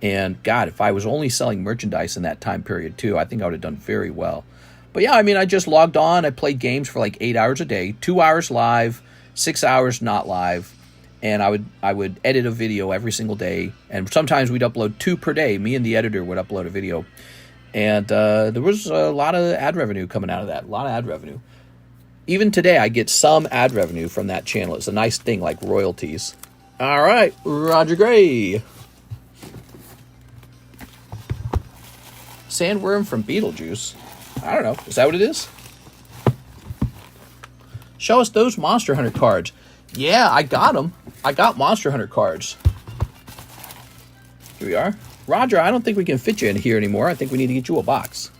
And God, if I was only selling merchandise in that time period too, I think I would have done very well. But yeah, I mean, I just logged on. I played games for like 8 hours a day, 2 hours live, 6 hours not live. And I would edit a video every single day. And sometimes we'd upload 2 per day. Me and the editor would upload a video. And there was a lot of ad revenue coming out of that. A lot of ad revenue. Even today, I get some ad revenue from that channel. It's a nice thing, like royalties. All right, Roger Gray. Sandworm from Beetlejuice. I don't know. Is that what it is? Show us those Monster Hunter cards. Yeah, I got them. I got Monster Hunter cards. Here we are. Roger, I don't think we can fit you in here anymore. I think we need to get you a box.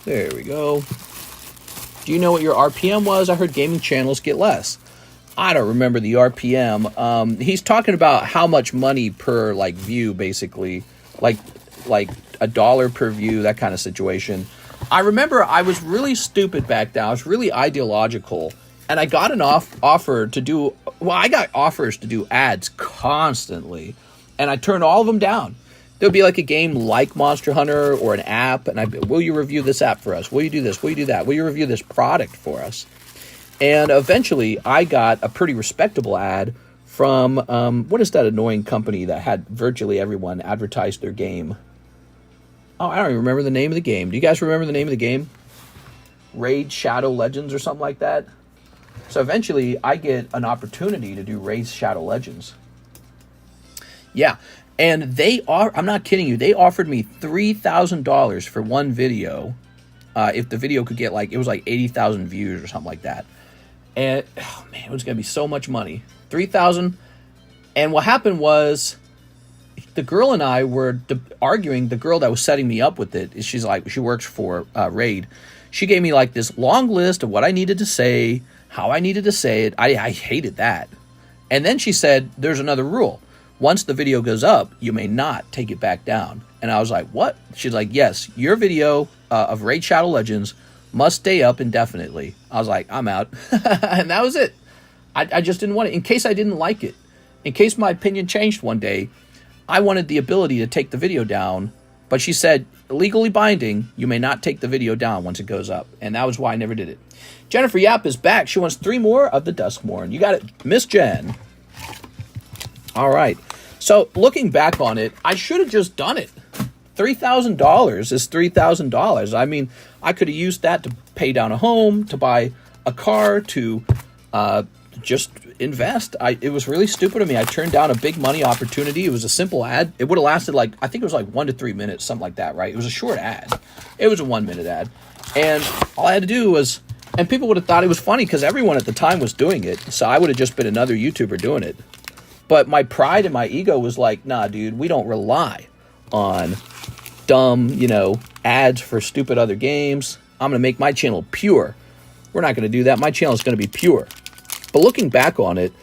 There we go. Do you know what your RPM was? I heard gaming channels get less. I don't remember the RPM. He's talking about how much money per like view, basically, like $1 per view, that kind of situation. I remember I was really stupid back then. I was really ideological, and I got an offer to do. Well, I got offers to do ads constantly, and I turned all of them down. There'll be like a game like Monster Hunter or an app, and will you review this app for us? Will you do this? Will you do that? Will you review this product for us? And eventually, I got a pretty respectable ad from, what is that annoying company that had virtually everyone advertise their game? Oh, I don't even remember the name of the game. Do you guys remember the name of the game? Raid Shadow Legends or something like that? So eventually, I get an opportunity to do Raid Shadow Legends. Yeah, and I'm not kidding you, they offered me $3,000 for one video. If the video could get it was like 80,000 views or something like that. And, oh man, it was going to be so much money. 3,000. And what happened was, the girl and I were arguing. The girl that was setting me up with it, she works for Raid. She gave me like this long list of what I needed to say, how I needed to say it. I hated that. And then she said, there's another rule. Once the video goes up, you may not take it back down. And I was like, what? She's like, yes, your video of Raid Shadow Legends must stay up indefinitely. I was like, I'm out. And that was it. I just didn't want it. In case I didn't like it, in case my opinion changed one day, I wanted the ability to take the video down. But she said, legally binding, you may not take the video down once it goes up. And that was why I never did it. Jennifer Yap is back. She wants 3 more of the Duskmourn. You got it, Miss Jen. All right. So looking back on it, I should have just done it. $3,000 is $3,000. I mean, I could have used that to pay down a home, to buy a car, to just invest. It was really stupid of me. I turned down a big money opportunity. It was a simple ad. It would have lasted I think it was 1 to 3 minutes, something like that, right? It was a short ad. It was a 1-minute ad. And all I had to do was, and people would have thought it was funny because everyone at the time was doing it. So I would have just been another YouTuber doing it. But my pride and my ego was like, nah, dude, we don't rely on dumb, ads for stupid other games. I'm going to make my channel pure. We're not going to do that. My channel is going to be pure. But looking back on it,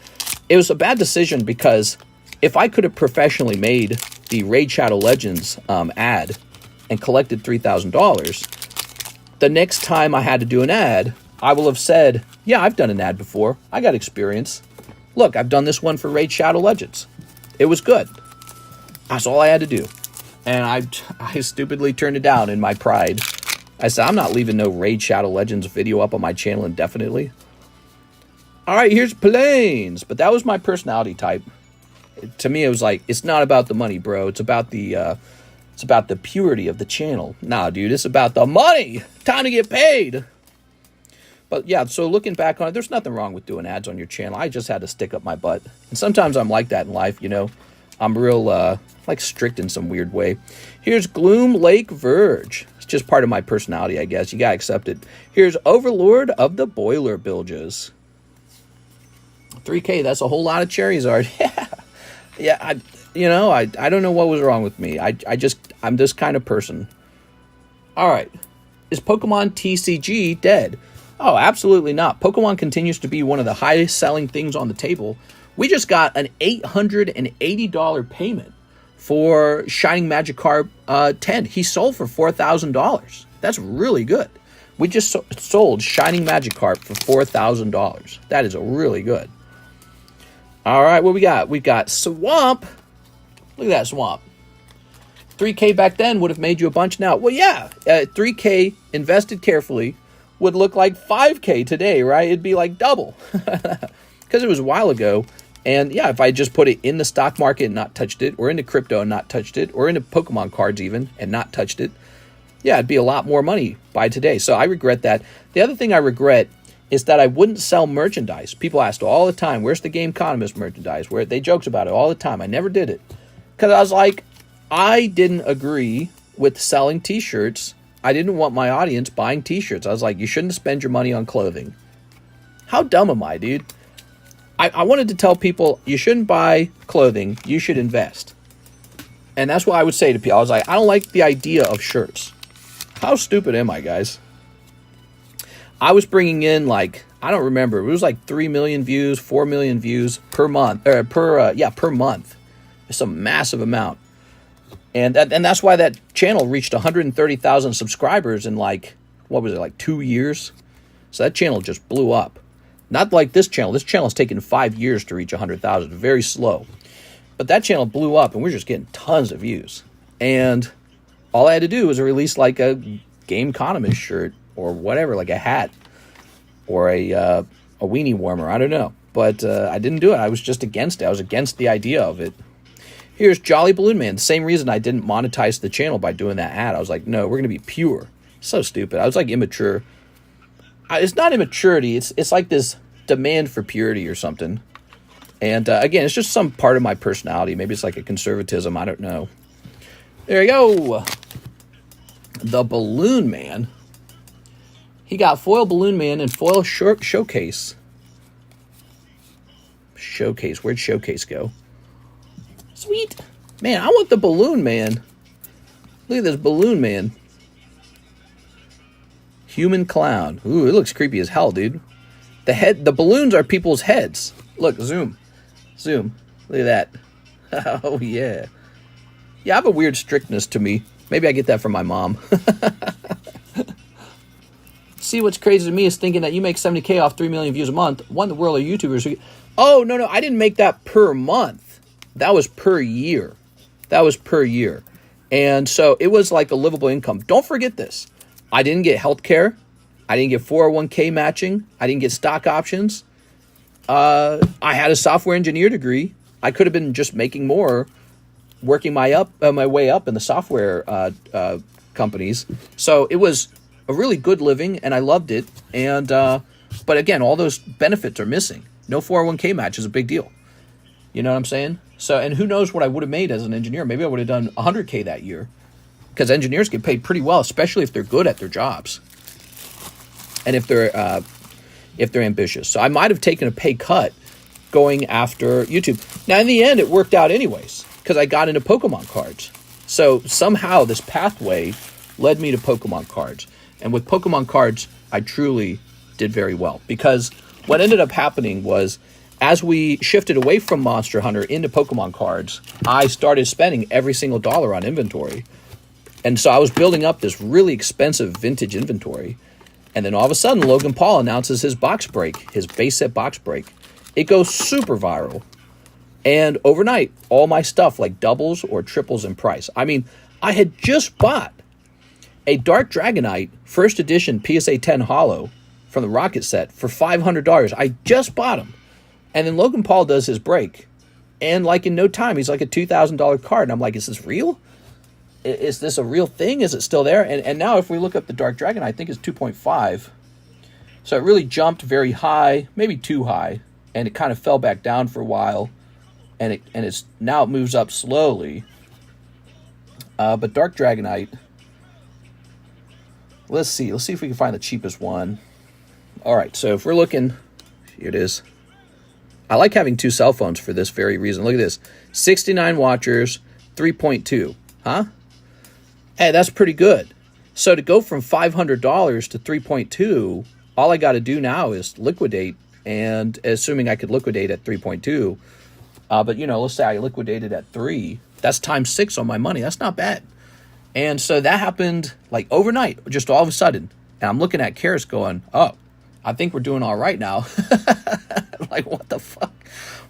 it was a bad decision because if I could have professionally made the Raid Shadow Legends ad and collected $3,000, the next time I had to do an ad, I will have said, yeah, I've done an ad before. I got experience. Look, I've done this one for Raid Shadow Legends. It was good. That's all I had to do. And I stupidly turned it down in my pride. I said, I'm not leaving no Raid Shadow Legends video up on my channel indefinitely. All right, here's Plains. But that was my personality type. To me, it was like, it's not about the money, bro. It's about the purity of the channel. Nah, dude, it's about the money. Time to get paid. But yeah, so looking back on it, there's nothing wrong with doing ads on your channel. I just had to stick up my butt. And sometimes I'm like that in life, you know. I'm real, like, strict in some weird way. Here's Gloom Lake Verge. It's just part of my personality, I guess. You gotta accept it. Here's Overlord of the Boiler Bilges. 3K, that's a whole lot of Charizard. Yeah, I don't know what was wrong with me. I'm this kind of person. All right. Is Pokemon TCG dead? Oh, absolutely not. Pokemon continues to be one of the highest selling things on the table. We just got an $880 payment for Shining Magikarp 10. He sold for $4,000. That's really good. We just sold Shining Magikarp for $4,000. That is really good. All right, what we got? We've got Swamp. Look at that Swamp. 3K back then would have made you a bunch now. Well, yeah, 3K invested carefully would look like 5K today, right? It'd be like double. Because it was a while ago. And yeah, if I just put it in the stock market and not touched it, or into crypto and not touched it, or into Pokemon cards even and not touched it, yeah, it'd be a lot more money by today. So I regret that. The other thing I regret is that I wouldn't sell merchandise. People asked all the time, where's the TheCardconomist merchandise? Where they joked about it all the time. I never did it. Because I was like, I didn't agree with selling t-shirts. I didn't want my audience buying t-shirts. I was like, you shouldn't spend your money on clothing. How dumb am I, dude? I wanted to tell people, you shouldn't buy clothing. You should invest. And that's what I would say to people. I was like, I don't like the idea of shirts. How stupid am I, guys? I was bringing in, like, I don't remember. It was like 3 million views, 4 million views per month. Per month. It's a massive amount. And that's why that channel reached 130,000 subscribers in, like, what was it, like 2 years? So that channel just blew up. Not like this channel. This channel has taken 5 years to reach 100,000. Very slow. But that channel blew up, and we're just getting tons of views. And all I had to do was release, like, a TheCardconomist shirt or whatever, like a hat or a weenie warmer. I don't know. But I didn't do it. I was just against it. I was against the idea of it. Here's Jolly Balloon Man. The same reason I didn't monetize the channel by doing that ad. I was like, no, we're going to be pure. So stupid. I was like immature. It's not immaturity. It's like this demand for purity or something. And again, it's just some part of my personality. Maybe it's like a conservatism. I don't know. There you go. The Balloon Man. He got foil Balloon Man and foil Showcase. Showcase. Where'd Showcase go? Sweet. Man, I want the Balloon Man. Look at this Balloon Man. Human Clown. Ooh, it looks creepy as hell, dude. The balloons are people's heads. Look, zoom. Zoom. Look at that. Oh, yeah. Yeah, I have a weird strictness to me. Maybe I get that from my mom. See, what's crazy to me is thinking that you make 70K off 3 million views a month. What in the world are YouTubers who... Oh, no, I didn't make that per month. That was per year. And so it was like a livable income. Don't forget this. I didn't get healthcare. I didn't get 401k matching. I didn't get stock options. I had a software engineer degree. I could have been just making more, working my way up in the software companies. So it was a really good living, and I loved it. And but again, all those benefits are missing. No 401k match is a big deal. You know what I'm saying? So, and who knows what I would have made as an engineer? Maybe I would have done 100K that year, because engineers get paid pretty well, especially if they're good at their jobs and if they're ambitious. So I might have taken a pay cut going after YouTube. Now, in the end, it worked out anyways, because I got into Pokemon cards. So somehow this pathway led me to Pokemon cards. And with Pokemon cards, I truly did very well, because what ended up happening was, as we shifted away from Monster Hunter into Pokemon cards, I started spending every single dollar on inventory. And so I was building up this really expensive vintage inventory. And then all of a sudden, Logan Paul announces his box break, his base set box break. It goes super viral. And overnight, all my stuff like doubles or triples in price. I mean, I had just bought a Dark Dragonite first edition PSA 10 Holo from the Rocket set for $500. I just bought them. And then Logan Paul does his break, And like in no time, he's like a $2,000 card. And I'm like, is this real? Is this a real thing? Is it still there? And now if we look up the Dark Dragon, I think it's 2.5. So it really jumped very high, maybe too high, and it kind of fell back down for a while, and it's now it moves up slowly. But Dark Dragonite, let's see if we can find the cheapest one. All right, so if we're looking, here it is. I like having two cell phones for this very reason. Look at this, 69 watchers, 3.2, huh? Hey, that's pretty good. So to go from $500 to 3.2, all I got to do now is liquidate, and assuming I could liquidate at 3.2, but let's say I liquidated at 3, that's times 6 on my money. That's not bad. And so that happened like overnight, just all of a sudden. And I'm looking at Karis going, oh, I think we're doing all right now. Like, what the fuck?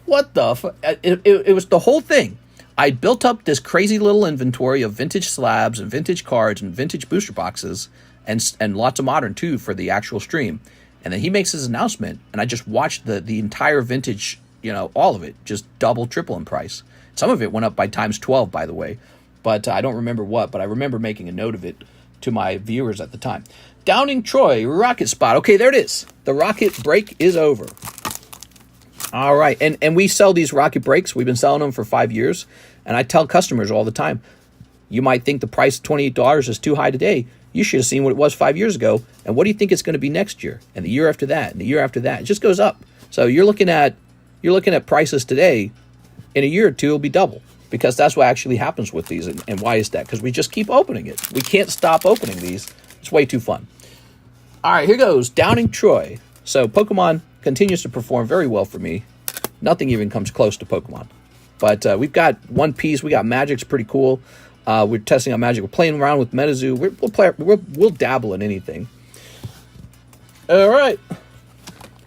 What the fuck? It was the whole thing. I built up this crazy little inventory of vintage slabs and vintage cards and vintage booster boxes and lots of modern too for the actual stream. And then he makes his announcement, and I just watched the entire vintage, all of it just double, triple in price. Some of it went up by times 12, by the way, but I don't remember what, but I remember making a note of it to my viewers at the time. Downing Troy, Rocket Spot. Okay, there it is. The Rocket Break is over. All right, and we sell these Rocket Breaks. We've been selling them for 5 years, and I tell customers all the time, you might think the price of $28 is too high today. You should have seen what it was 5 years ago, and what do you think it's going to be next year, and the year after that, and the year after that? It just goes up. So you're looking at prices today. In a year or two, it'll be double, because that's what actually happens with these. And why is that? Because we just keep opening it. We can't stop opening these. It's way too fun. All right, here goes Downing Troy. So Pokemon continues to perform very well for me. Nothing even comes close to Pokemon. But we've got One Piece. We got Magic's pretty cool. We're testing out Magic. We're playing around with Metazoo. We'll dabble in anything. All right.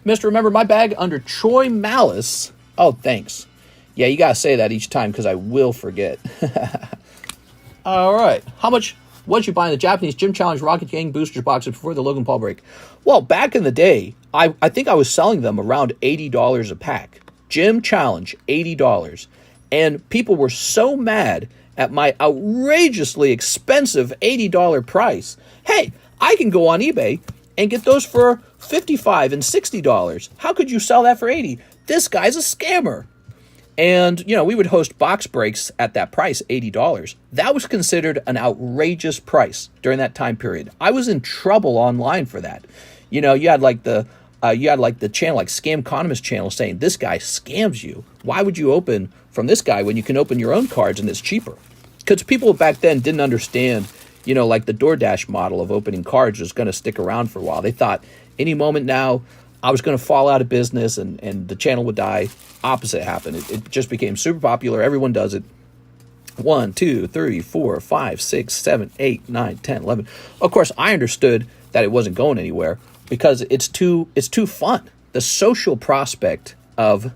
Mr. Remember My Bag under Troy Malice. Oh, thanks. Yeah, you got to say that each time because I will forget. All right. How much was you buying the Japanese Gym Challenge Rocket Gang boosters boxes before the Logan Paul break? Well, back in the day, I think I was selling them around $80 a pack. Gym Challenge, $80. And people were so mad at my outrageously expensive $80 price. Hey, I can go on eBay and get those for $55 and $60. How could you sell that for $80? This guy's a scammer. And, we would host box breaks at that price, $80. That was considered an outrageous price during that time period. I was in trouble online for that. You had like the channel, like TheCardconomist channel, saying this guy scams you. Why would you open from this guy when you can open your own cards and it's cheaper? Because people back then didn't understand, like the DoorDash model of opening cards was going to stick around for a while. They thought any moment now I was going to fall out of business and the channel would die. Opposite happened. It just became super popular. Everyone does it. 1, 2, 3, 4, 5, 6, 7, 8, 9, 10, 11. Of course, I understood that it wasn't going anywhere because it's too fun. The social prospect of,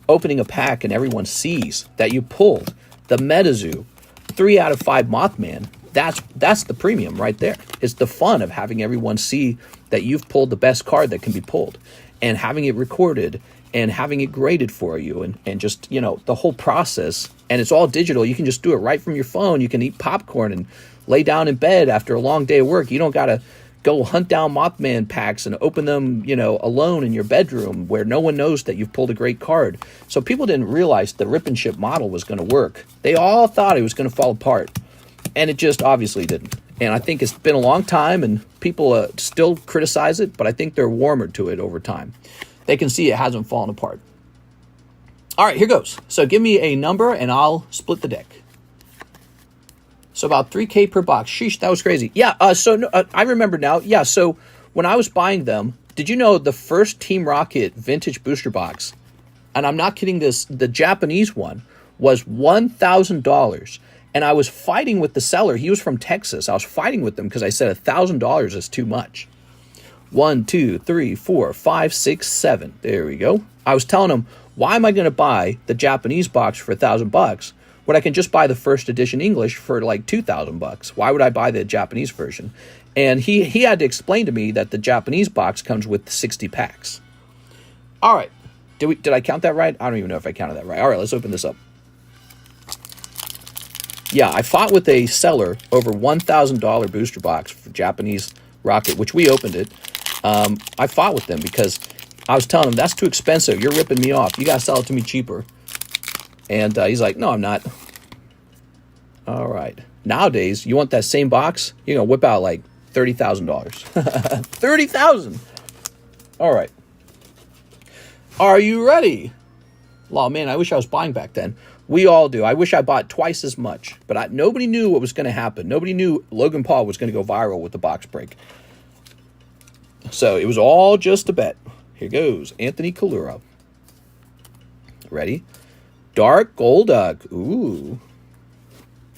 opening a pack and everyone sees that you pulled the Metazoo 3 out of 5 Mothman. That's the premium right there. It's the fun of having everyone see that you've pulled the best card that can be pulled and having it recorded and having it graded for you and just, the whole process. And it's all digital. You can just do it right from your phone. You can eat popcorn and lay down in bed after a long day of work. You don't got to go hunt down Mothman packs and open them, alone in your bedroom where no one knows that you've pulled a great card. So people didn't realize the rip and ship model was going to work. They all thought it was going to fall apart. And it just obviously didn't. And I think it's been a long time and people still criticize it, but I think they're warmer to it over time. They can see it hasn't fallen apart. All right, here goes. So give me a number and I'll split the deck. So about $3,000 per box. Sheesh, that was crazy. Yeah, I remember now. Yeah, so when I was buying them, did you know the first Team Rocket vintage booster box, and I'm not kidding this, the Japanese one, was $1,000. And I was fighting with the seller. He was from Texas. I was fighting with him because I said $1,000 is too much. 1, 2, 3, 4, 5, 6, 7. There we go. I was telling him, why am I going to buy the Japanese box for $1,000 when I can just buy the first edition English for like $2,000? Why would I buy the Japanese version? And he had to explain to me that the Japanese box comes with 60 packs. All right. Did I count that right? I don't even know if I counted that right. All right, let's open this up. Yeah, I fought with a seller over $1,000 booster box for Japanese Rocket, which we opened it. I fought with them because I was telling him, that's too expensive. You're ripping me off. You got to sell it to me cheaper. And he's like, no, I'm not. All right. Nowadays, you want that same box? You're going to whip out like $30,000. $30,000. All right. Are you ready? Oh, man, I wish I was buying back then. We all do. I wish I bought twice as much. But nobody knew what was going to happen. Nobody knew Logan Paul was going to go viral with the box break. So it was all just a bet. Here goes. Anthony Kalura. Ready? Dark Golduck. Ooh.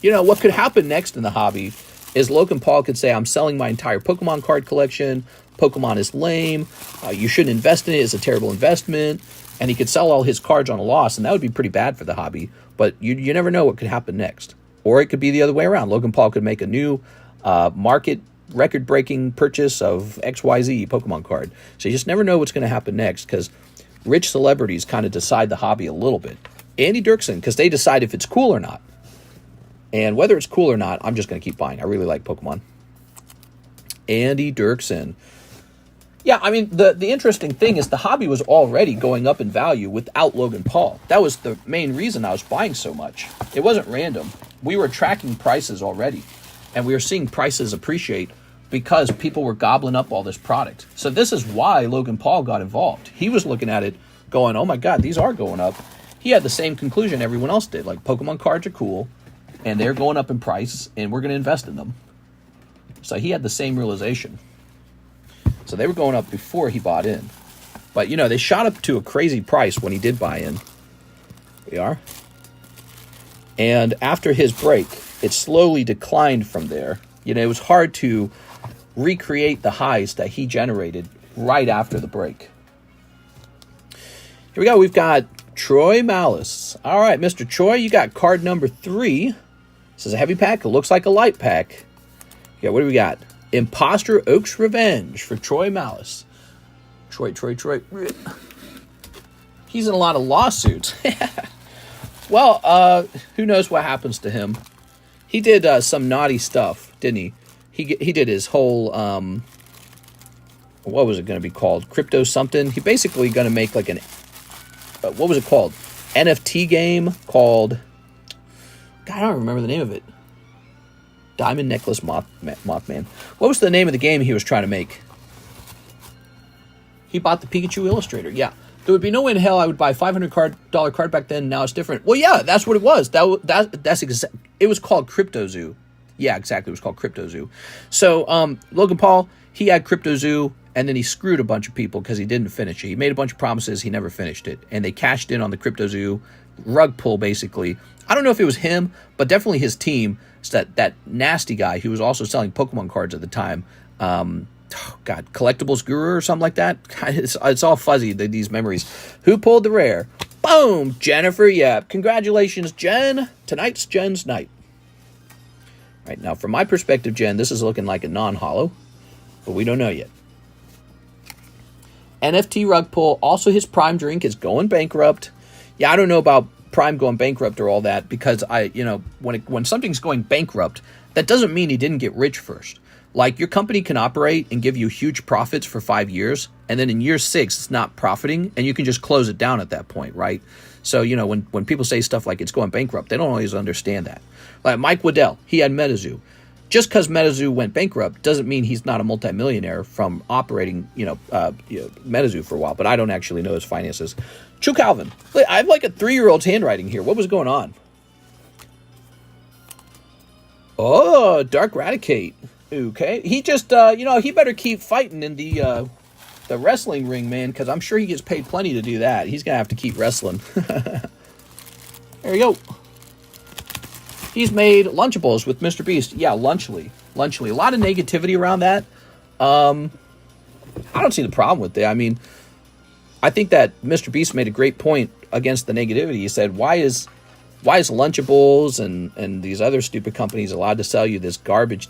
You know, what could happen next in the hobby is Logan Paul could say, I'm selling my entire Pokemon card collection. Pokemon is lame. You shouldn't invest in it. It's a terrible investment. And he could sell all his cards on a loss, and that would be pretty bad for the hobby. But you never know what could happen next. Or it could be the other way around. Logan Paul could make a new market record-breaking purchase of XYZ Pokemon card. So you just never know what's going to happen next, because rich celebrities kind of decide the hobby a little bit. Andy Dirksen, because they decide if it's cool or not. And whether it's cool or not, I'm just going to keep buying. I really like Pokemon. Andy Dirksen. Yeah, I mean, the interesting thing is the hobby was already going up in value without Logan Paul. That was the main reason I was buying so much. It wasn't random. We were tracking prices already, and we were seeing prices appreciate because people were gobbling up all this product. So this is why Logan Paul got involved. He was looking at it going, oh my God, these are going up. He had the same conclusion everyone else did. Like, Pokemon cards are cool, and they're going up in price, and we're going to invest in them. So he had the same realization. So they were going up before he bought in. But, you know, they shot up to a crazy price when he did buy in. We are. And after his break, it slowly declined from there. You know, it was hard to recreate the highs that he generated right after the break. Here we go. We've got Troy Malice. All right, Mr. Troy, you got card number 3. This is a heavy pack. It looks like a light pack. Yeah, what do we got? Imposter Oak's Revenge for Troy Malice. Troy. He's in a lot of lawsuits. Well, who knows what happens to him. He did some naughty stuff, didn't he? He did his whole, what was it going to be called? Crypto something? He basically going to make like an, what was it called? NFT game called, God, I don't remember the name of it. Diamond Necklace Mothman. What was the name of the game he was trying to make? He bought the Pikachu Illustrator. Yeah. There would be no way in hell I would buy a $500 card back then. Now it's different. Well, yeah, that's what it was. It was called CryptoZoo. Yeah, exactly. It was called CryptoZoo. So, Logan Paul, he had CryptoZoo, and then he screwed a bunch of people because he didn't finish it. He made a bunch of promises. He never finished it. And they cashed in on the CryptoZoo rug pull, basically. I don't know if it was him, but definitely his team. It's that nasty guy who was also selling Pokemon cards at the time. Collectibles Guru or something like that. It's all fuzzy, these memories. Who pulled the rare? Boom! Jennifer Yep. Congratulations, Jen. Tonight's Jen's night. Right, now, from my perspective, Jen, this is looking like a non-holo, but we don't know yet. NFT rug pull. Also, his Prime drink is going bankrupt. Yeah, I don't know about Prime going bankrupt or all that, because when something's going bankrupt, that doesn't mean he didn't get rich first. Like, your company can operate and give you huge profits for 5 years, and then in year 6 it's not profiting, and you can just close it down at that point, right? So, when people say stuff like it's going bankrupt, they don't always understand that. Like Mike Waddell, he had Metazoo. Just because Metazoo went bankrupt doesn't mean he's not a multimillionaire from operating, Metazoo for a while, but I don't actually know his finances. Chu Calvin, I have like a 3-year-old's handwriting here. What was going on? Oh, Dark Raticate. Okay. He just, he better keep fighting in the wrestling ring, man, because I'm sure he gets paid plenty to do that. He's going to have to keep wrestling. There you go. He's made Lunchables with Mr. Beast. Yeah, Lunchly. A lot of negativity around that. I don't see the problem with it. I mean, I think that Mr. Beast made a great point against the negativity. He said, why is Lunchables and these other stupid companies allowed to sell you this garbage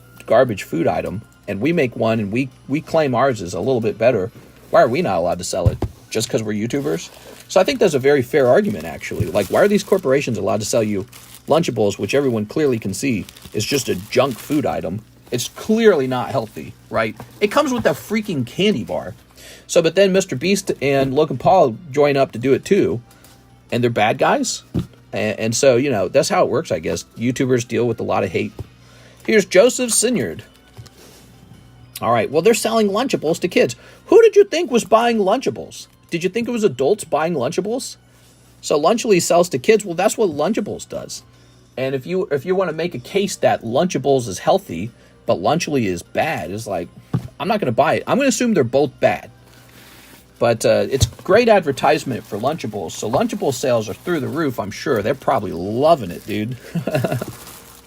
food item, and we make one and we claim ours is a little bit better? Why are we not allowed to sell it? just because we're YouTubers. So I think that's a very fair argument, actually. Like, why are these corporations allowed to sell you Lunchables, which everyone clearly can see is just a junk food item? It's clearly not healthy, right? It comes with a freaking candy bar. So, but then Mr. Beast and Logan Paul join up to do it too, and they're bad guys. And so, you know, that's how it works, I guess. YouTubers deal with a lot of hate. Here's Joseph Sinyard. All right, well, they're selling Lunchables to kids. Who did you think was buying Lunchables? Did you think it was adults buying Lunchables? So Lunchly sells to kids. Well, that's what Lunchables does. And if you want to make a case that Lunchables is healthy, but Lunchly is bad, it's like, I'm not going to buy it. I'm going to assume they're both bad. But it's great advertisement for Lunchables. So Lunchables sales are through the roof, I'm sure. They're probably loving it, dude. They're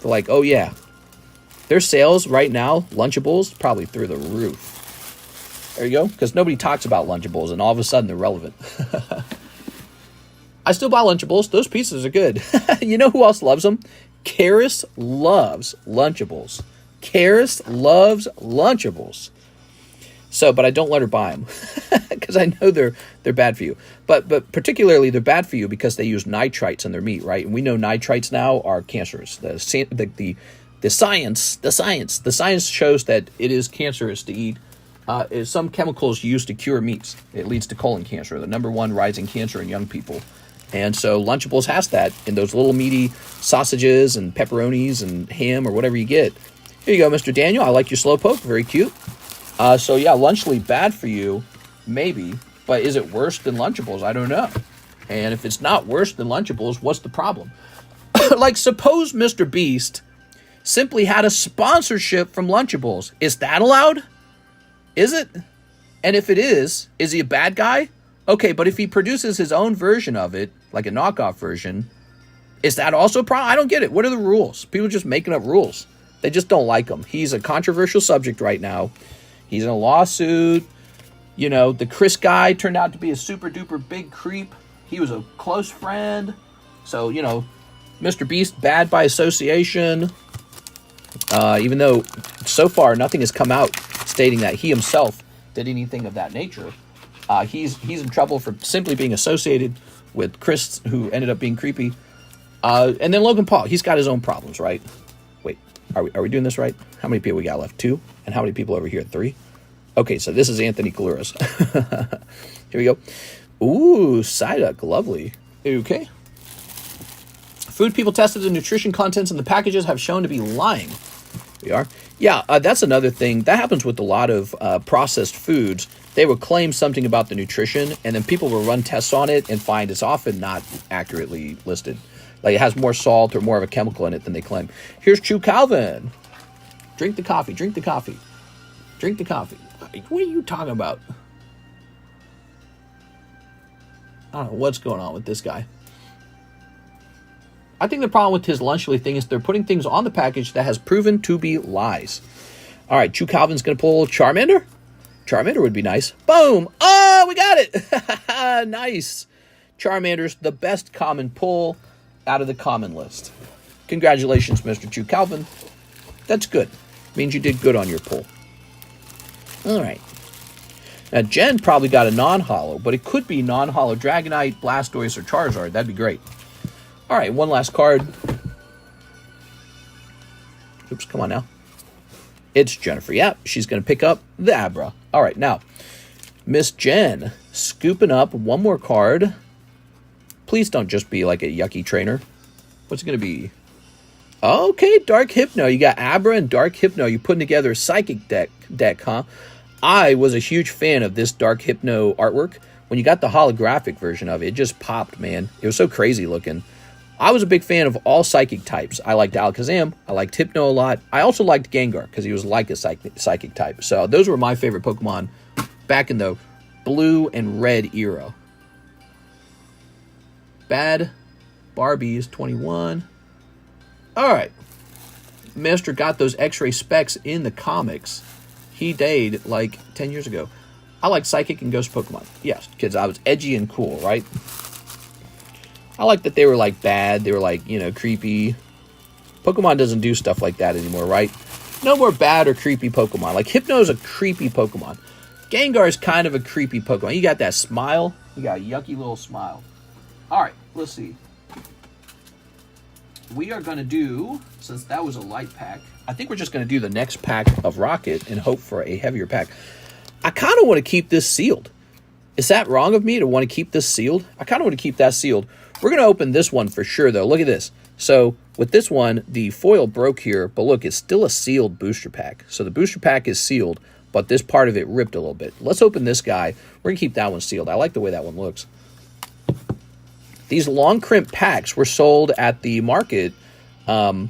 like, oh, yeah. Their sales right now, Lunchables, probably through the roof. There you go. Because nobody talks about Lunchables, and all of a sudden they're relevant. I still buy Lunchables. Those pieces are good. You know who else loves them? Karis loves Lunchables. Karis loves Lunchables. So, but I don't let her buy them because I know they're bad for you. But particularly they're bad for you because they use nitrites in their meat, right? And we know nitrites now are cancerous. The science shows that it is cancerous to eat some chemicals used to cure meats. It leads to colon cancer, the #1 rising cancer in young people. And so Lunchables has that in those little meaty sausages and pepperonis and ham or whatever you get. Here you go, Mr. Daniel. I like your Slowpoke. Very cute. So yeah, Lunchly bad for you, maybe. But is it worse than Lunchables? I don't know. And if it's not worse than Lunchables, what's the problem? Like, suppose Mr. Beast simply had a sponsorship from Lunchables. Is that allowed? Is it? And if it is he a bad guy? Okay, but if he produces his own version of it, like a knockoff version, is that also a problem? I don't get it. What are the rules? People are just making up rules. They just don't like him. He's a controversial subject right now. He's in a lawsuit. You know, the Chris guy turned out to be a super duper big creep. He was a close friend. So, you know, Mr. Beast, bad by association. Even though so far nothing has come out stating that he himself did anything of that nature. He's in trouble for simply being associated with Chris, who ended up being creepy. And then Logan Paul, he's got his own problems, right? Wait, are we doing this right? How many people we got left? 2? And how many people over here? 3? Okay, so this is Anthony Kaluras. Here we go. Ooh, Psyduck, lovely. Okay. Food people tested the nutrition contents in the packages have shown to be lying. We are. Yeah, that's another thing. That happens with a lot of processed foods. They will claim something about the nutrition, and then people will run tests on it and find it's often not accurately listed. Like, it has more salt or more of a chemical in it than they claim. Here's Chew Calvin. Drink the coffee, drink the coffee. Drink the coffee. What are you talking about? I don't know what's going on with this guy. I think the problem with his Lunchly thing is they're putting things on the package that has proven to be lies. All right, Chew Calvin's going to pull Charmander. Charmander would be nice. Boom. Oh, we got it. Nice. Charmander's the best common pull out of the common list. Congratulations, Mr. Chew Calvin. That's good. Means you did good on your pull. All right. Now, Jen probably got a non-holo, but it could be non-holo Dragonite, Blastoise, or Charizard. That'd be great. All right, one last card. Oops, come on now. It's Jennifer. Yep, she's going to pick up the Abra. All right, now, Miss Jen, scooping up one more card. Please don't just be like a yucky trainer. What's it going to be? Okay, Dark Hypno. You got Abra and Dark Hypno. You're putting together a Psychic deck, huh? I was a huge fan of this Dark Hypno artwork. When you got the holographic version of it, it just popped, man. It was so crazy looking. I was a big fan of all Psychic types. I liked Alakazam. I liked Hypno a lot. I also liked Gengar because he was like a psychic type. So those were my favorite Pokemon back in the blue and red era. Bad Barbies 21. All right. Master got those X-ray specs in the comics. He died like 10 years ago. I like Psychic and Ghost Pokemon. Yes, kids, I was edgy and cool, right? I like that they were like bad. They were like, you know, creepy. Pokemon doesn't do stuff like that anymore, right? No more bad or creepy Pokemon. Like Hypno is a creepy Pokemon. Gengar's kind of a creepy Pokemon. You got that smile. You got a yucky little smile. All right, let's see. We are going to do, since that was a light pack, I think we're just going to do the next pack of Rocket and hope for a heavier pack. I kind of want to keep this sealed. Is that wrong of me to want to keep this sealed? I kind of want to keep that sealed. We're going to open this one for sure, though. Look at this. So with this one, the foil broke here, but look, it's still a sealed booster pack. So the booster pack is sealed, but this part of it ripped a little bit. Let's open this guy. We're going to keep that one sealed. I like the way that one looks. These long crimp packs were sold at the market. There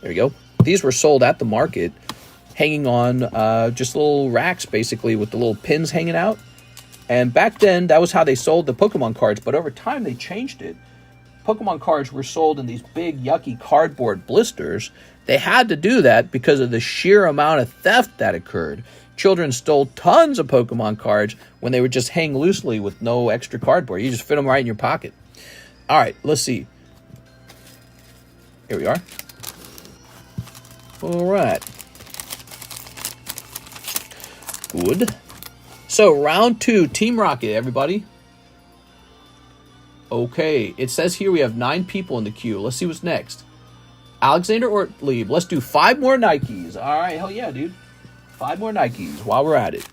we go. These were sold at the market, hanging on just little racks, basically, with the little pins hanging out. And back then, that was how they sold the Pokemon cards. But over time, they changed it. Pokemon cards were sold in these big, yucky cardboard blisters. They had to do that because of the sheer amount of theft that occurred. Children stole tons of Pokemon cards when they would just hang loosely with no extra cardboard. You just fit them right in your pocket. All right, let's see. Here we are. All right. Good. So, round 2, Team Rocket, everybody. Okay, it says here we have 9 people in the queue. Let's see what's next. Alexander Ortlieb. Let's do 5 more Nikes. All right, hell yeah, dude. 5 more Nikes while we're at it.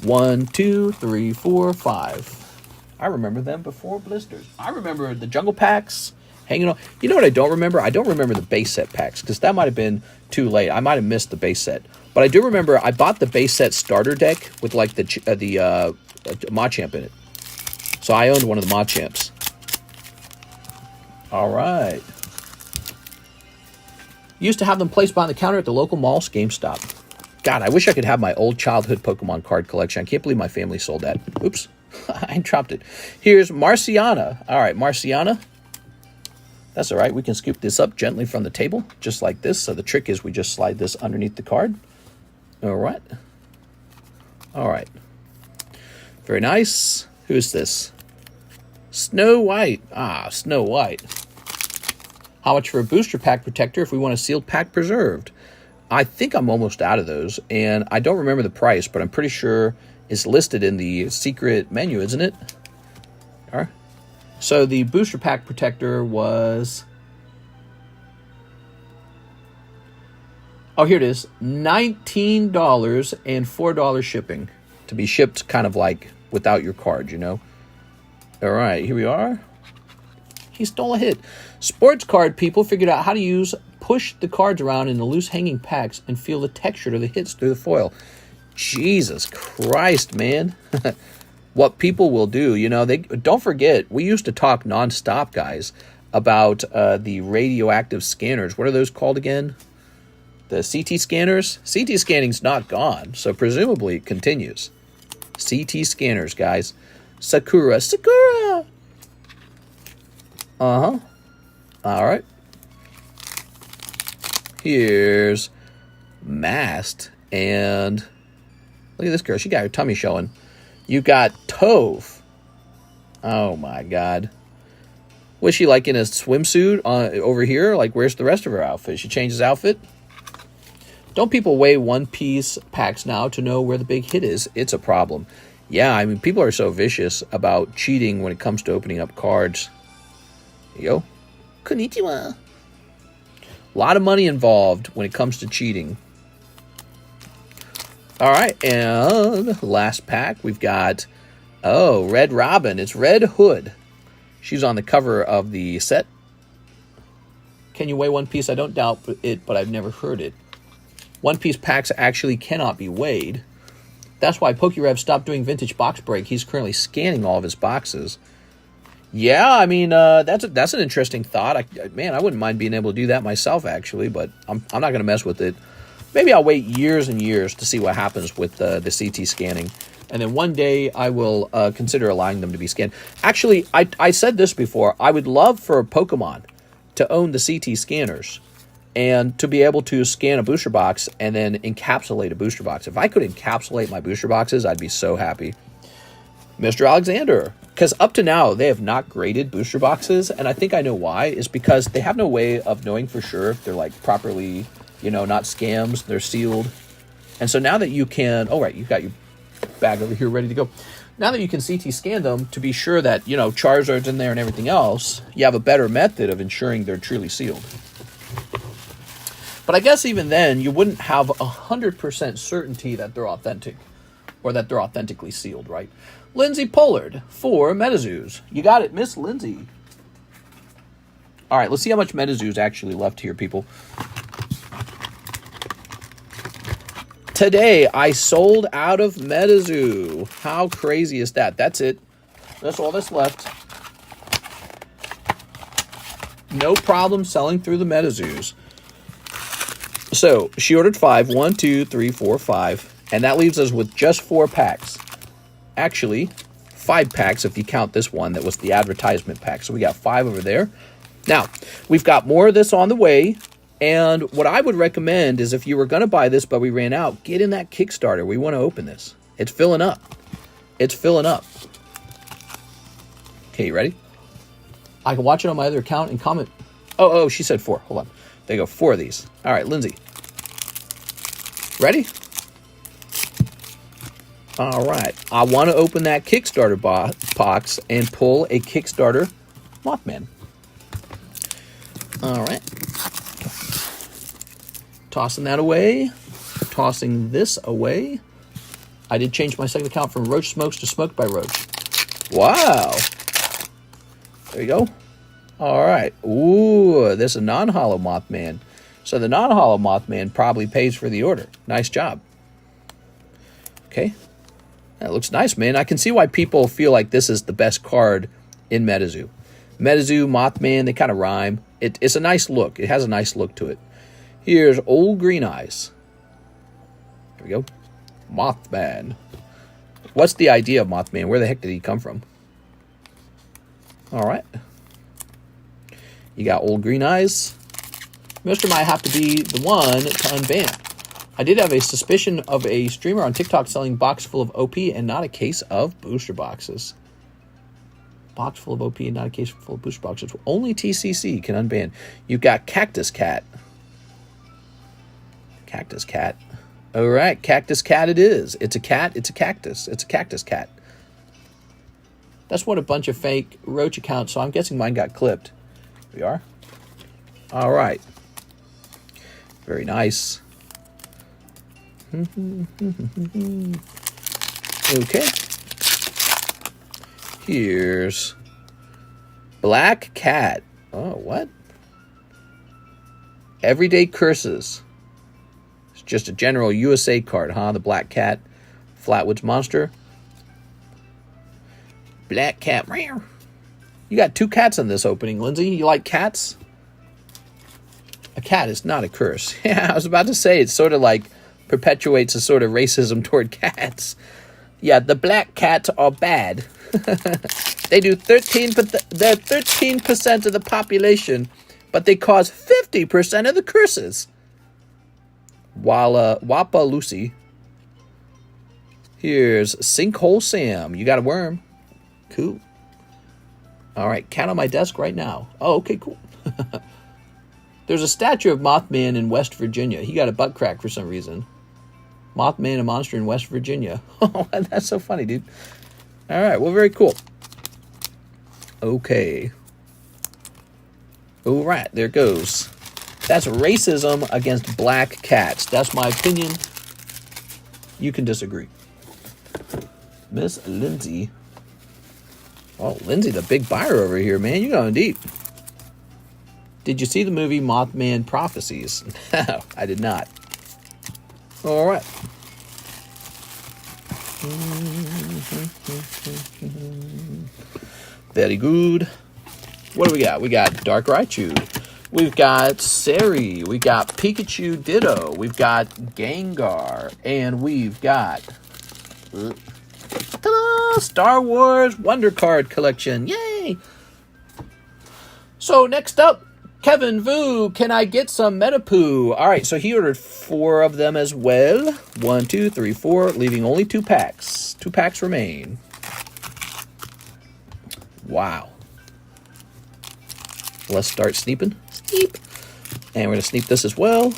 1, 2, 3, 4, 5. I remember them before blisters. I remember the jungle packs hanging on. You know what I don't remember? I don't remember the base set packs because that might have been too late. I might have missed the base set. But I do remember I bought the base set starter deck with like the Machamp in it. So I owned one of the Machamps. All right. Used to have them placed behind the counter at the local mall's GameStop. God, I wish I could have my old childhood Pokemon card collection. I can't believe my family sold that. Oops. I dropped it. Here's Marciana. All right, Marciana. That's all right. We can scoop this up gently from the table, just like this. So the trick is we just slide this underneath the card. All right. All right. Very nice. Who's this? Snow White. Ah, Snow White. How much for a booster pack protector if we want a sealed pack preserved? I think I'm almost out of those, and I don't remember the price, but I'm pretty sure it's listed in the secret menu, isn't it? All right. So the booster pack protector was... Oh, here it is. $19 and $4 shipping. To be shipped kind of like without your card, you know? All right, here we are. He stole a hit. Sports card people figured out how to push the cards around in the loose hanging packs and feel the texture of the hits through the foil. Jesus Christ, man. What people will do, you know, don't forget, we used to talk nonstop, guys, about the radioactive scanners. What are those called again? The CT scanners? CT scanning's not gone, so presumably it continues. CT scanners, guys. Sakura. Uh-huh. All right. Here's Mast. And look at this girl. She got her tummy showing. You got Tove. Oh, my God. Was she like in a swimsuit over here? Like, where's the rest of her outfit? She changes outfit? Don't people weigh one-piece packs now to know where the big hit is? It's a problem. Yeah, I mean, people are so vicious about cheating when it comes to opening up cards. Yo. Konnichiwa. A lot of money involved when it comes to cheating. All right, and last pack, we've got, Red Robin. It's Red Hood. She's on the cover of the set. Can you weigh one piece? I don't doubt it, but I've never heard it. One piece packs actually cannot be weighed. That's why PokeRev stopped doing vintage box break. He's currently scanning all of his boxes. Yeah, I mean, that's an interesting thought. I wouldn't mind being able to do that myself, actually, but I'm not going to mess with it. Maybe I'll wait years and years to see what happens with the CT scanning. And then one day I will consider allowing them to be scanned. Actually, I said this before. I would love for Pokemon to own the CT scanners and to be able to scan a booster box and then encapsulate a booster box. If I could encapsulate my booster boxes, I'd be so happy. Mr. Alexander, because up to now, they have not graded booster boxes, and I think I know why. Is because they have no way of knowing for sure if they're like properly, not scams, they're sealed. And so now that you can, oh, right, you've got your bag over here ready to go. Now that you can CT scan them to be sure that, you know, Charizard's in there and everything else, you have a better method of ensuring they're truly sealed. But I guess even then, you wouldn't have 100% certainty that they're authentic or that they're authentically sealed, right? Lindsay Pollard for Metazoos. You got it, Miss Lindsay. All right, let's see how much Metazoo's actually left here, people. Today, I sold out of Metazoo. How crazy is that? That's it. That's all that's left. No problem selling through the Metazoos. So, she ordered 5. 1, 2, 3, 4, 5. And that leaves us with just 4 packs. Actually, 5 packs if you count this one that was the advertisement pack. So we got 5 over there. Now, we've got more of this on the way. And what I would recommend is if you were going to buy this but we ran out, get in that Kickstarter. We want to open this. It's filling up. It's filling up. Okay, you ready? I can watch it on my other account and comment. Oh, she said 4. Hold on. There you go, 4 of these. All right, Lindsay. Ready? All right. I want to open that Kickstarter box and pull a Kickstarter Mothman. All right. Tossing that away. Tossing this away. I did change my second account from Roach Smokes to Smoked by Roach. Wow. There you go. All right. Ooh, this is a non-holo Mothman. So the non-holo Mothman probably pays for the order. Nice job. Okay. That looks nice, man. I can see why people feel like this is the best card in Metazoo. Metazoo, Mothman, they kind of rhyme. It's a nice look. It has a nice look to it. Here's Old Green Eyes. There we go. Mothman. What's the idea of Mothman? Where the heck did he come from? All right. You got Old Green Eyes. Mr. might have to be the one to unban. I did have a suspicion of a streamer on TikTok selling box full of OP and not a case of booster boxes. Box full of OP and not a case full of booster boxes. Only TCC can unban. You've got Cactus Cat. Cactus Cat. All right, Cactus Cat it is. It's a cat, it's a cactus. It's a Cactus Cat. That's what a bunch of fake Roach accounts, so I'm guessing mine got clipped. Here we are. All right. Very nice. Okay. Here's Black Cat. Oh, what? Everyday Curses. It's just a general USA card, huh? The Black Cat. Flatwoods Monster. Black Cat. You got 2 cats in this opening, Lindsay. You like cats? A cat is not a curse. Yeah, I was about to say, it sort of like perpetuates a sort of racism toward cats. Yeah, the black cats are bad. They do 13%, they're 13% of the population, but they cause 50% of the curses. While Wappa Lucy. Here's Sinkhole Sam. You got a worm. Cool. All right, cat on my desk right now. Oh, okay, cool. There's a statue of Mothman in West Virginia. He got a butt crack for some reason. Mothman, a monster in West Virginia. Oh, that's so funny, dude. All right, well, very cool. Okay. All right, there it goes. That's racism against black cats. That's my opinion. You can disagree. Miss Lindsay. Oh, Lindsay, the big buyer over here, man. You're going deep. Did you see the movie Mothman Prophecies? No, I did not. All right. Very good. What do we got? We got Dark Raichu. We've got Seri. We got Pikachu Ditto. We've got Gengar. And we've got Star Wars Wonder Card Collection. Yay! So next up, Kevin Vu, can I get some Metapoo? All right, so he ordered 4 of them as well. 1, 2, 3, 4, leaving only 2 packs. 2 packs remain. Wow. Let's start sneeping. Sneep. And we're going to sneep this as well.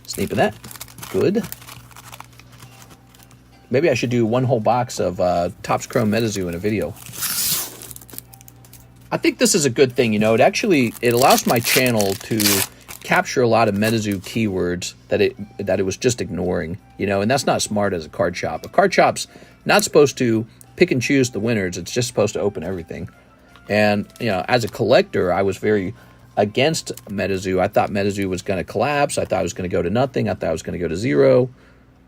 Sneaping that. Good. Maybe I should do one whole box of Topps Chrome Metazoo in a video. I think this is a good thing, you know. It allows my channel to capture a lot of Metazoo keywords that it was just ignoring, you know, and that's not smart as a card shop. A card shop's not supposed to pick and choose the winners. It's just supposed to open everything. And, you know, as a collector, I was very against Metazoo. I thought Metazoo was going to collapse. I thought it was going to go to nothing. I thought it was going to go to zero.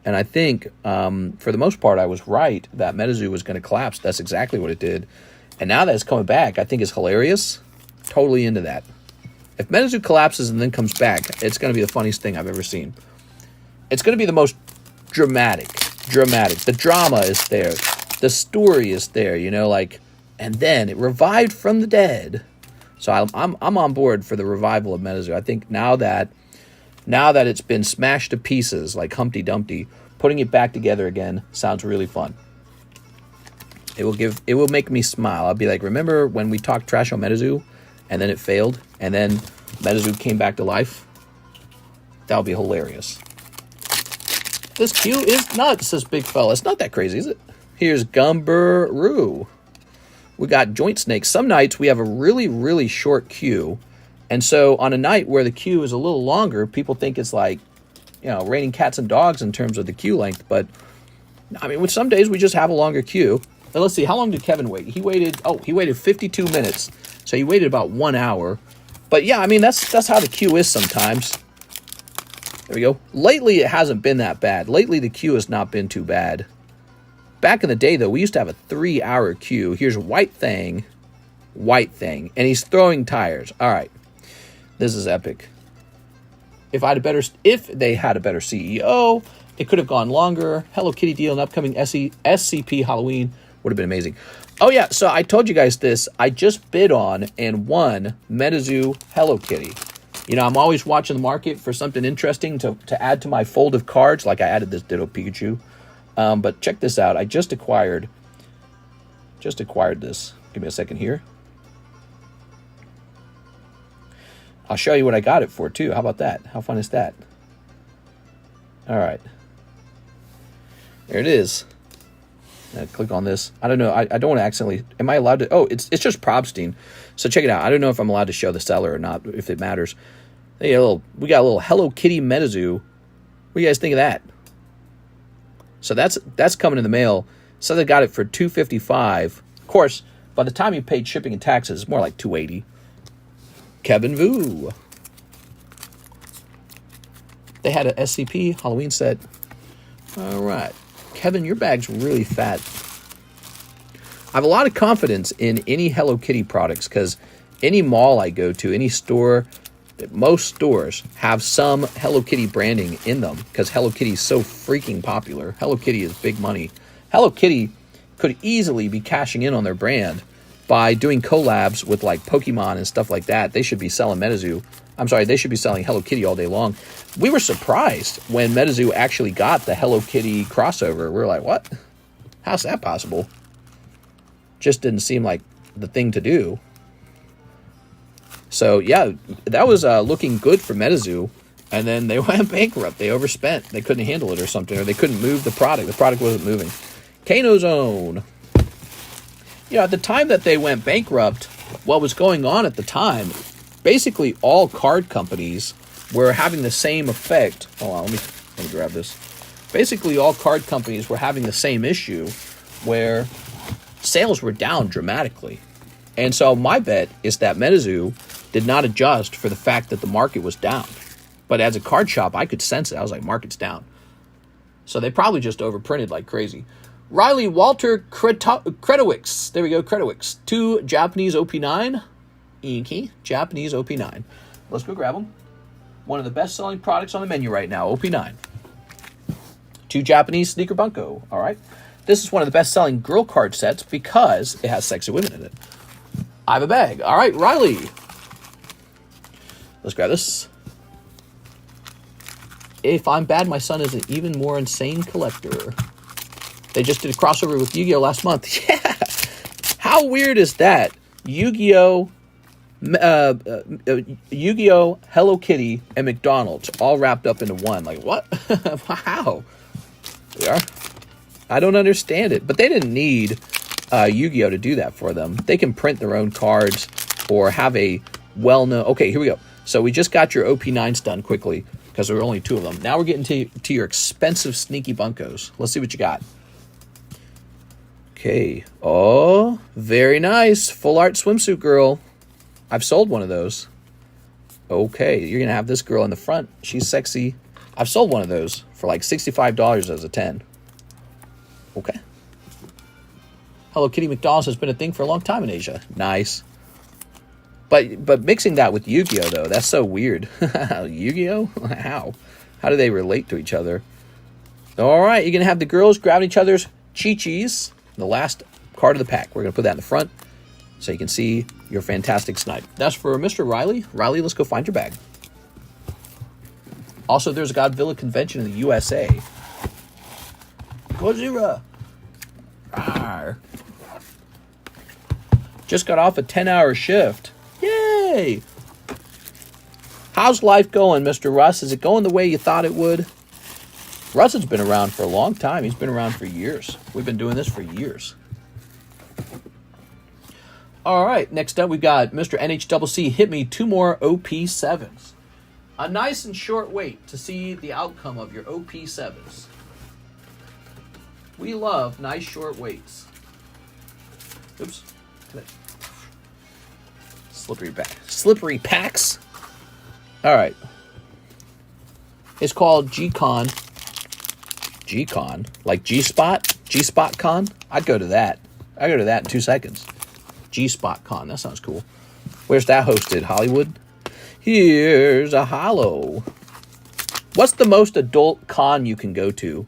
And I think, for the most part, I was right that Metazoo was going to collapse. That's exactly what it did. And now that it's coming back, I think it's hilarious. Totally into that. If Metazoo collapses and then comes back, it's going to be the funniest thing I've ever seen. It's going to be the most dramatic. The drama is there. The story is there, you know, like, and then it revived from the dead. So I'm on board for the revival of Metazoo. I think now that it's been smashed to pieces like Humpty Dumpty, putting it back together again sounds really fun. It will make me smile. I'll be like, remember when we talked trash on Metazoo and then it failed and then Metazoo came back to life? That'll be hilarious. This queue is nuts, this big fella. It's not that crazy, is it? Here's Gumberoo. We got Joint Snake. Some nights we have a really, really short queue. And so on a night where the queue is a little longer, people think it's like, you know, raining cats and dogs in terms of the queue length. But, I mean, with some days we just have a longer queue. Now, let's see, how long did Kevin wait? He waited 52 minutes. So he waited about 1 hour. But yeah, I mean, that's how the queue is sometimes. There we go. Lately, it hasn't been that bad. Lately, the queue has not been too bad. Back in the day, though, we used to have a 3-hour queue. Here's White Thing. And he's throwing tires. All right. This is epic. If they had a better CEO, it could have gone longer. Hello Kitty deal and upcoming SCP Halloween would have been amazing. Oh, yeah, so I told you guys this. I just bid on and won Metazoo Hello Kitty. You know, I'm always watching the market for something interesting to add to my fold of cards, like I added this Ditto Pikachu. But check this out. I just acquired this. Give me a second here. I'll show you what I got it for, too. How about that? How fun is that? All right. There it is. Click on this. I don't know. I don't want to accidentally... Am I allowed to... Oh, it's just Probstein. So check it out. I don't know if I'm allowed to show the seller or not, if it matters. We got a little Hello Kitty Metazoo. What do you guys think of that? So that's coming in the mail. So they got it for $255. Of course, by the time you paid shipping and taxes, it's more like $280. Kevin Vu. They had an SCP Halloween set. All right. Kevin, your bag's really fat. I have a lot of confidence in any Hello Kitty products because any mall I go to, any store, most stores have some Hello Kitty branding in them because Hello Kitty is so freaking popular. Hello Kitty is big money. Hello Kitty could easily be cashing in on their brand by doing collabs with like Pokemon and stuff like that. They should be selling Metazoo. I'm sorry, they should be selling Hello Kitty all day long. We were surprised when Metazoo actually got the Hello Kitty crossover. We were like, what? How's that possible? Just didn't seem like the thing to do. So, yeah, that was looking good for Metazoo. And then they went bankrupt. They overspent. They couldn't handle it or something. Or they couldn't move the product. The product wasn't moving. Kano Zone. You know, at the time that they went bankrupt, what was going on at the time, basically all card companies were having the same effect. Hold on, let me grab this. Basically all card companies were having the same issue where sales were down dramatically. And so my bet is that Metazoo did not adjust for the fact that the market was down. But as a card shop, I could sense it. I was like, market's down. So they probably just overprinted like crazy. Riley Walter Kretowicz. There we go, Kretowicz. 2 Japanese OP9. Inky, Japanese OP9. Let's go grab them. One of the best-selling products on the menu right now, OP9. 2 Japanese Sneaker Bunko. All right. This is one of the best-selling girl card sets because it has sexy women in it. I have a bag. All right, Riley. Let's grab this. If I'm bad, my son is an even more insane collector. They just did a crossover with Yu-Gi-Oh! Last month. Yeah. How weird is that? Yu-Gi-Oh! Yu-Gi-Oh, Hello Kitty, and McDonald's all wrapped up into one. Like, what? How? Yeah. I don't understand it. But they didn't need Yu-Gi-Oh to do that for them. They can print their own cards or have a well-known... Okay, here we go. So we just got your OP9s done quickly because there were only 2 of them. Now we're getting to your expensive sneaky bunkos. Let's see what you got. Okay. Oh, very nice. Full art swimsuit girl. I've sold one of those. Okay, you're going to have this girl in the front. She's sexy. I've sold one of those for like $65 as a 10. Okay. Hello Kitty McDonald's has been a thing for a long time in Asia. Nice. But mixing that with Yu-Gi-Oh, though, that's so weird. Yu-Gi-Oh? How? How do they relate to each other? All right, you're going to have the girls grabbing each other's chi-chis. The last card of the pack. We're going to put that in the front so you can see your fantastic snipe. That's for Mr. Riley. Riley, let's go find your bag. Also, there's a Godzilla convention in the USA. Godzilla. Arr. Just got off a 10-hour shift. Yay! How's life going, Mr. Russ? Is it going the way you thought it would? Russ has been around for a long time. He's been around for years. We've been doing this for years. All right, next up we've got Mr. NHCC. Hit me 2 more OP7s. A nice and short wait to see the outcome of your OP7s. We love nice short waits. Oops. Slippery packs. All right. It's called G-Con. G-Con? Like G-Spot? G-Spot Con? I'd go to that. I'd go to that in 2 seconds. G-Spot Con. That sounds cool. Where's that hosted? Hollywood? Here's a holo. What's the most adult con you can go to?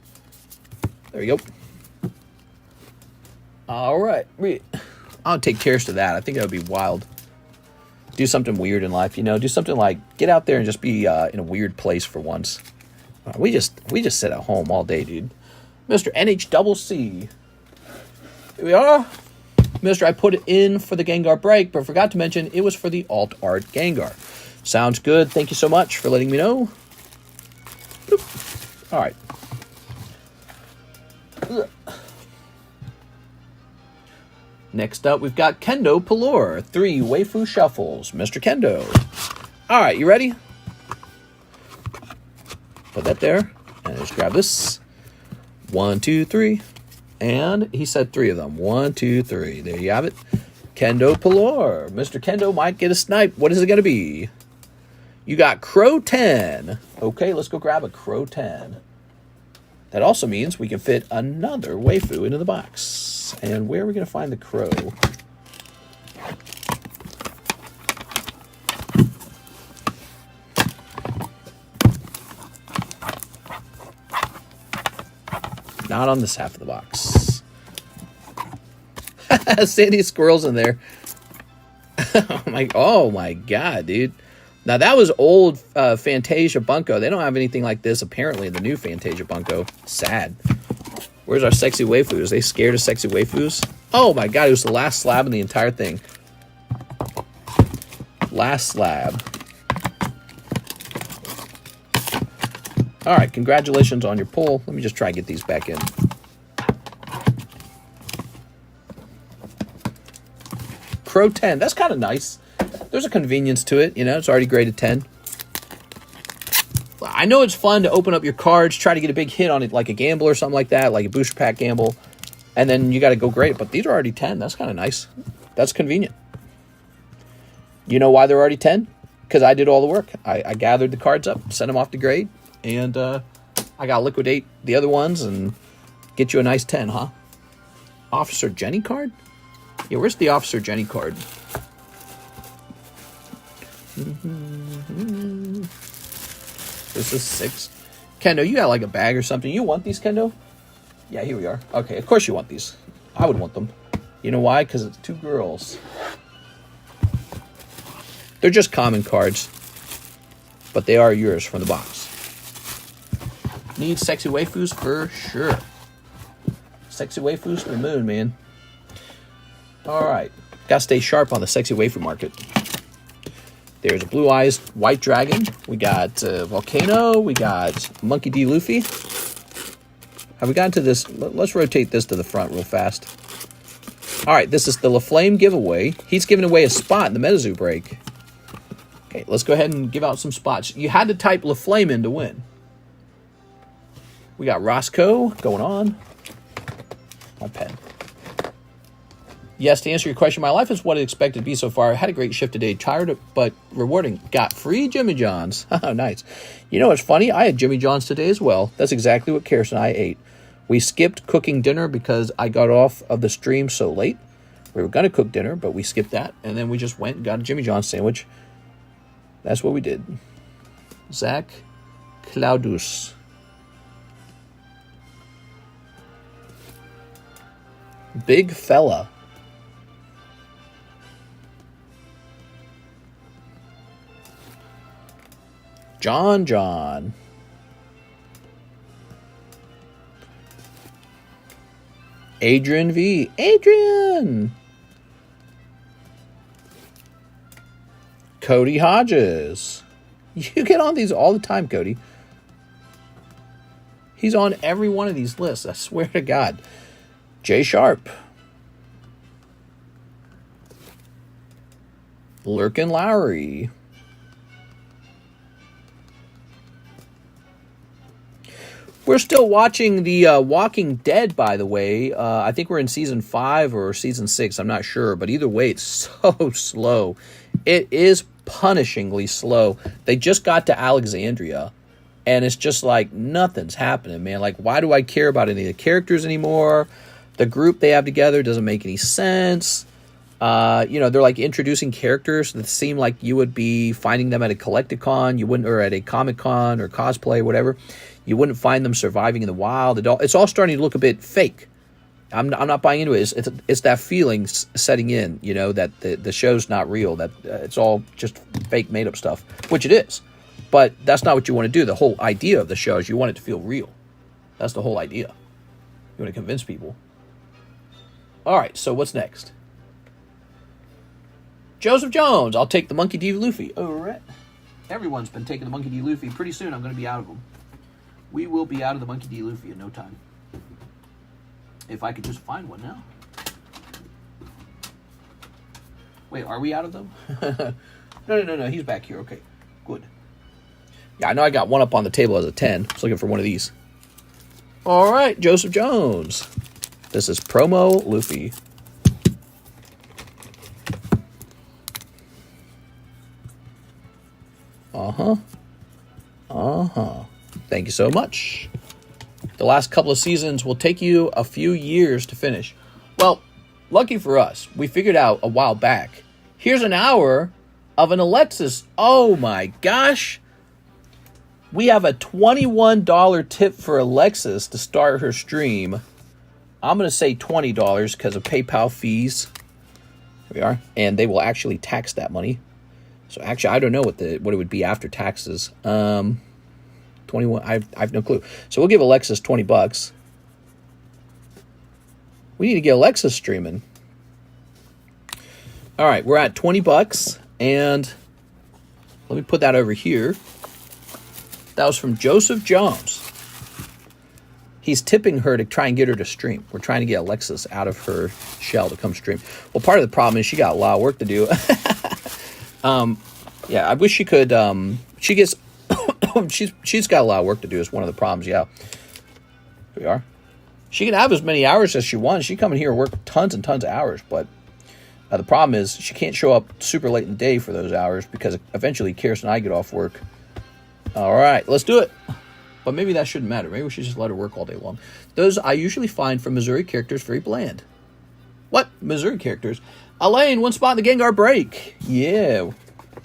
There you go. All right. I'll take cares to that. I think that would be wild. Do something weird in life, you know? Do something like get out there and just be in a weird place for once. We just sit at home all day, dude. Mr. NHCC. Here we are. Mister, I put it in for the Gengar break, but forgot to mention it was for the alt art Gengar. Sounds good. Thank you so much for letting me know. Boop. All right. Next up, we've got Kendo Palor. 3 Waifu Shuffles. Mr. Kendo. All right, you ready? Put that there. And just grab this. 1, 2, 3. And he said 3 of them. 1, 2, 3. There you have it. Kendo Palor. Mr. Kendo might get a snipe. What is it going to be? You got Crow 10. Okay, let's go grab a Crow 10. That also means we can fit another waifu into the box. And where are we going to find the Crow? Not on this half of the box. Sandy Squirrel's in there. Oh my god, dude. Now that was old Fantasia Bunko. They don't have anything like this apparently in the new Fantasia Bunko. Sad. Where's our sexy waifus? They scared of sexy waifus? Oh my god, it was the last slab in the entire thing. Last slab. Alright, congratulations on your pull. Let me just try and get these back in. Crow 10. That's kind of nice. There's a convenience to it, you know. It's already graded 10. I know it's fun to open up your cards, try to get a big hit on it like a gamble or something like that, like a booster pack gamble, and then you got to go grade. But these are already 10. That's kind of nice. That's convenient. You know why they're already 10? Because I did all the work. I gathered the cards up, sent them off to grade, and I got to liquidate the other ones and get you a nice 10, huh? Officer Jenny card? Yeah, where's the Officer Jenny card? This is 6. Kendo, you got like a bag or something. You want these, Kendo? Yeah, here we are. Okay, of course you want these. I would want them. You know why? Because it's 2 girls. They're just common cards. But they are yours from the box. Need sexy waifus for sure. Sexy waifus for the moon, man. Alright. Gotta stay sharp on the sexy waifu market. There's a Blue Eyes White Dragon. We got Volcano. We got Monkey D. Luffy. Have we gotten to this? Let's rotate this to the front real fast. All right, this is the LaFlame giveaway. He's giving away a spot in the Metazoo break. Okay, let's go ahead and give out some spots. You had to type LaFlame in to win. We got Roscoe going on. My pen. Yes, to answer your question, my life is what it expected to be so far. I had a great shift today. Tired but rewarding. Got free Jimmy John's. Oh, nice. You know what's funny? I had Jimmy John's today as well. That's exactly what Karis and I ate. We skipped cooking dinner because I got off of the stream so late. We were going to cook dinner, but we skipped that. And then we just went and got a Jimmy John's sandwich. That's what we did. Zach Claudus. Big fella. John. Adrian V. Adrian. Cody Hodges. You get on these all the time, Cody. He's on every one of these lists, I swear to God. Jay Sharp. Lurkin Lowry. We're still watching the Walking Dead, by the way. I think we're in season 5 or season 6. I'm not sure. But either way, it's so slow. It is punishingly slow. They just got to Alexandria. And it's just like nothing's happening, man. Like, why do I care about any of the characters anymore? The group they have together doesn't make any sense. You know, they're like introducing characters that seem like you would be finding them at a Collecticon, you wouldn't, or at a Comic-Con or cosplay, whatever. You wouldn't find them surviving in the wild. It's all starting to look a bit fake. I'm not buying into it. It's that feeling setting in, you know, that the show's not real, that it's all just fake made up stuff, which it is. But that's not what you want to do. The whole idea of the show is you want it to feel real. That's the whole idea. You want to convince people. All right, so what's next? Joseph Jones. I'll take the Monkey D. Luffy. All right. Everyone's been taking the Monkey D. Luffy. Pretty soon I'm going to be out of them. We will be out of the Monkey D. Luffy in no time. If I could just find one now. Wait, are we out of them? No. He's back here. Okay, good. Yeah, I know I got one up on the table as a 10. I was looking for one of these. All right, Joseph Jones. This is promo Luffy. Thank you so much. The last couple of seasons will take you a few years to finish. Well, lucky for us, we figured out a while back. Here's an hour of an Alexis. Oh my gosh. We have a $21 tip for Alexis to start her stream. I'm going to say $20 because of PayPal fees. Here we are. And they will actually tax that money. So actually, I don't know what it would be after taxes. 21. I have no clue. So we'll give Alexis $20. We need to get Alexis streaming. All right, we're at $20, and let me put that over here. That was from Joseph Jones. He's tipping her to try and get her to stream. We're trying to get Alexis out of her shell to come stream. Well, part of the problem is she got a lot of work to do. Yeah, I wish she could. She gets. she's got a lot of work to do. Is one of the problems. Yeah. Here we are. She can have as many hours as she wants. She come in here and work tons and tons of hours, but the problem is she can't show up super late in the day for those hours because eventually Karis and I get off work. All right, let's do it. But maybe that shouldn't matter. Maybe we should just let her work all day long. Those I usually find from Missouri characters very bland. What? Missouri characters? Elaine, one spot in the Gengar break. Yeah.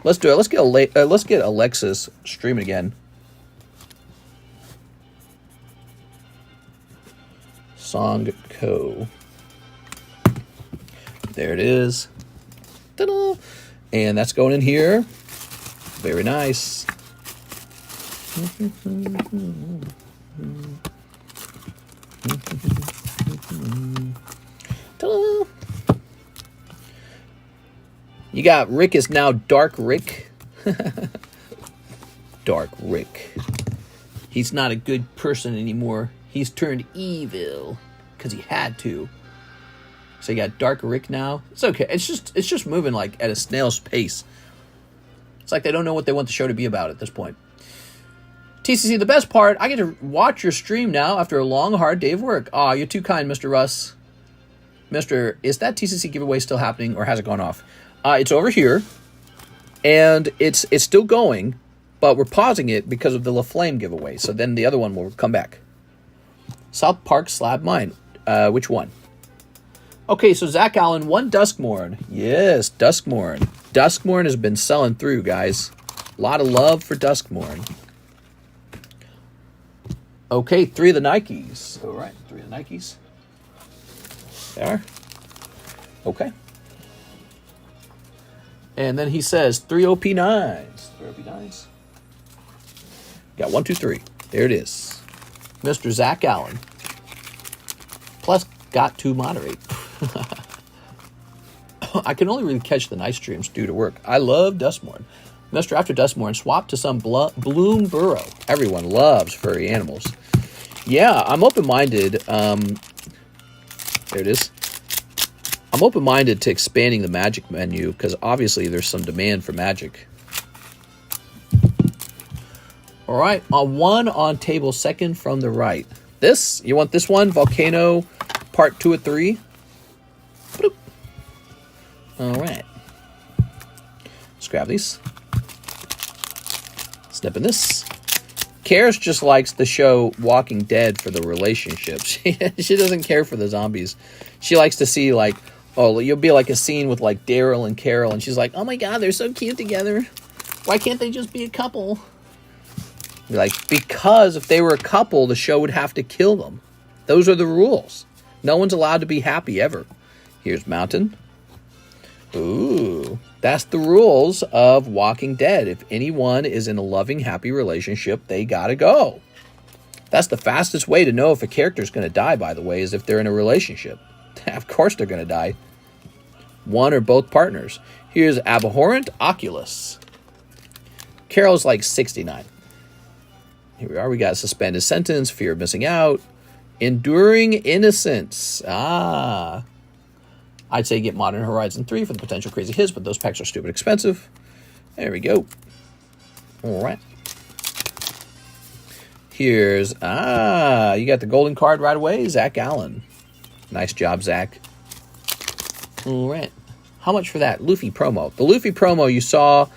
Let's do it. Let's get Alexis streaming again. Song Co. There it is. Ta-da! And that's going in here. Very nice. Ta-da! You got Rick is now Dark Rick. Dark Rick. He's not a good person anymore. He's turned evil because he had to. So you got Dark Rick now. It's okay. It's just moving like at a snail's pace. It's like they don't know what they want the show to be about at this point. TCC, the best part, I get to watch your stream now after a long, hard day of work. Aw, you're too kind, Mr. Russ. Mr., is that TCC giveaway still happening or has it gone off? It's over here, and it's still going, but we're pausing it because of the La Flame giveaway. So then the other one will come back. South Park Slab Mine. Which one? Okay, so Zach Allen, 1 Duskmourn. Yes, Duskmourn. Duskmourn has been selling through, guys. A lot of love for Duskmourn. Okay, 3 of the Nikes. All right, 3 of the Nikes. There. Okay. And then he says 3 OP9s. 3 OP9s. Got 1, 2, 3. There it is. Mr. Zach Allen. Plus, got to moderate. I can only really catch the night streams due to work. I love Duskmourn. Mr. After Duskmourn, swap to some Bloom Burrow. Everyone loves furry animals. Yeah, I'm open-minded. There it is. I'm open-minded to expanding the magic menu because obviously there's some demand for magic. All right, one on table second from the right. This, you want this one? Volcano part 2 of 3. Bloop. All right. Let's grab these. Snipping this. Karis just likes the show Walking Dead for the relationships. She doesn't care for the zombies. She likes to see, like, oh, you'll be like a scene with, like, Daryl and Carol, and she's like, oh my god, they're so cute together. Why can't they just be a couple? Be like, because if they were a couple, the show would have to kill them. Those are the rules. No one's allowed to be happy ever. Here's Mountain. Ooh, that's the rules of Walking Dead. If anyone is in a loving, happy relationship, they gotta go. That's the fastest way to know if a character's going to die, by the way, is if they're in a relationship. Of course they're going to die. One or both partners. Here's Abhorrent Oculus. Carol's like 69. Here we are. We got Suspended Sentence, Fear of Missing Out, Enduring Innocence. Ah. I'd say get Modern Horizon 3 for the potential crazy hits, but those packs are stupid expensive. There we go. All right. Here's, you got the golden card right away, Zach Allen. Nice job, Zach. All right. How much for that? Luffy promo. The Luffy promo you saw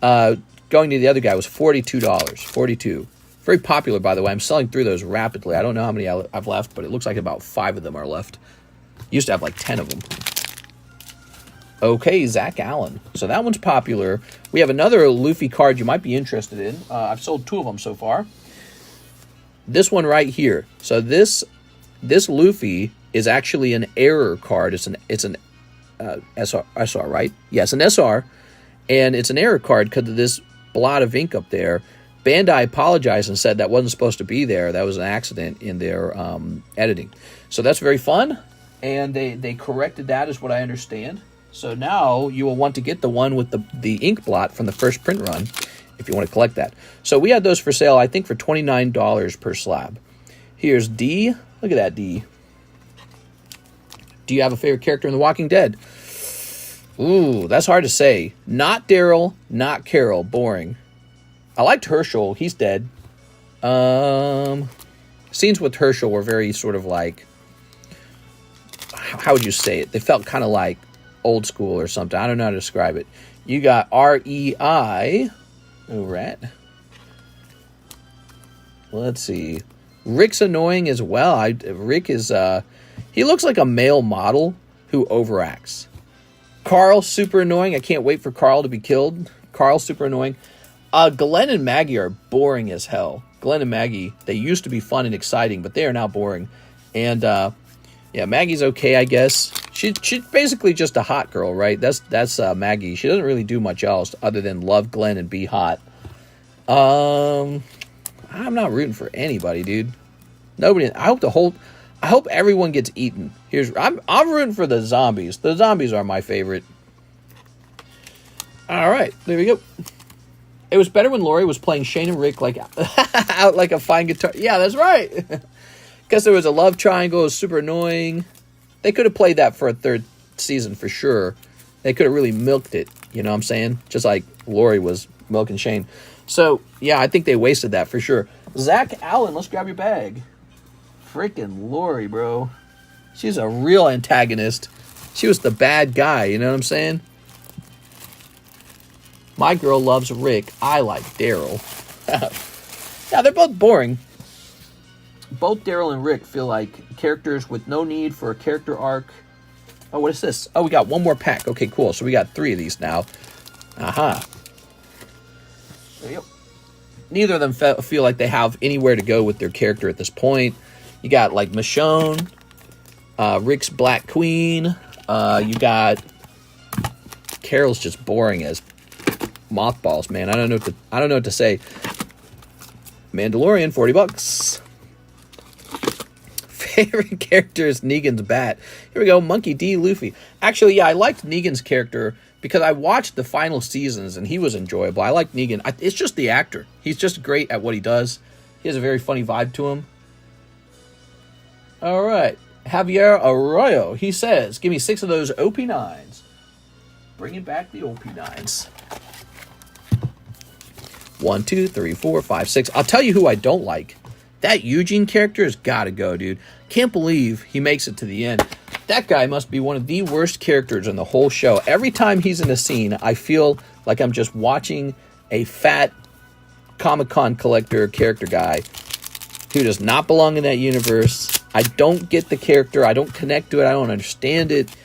going to the other guy was $42. $42. Very popular, by the way. I'm selling through those rapidly. I don't know how many I've left, but it looks like about 5 of them are left. Used to have like 10 of them. Okay, Zach Allen. So that one's popular. We have another Luffy card you might be interested in. I've sold 2 of them so far. This one right here. So this Luffy is actually an error card. It's an SR, right? Yes, an SR. And it's an error card because of this blot of ink up there. Bandai apologized and said that wasn't supposed to be there. That was an accident in their editing. So that's very fun. And they corrected that is what I understand. So now you will want to get the one with the ink blot from the first print run if you want to collect that. So we had those for sale, I think, for $29 per slab. Here's D. Look at that D. Do you have a favorite character in The Walking Dead? Ooh, that's hard to say. Not Daryl, not Carol. Boring. I liked Herschel. He's dead. Scenes with Herschel were very sort of like, how would you say it? They felt kind of like old school or something. I don't know how to describe it. You got REI. All right. Let's see. Rick's annoying as well. Rick is, he looks like a male model who overacts. Carl, super annoying. I can't wait for Carl to be killed. Carl, super annoying. Glenn and Maggie are boring as hell. Glenn and Maggie, they used to be fun and exciting, but they are now boring. And, yeah, Maggie's okay, I guess. She's basically just a hot girl, right? That's Maggie. She doesn't really do much else other than love Glenn and be hot. I'm not rooting for anybody, dude. Nobody. I hope everyone gets eaten. I'm rooting for the zombies. The zombies are my favorite. All right, there we go. It was better when Lori was playing Shane and Rick like out like a fine guitar. Yeah, that's right. Because there was a love triangle. It was super annoying. They could have played that for a third season for sure. They could have really milked it. You know what I'm saying? Just like Lori was milking Shane. So, yeah, I think they wasted that for sure. Zach Allen, let's grab your bag. Freaking Lori, bro. She's a real antagonist. She was the bad guy, you know what I'm saying? My girl loves Rick. I like Daryl. Yeah, they're both boring. Both Daryl and Rick feel like characters with no need for a character arc. Oh, what is this? Oh, we got one more pack. Okay, cool. So we got 3 of these now. Aha. There you go. Neither of them feel like they have anywhere to go with their character at this point. You got like Michonne, Rick's Black Queen. You got Carol's just boring as mothballs, man. I don't know what to say. Mandalorian, $40. Favorite character is Negan's bat. Here we go, Monkey D. Luffy. Actually, yeah, I liked Negan's character because I watched the final seasons and he was enjoyable. I like Negan. It's just the actor. He's just great at what he does. He has a very funny vibe to him. All right. Javier Arroyo. He says, give me 6 of those OP9s. Bringing back the OP9s. 1, 2, 3, 4, 5, 6. I'll tell you who I don't like. That Eugene character has got to go, dude. Can't believe he makes it to the end. That guy must be one of the worst characters in the whole show. Every time he's in a scene, I feel like I'm just watching a fat Comic-Con collector character guy who does not belong in that universe. I don't get the character. I don't connect to it. I don't understand it.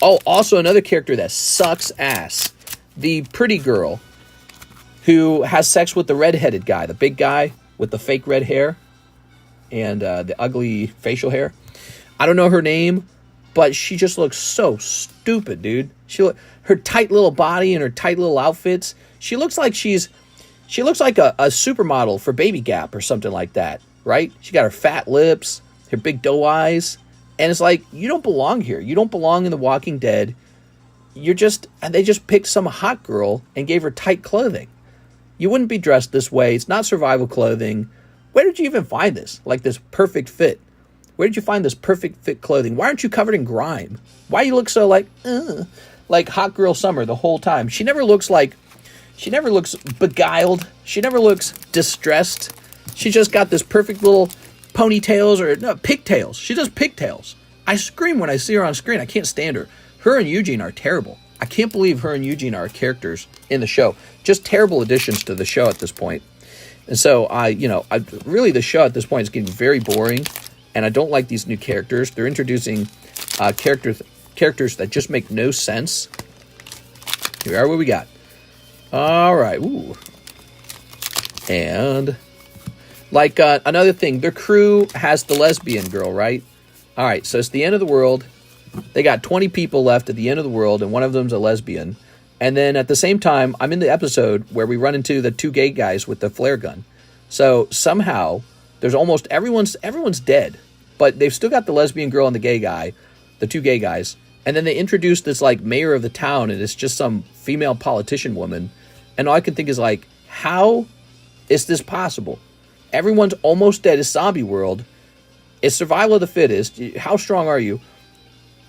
Oh, also another character that sucks ass. The pretty girl who has sex with the redheaded guy, the big guy with the fake red hair and the ugly facial hair. I don't know her name, but she just looks so stupid, dude. Her tight little body and her tight little outfits. She looks like a supermodel for Baby Gap or something like that, right? She got her fat lips, her big doe eyes, and it's like, you don't belong here. You don't belong in The Walking Dead. They just picked some hot girl and gave her tight clothing. You wouldn't be dressed this way. It's not survival clothing. Where did you even find this? Like this perfect fit. Where did you find this perfect fit clothing? Why aren't you covered in grime? Why do you look so like hot girl summer the whole time? She never looks beguiled. She never looks distressed. She just got this perfect little ponytails or no, pigtails. She does pigtails. I scream when I see her on screen. I can't stand her. Her and Eugene are terrible. I can't believe her and Eugene are characters in the show. Just terrible additions to the show at this point. And so, really the show at this point is getting very boring, and I don't like these new characters. They're introducing characters that just make no sense. Here are what we got. All right. Ooh. And, another thing, their crew has the lesbian girl, right? All right, so it's the end of the world. They got 20 people left at the end of the world, and one of them's a lesbian. And then at the same time, I'm in the episode where we run into the 2 gay guys with the flare gun. So somehow, there's almost everyone's dead. But they've still got the lesbian girl and the gay guy, the 2 gay guys. And then they introduce this, mayor of the town, and it's just some female politician woman. And all I can think is, how is this possible? Everyone's almost dead. It's zombie world. It's survival of the fittest. How strong are you?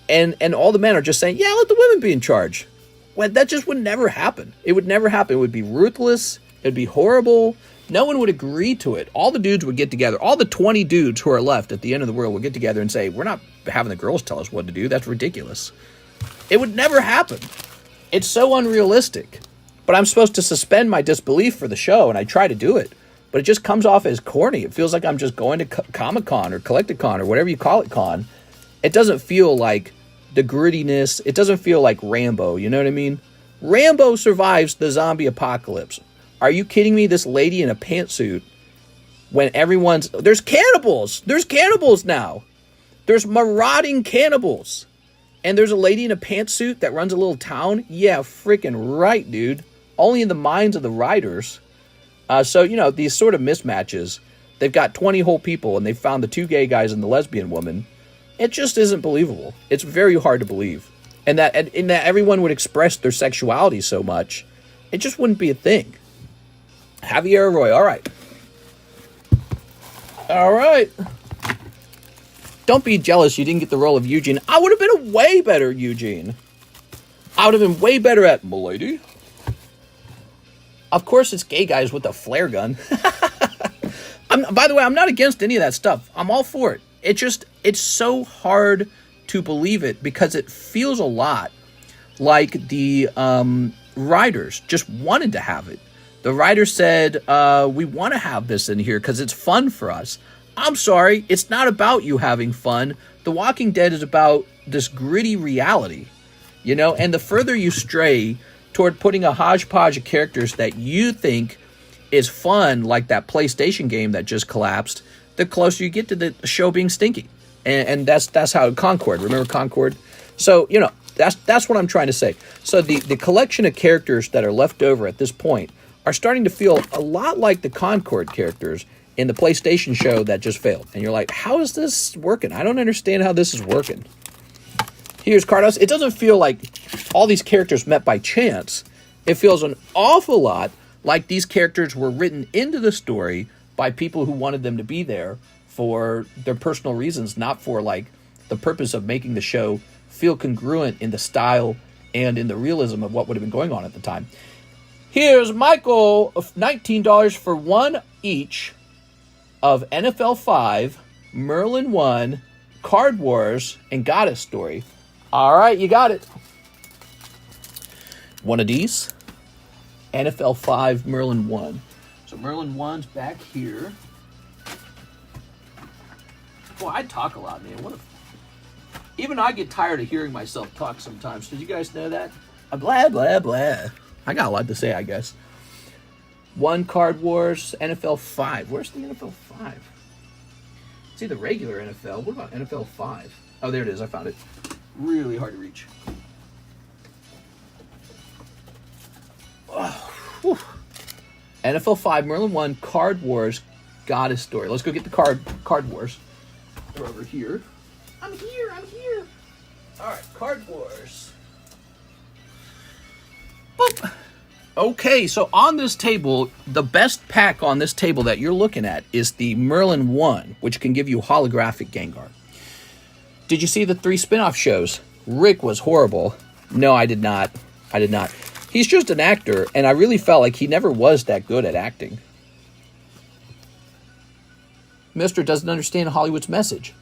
And all the men are just saying, yeah, let the women be in charge. Well, that just would never happen. It would never happen. It would be ruthless. It would be horrible. No one would agree to it. All the dudes would get together. All the 20 dudes who are left at the end of the world would get together and say, we're not having the girls tell us what to do. That's ridiculous. It would never happen. It's so unrealistic. But I'm supposed to suspend my disbelief for the show, and I try to do it. But it just comes off as corny. It feels like I'm just going to Comic-Con or Collecticon or whatever you call it, con. It doesn't feel like the grittiness. It doesn't feel like Rambo, you know what I mean? Rambo survives the zombie apocalypse. Are you kidding me? This lady in a pantsuit, when there's cannibals! There's cannibals now! There's marauding cannibals! And there's a lady in a pantsuit that runs a little town? Yeah, freaking right, dude. Only in the minds of the writers. So, these sort of mismatches, they've got 20 whole people, and they've found the 2 gay guys and the lesbian woman. It just isn't believable. It's very hard to believe. And that everyone would express their sexuality so much, it just wouldn't be a thing. Javier Roy. All right. All right. Don't be jealous you didn't get the role of Eugene. I would have been a way better Eugene. I would have been way better at Milady. Of course, it's gay guys with a flare gun. By the way, I'm not against any of that stuff. I'm all for it. It's so hard to believe it because it feels a lot like the writers just wanted to have it. The writer said, we want to have this in here because it's fun for us. I'm sorry, it's not about you having fun. The Walking Dead is about this gritty reality, you know? And the further you stray toward putting a hodgepodge of characters that you think is fun, like that PlayStation game that just collapsed, the closer you get to the show being stinky. And that's how Concord, remember Concord? So, you know, that's what I'm trying to say. So the collection of characters that are left over at this point are starting to feel a lot like the Concord characters in the PlayStation show that just failed. And you're like, how is this working? I don't understand how this is working. Here's Carddass. It doesn't feel like all these characters met by chance. It feels an awful lot like these characters were written into the story by people who wanted them to be there for their personal reasons, not for like the purpose of making the show feel congruent in the style and in the realism of what would have been going on at the time. Here's Michael, $19 for one each of NFL 5, Merlin 1, Card Wars, and Goddess Story. All right, you got it. One of these. NFL 5, Merlin 1. So Merlin 1's back here. Boy, I talk a lot, man. Even I get tired of hearing myself talk sometimes. Did you guys know that? Blah, blah, blah. I got a lot to say, I guess. 1 Card Wars, NFL 5. Where's the NFL 5? See the regular NFL. What about NFL 5? Oh, there it is. I found it. Really hard to reach. Oh, NFL 5, Merlin 1, Card Wars, Goddess Story. Let's go get the Card Wars. They're over here. I'm here. All right, Card Wars. Boop. Okay, so on this table, the best pack on this table that you're looking at is the Merlin 1, which can give you holographic Gengar. Did you see the 3 spin-off shows? Rick was horrible. No, I did not. He's just an actor, and I really felt like he never was that good at acting. Mister doesn't understand Hollywood's message.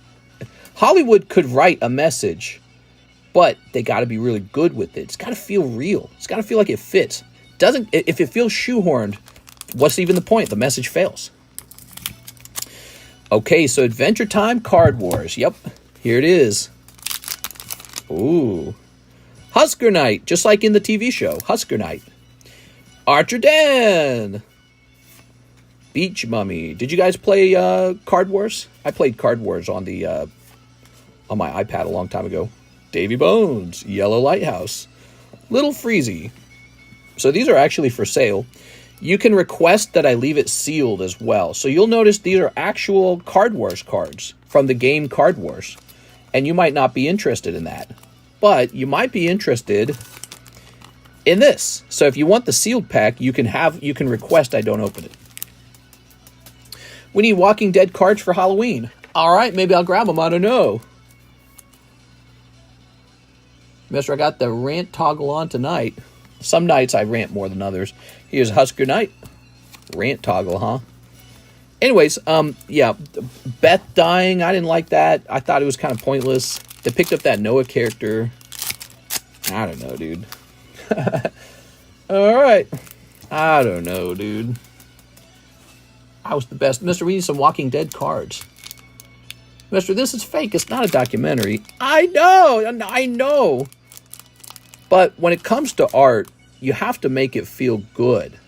Hollywood could write a message, but they got to be really good with it. It's got to feel real. It's got to feel like it fits. If it feels shoehorned, what's even the point? The message fails. Okay, so Adventure Time, Card Wars. Yep, here it is. Ooh. Husker Knight, just like in the TV show, Husker Knight. Archer Dan. Beach Mummy. Did you guys play Card Wars? I played Card Wars on my iPad a long time ago. Davy Bones, Yellow Lighthouse, Little Freezy. So these are actually for sale. You can request that I leave it sealed as well. So you'll notice these are actual Card Wars cards from the game Card Wars. And you might not be interested in that. But you might be interested in this. So if you want the sealed pack, you can request I don't open it. We need Walking Dead cards for Halloween. All right, maybe I'll grab them. I don't know. Mister, I got the rant toggle on tonight. Some nights I rant more than others. Here's Husker Knight. Rant toggle, huh? Anyways, yeah, Beth dying, I didn't like that. I thought it was kind of pointless. They picked up that Noah character. I don't know, dude. All right. I don't know, dude. I was the best. Mister, we need some Walking Dead cards. Mister, this is fake. It's not a documentary. I know. But when it comes to art, you have to make it feel good.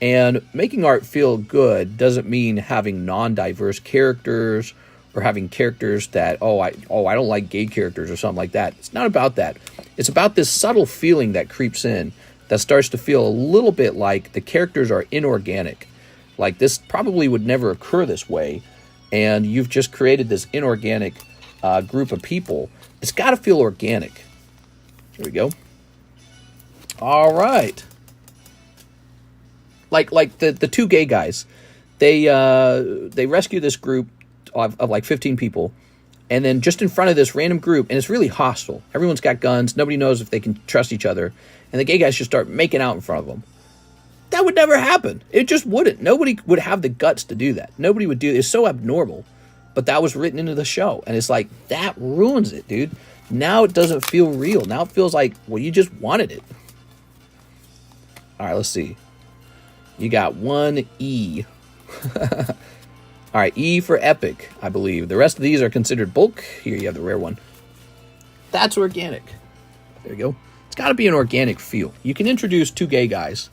And making art feel good doesn't mean having non-diverse characters or having characters that, I don't like gay characters or something like that. It's not about that. It's about this subtle feeling that creeps in that starts to feel a little bit like the characters are inorganic. Like this probably would never occur this way. And you've just created this inorganic group of people. It's got to feel organic. Here we go. All right. Like the two gay guys, they rescue this group of like 15 people, and then just in front of this random group, and it's really hostile. Everyone's got guns. Nobody knows if they can trust each other, and the gay guys just start making out in front of them. That would never happen. It just wouldn't. Nobody would have the guts to do that. Nobody would do it. It's so abnormal. But that was written into the show. And it's like, that ruins it, dude. Now it doesn't feel real. Now it feels like, well, you just wanted it. All right, let's see. You got one E. All right, E for epic, I believe. The rest of these are considered bulk. Here you have the rare one. That's organic. There you go. It's got to be an organic feel. You can introduce two gay guys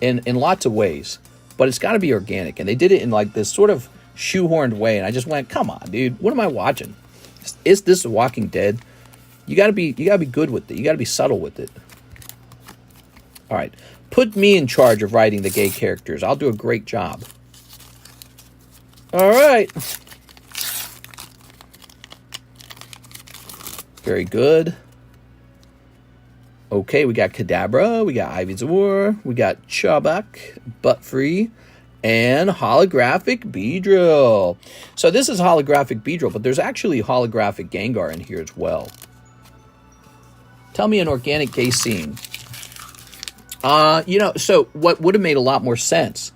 in lots of ways, but it's got to be organic. And they did it in like this sort of shoehorned way, and I just went, come on, dude, what am I watching? Is this Walking Dead? You gotta be good with it. You gotta be subtle with it. All right, put me in charge of writing the gay characters. I'll do a great job. All right, very good. Okay, we got Kadabra, we got Ivysaur, we got Chubbuck, Buttfree, and holographic Beedrill. So this is holographic Beedrill, but there's actually holographic Gengar in here as well. Tell me an organic gay scene. So what would have made a lot more sense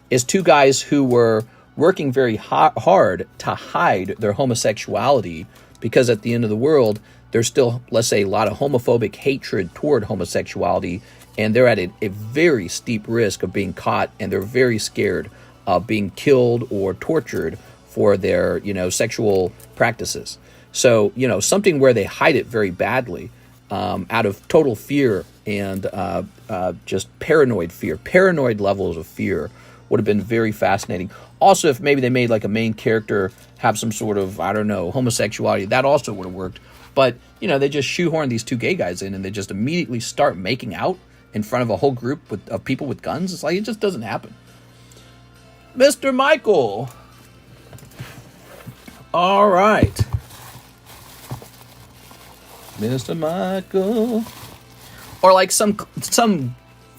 is two guys who were working very hard to hide their homosexuality, because at the end of the world, there's still, let's say, a lot of homophobic hatred toward homosexuality, and they're at a very steep risk of being caught, and they're very scared of being killed or tortured for their, sexual practices. So, something where they hide it very badly, out of total fear and just paranoid fear. Paranoid levels of fear would have been very fascinating. Also, if maybe they made like a main character have some sort of, homosexuality, that also would have worked. But, they just shoehorn these two gay guys in, and they just immediately start making out in front of a whole group of people with guns. It's like, it just doesn't happen. Mr. Michael. All right. Mr. Michael. Or like some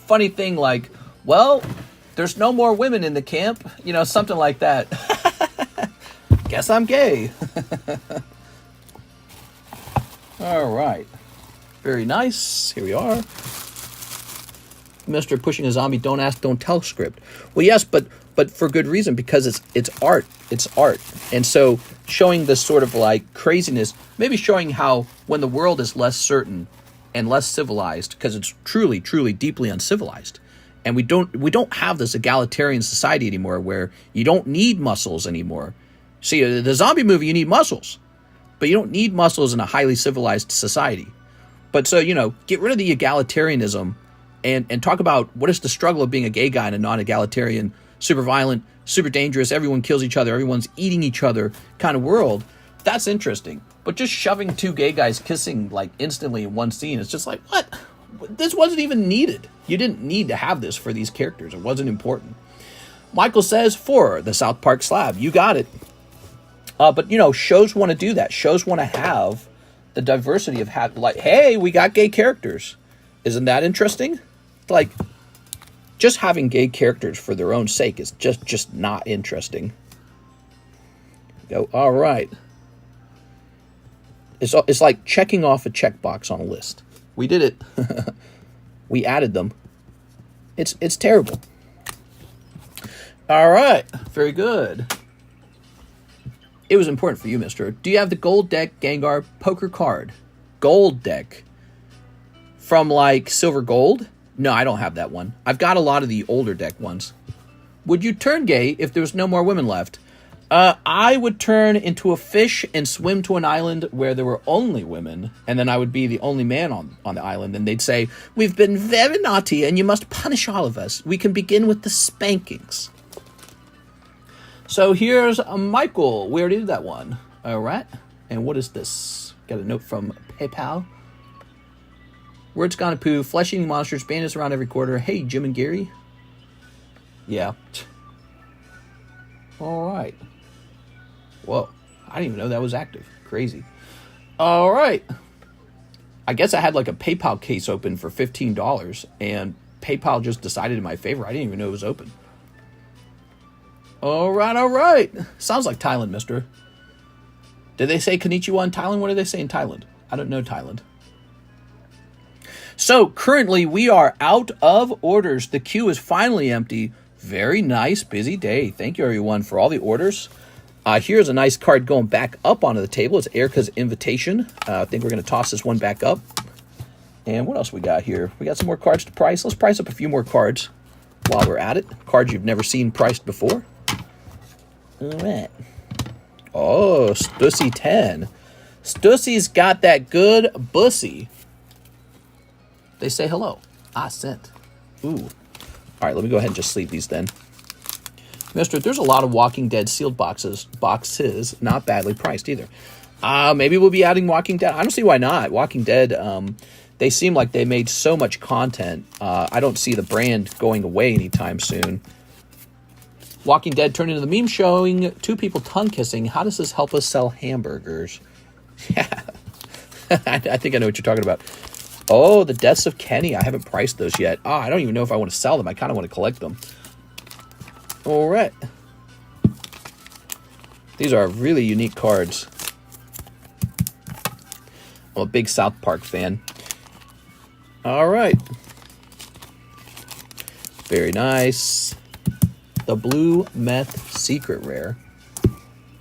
funny thing like, well, there's no more women in the camp. Something like that. Guess I'm gay. All right. Very nice. Here we are. Mr. Pushing a Zombie Don't Ask, Don't Tell script. Well, yes, but for good reason, because it's art. It's art. And so showing this sort of like craziness, maybe showing how when the world is less certain and less civilized, because it's truly, truly deeply uncivilized, and we don't have this egalitarian society anymore where you don't need muscles anymore. See, the zombie movie, you need muscles, but you don't need muscles in a highly civilized society. But so, get rid of the egalitarianism and talk about what is the struggle of being a gay guy in a non-egalitarian, super violent, super dangerous, everyone kills each other, everyone's eating each other kind of world. That's interesting. But just shoving two gay guys kissing like instantly in one scene, it's just like, what? This wasn't even needed. You didn't need to have this for these characters. It wasn't important. Michael says, for the South Park slab. You got it. But, shows want to do that. Shows want to have the diversity of, like, hey, we got gay characters. Isn't that interesting? Like, just having gay characters for their own sake is just not interesting. Go, all right. It's like checking off a checkbox on a list. We did it. We added them. It's terrible. All right. Very good. It was important for you, mister. Do you have the gold deck Gengar poker card? Gold deck. From like silver gold? No, I don't have that one. I've got a lot of the older deck ones. Would you turn gay if there was no more women left? I would turn into a fish and swim to an island where there were only women, and then I would be the only man on the island, and they'd say, we've been very naughty, and you must punish all of us. We can begin with the spankings. So here's Michael. We already did that one. All right. And what is this? Got a note from PayPal. Words Gone Poo. Flesh-eating monsters. Bandits around every quarter. Hey, Jim and Gary. Yeah. All right. Whoa. I didn't even know that was active. Crazy. All right. I guess I had like a PayPal case open for $15, and PayPal just decided in my favor. I didn't even know it was open. All right. Sounds like Thailand, mister. Did they say konnichiwa in Thailand? What did they say in Thailand? I don't know Thailand. So currently we are out of orders. The queue is finally empty. Very nice, busy day. Thank you, everyone, for all the orders. Here's a nice card going back up onto the table. It's Erica's Invitation. I think we're going to toss this one back up. And what else we got here? We got some more cards to price. Let's price up a few more cards while we're at it. Cards you've never seen priced before. All right. Oh, Stussy 10. Stussy's got that good bussy. They say hello. I sent. Ooh. All right, let me go ahead and just sleeve these then. Mister, there's a lot of Walking Dead sealed boxes, not badly priced either. Maybe we'll be adding Walking Dead. I don't see why not. Walking Dead, they seem like they made so much content. I don't see the brand going away anytime soon. Walking Dead turned into the meme showing two people tongue kissing. How does this help us sell hamburgers? Yeah. I think I know what you're talking about. Oh, the Deaths of Kenny. I haven't priced those yet. I don't even know if I want to sell them. I kind of want to collect them. All right. These are really unique cards. I'm a big South Park fan. All right. Very nice. The Blue Meth Secret Rare.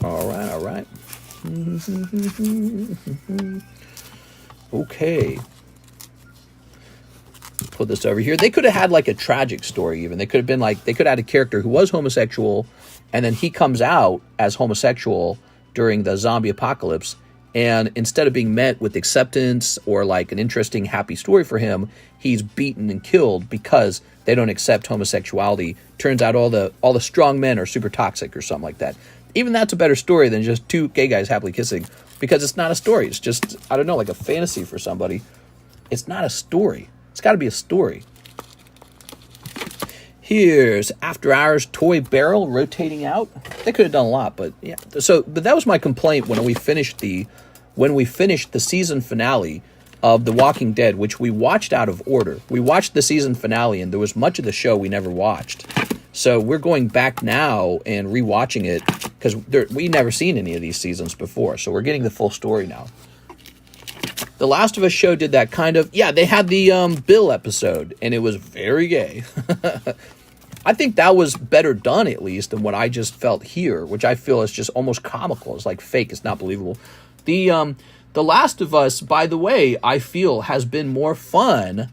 All right. Okay. Put this over here. They could have had like a tragic story even. They could have been like, they could have had a character who was homosexual and then he comes out as homosexual during the zombie apocalypse, and instead of being met with acceptance or like an interesting happy story for him, he's beaten and killed because they don't accept homosexuality. Turns out all the strong men are super toxic or something like that. Even that's a better story than just two gay guys happily kissing, because it's not a story. It's just, I don't know, like a fantasy for somebody. It's not a story. It's got to be a story. Here's After Hours Toy Barrel rotating out. They could have done a lot, but yeah. But that was my complaint when we finished the season finale of The Walking Dead, which we watched out of order. We watched the season finale, and there was much of the show we never watched. So we're going back now and rewatching it because we never seen any of these seasons before. So we're getting the full story now. The Last of Us show did that kind of... Yeah, they had the Bill episode, and it was very gay. I think that was better done, at least, than what I just felt here, which I feel is just almost comical. It's like fake. It's not believable. The Last of Us, by the way, I feel has been more fun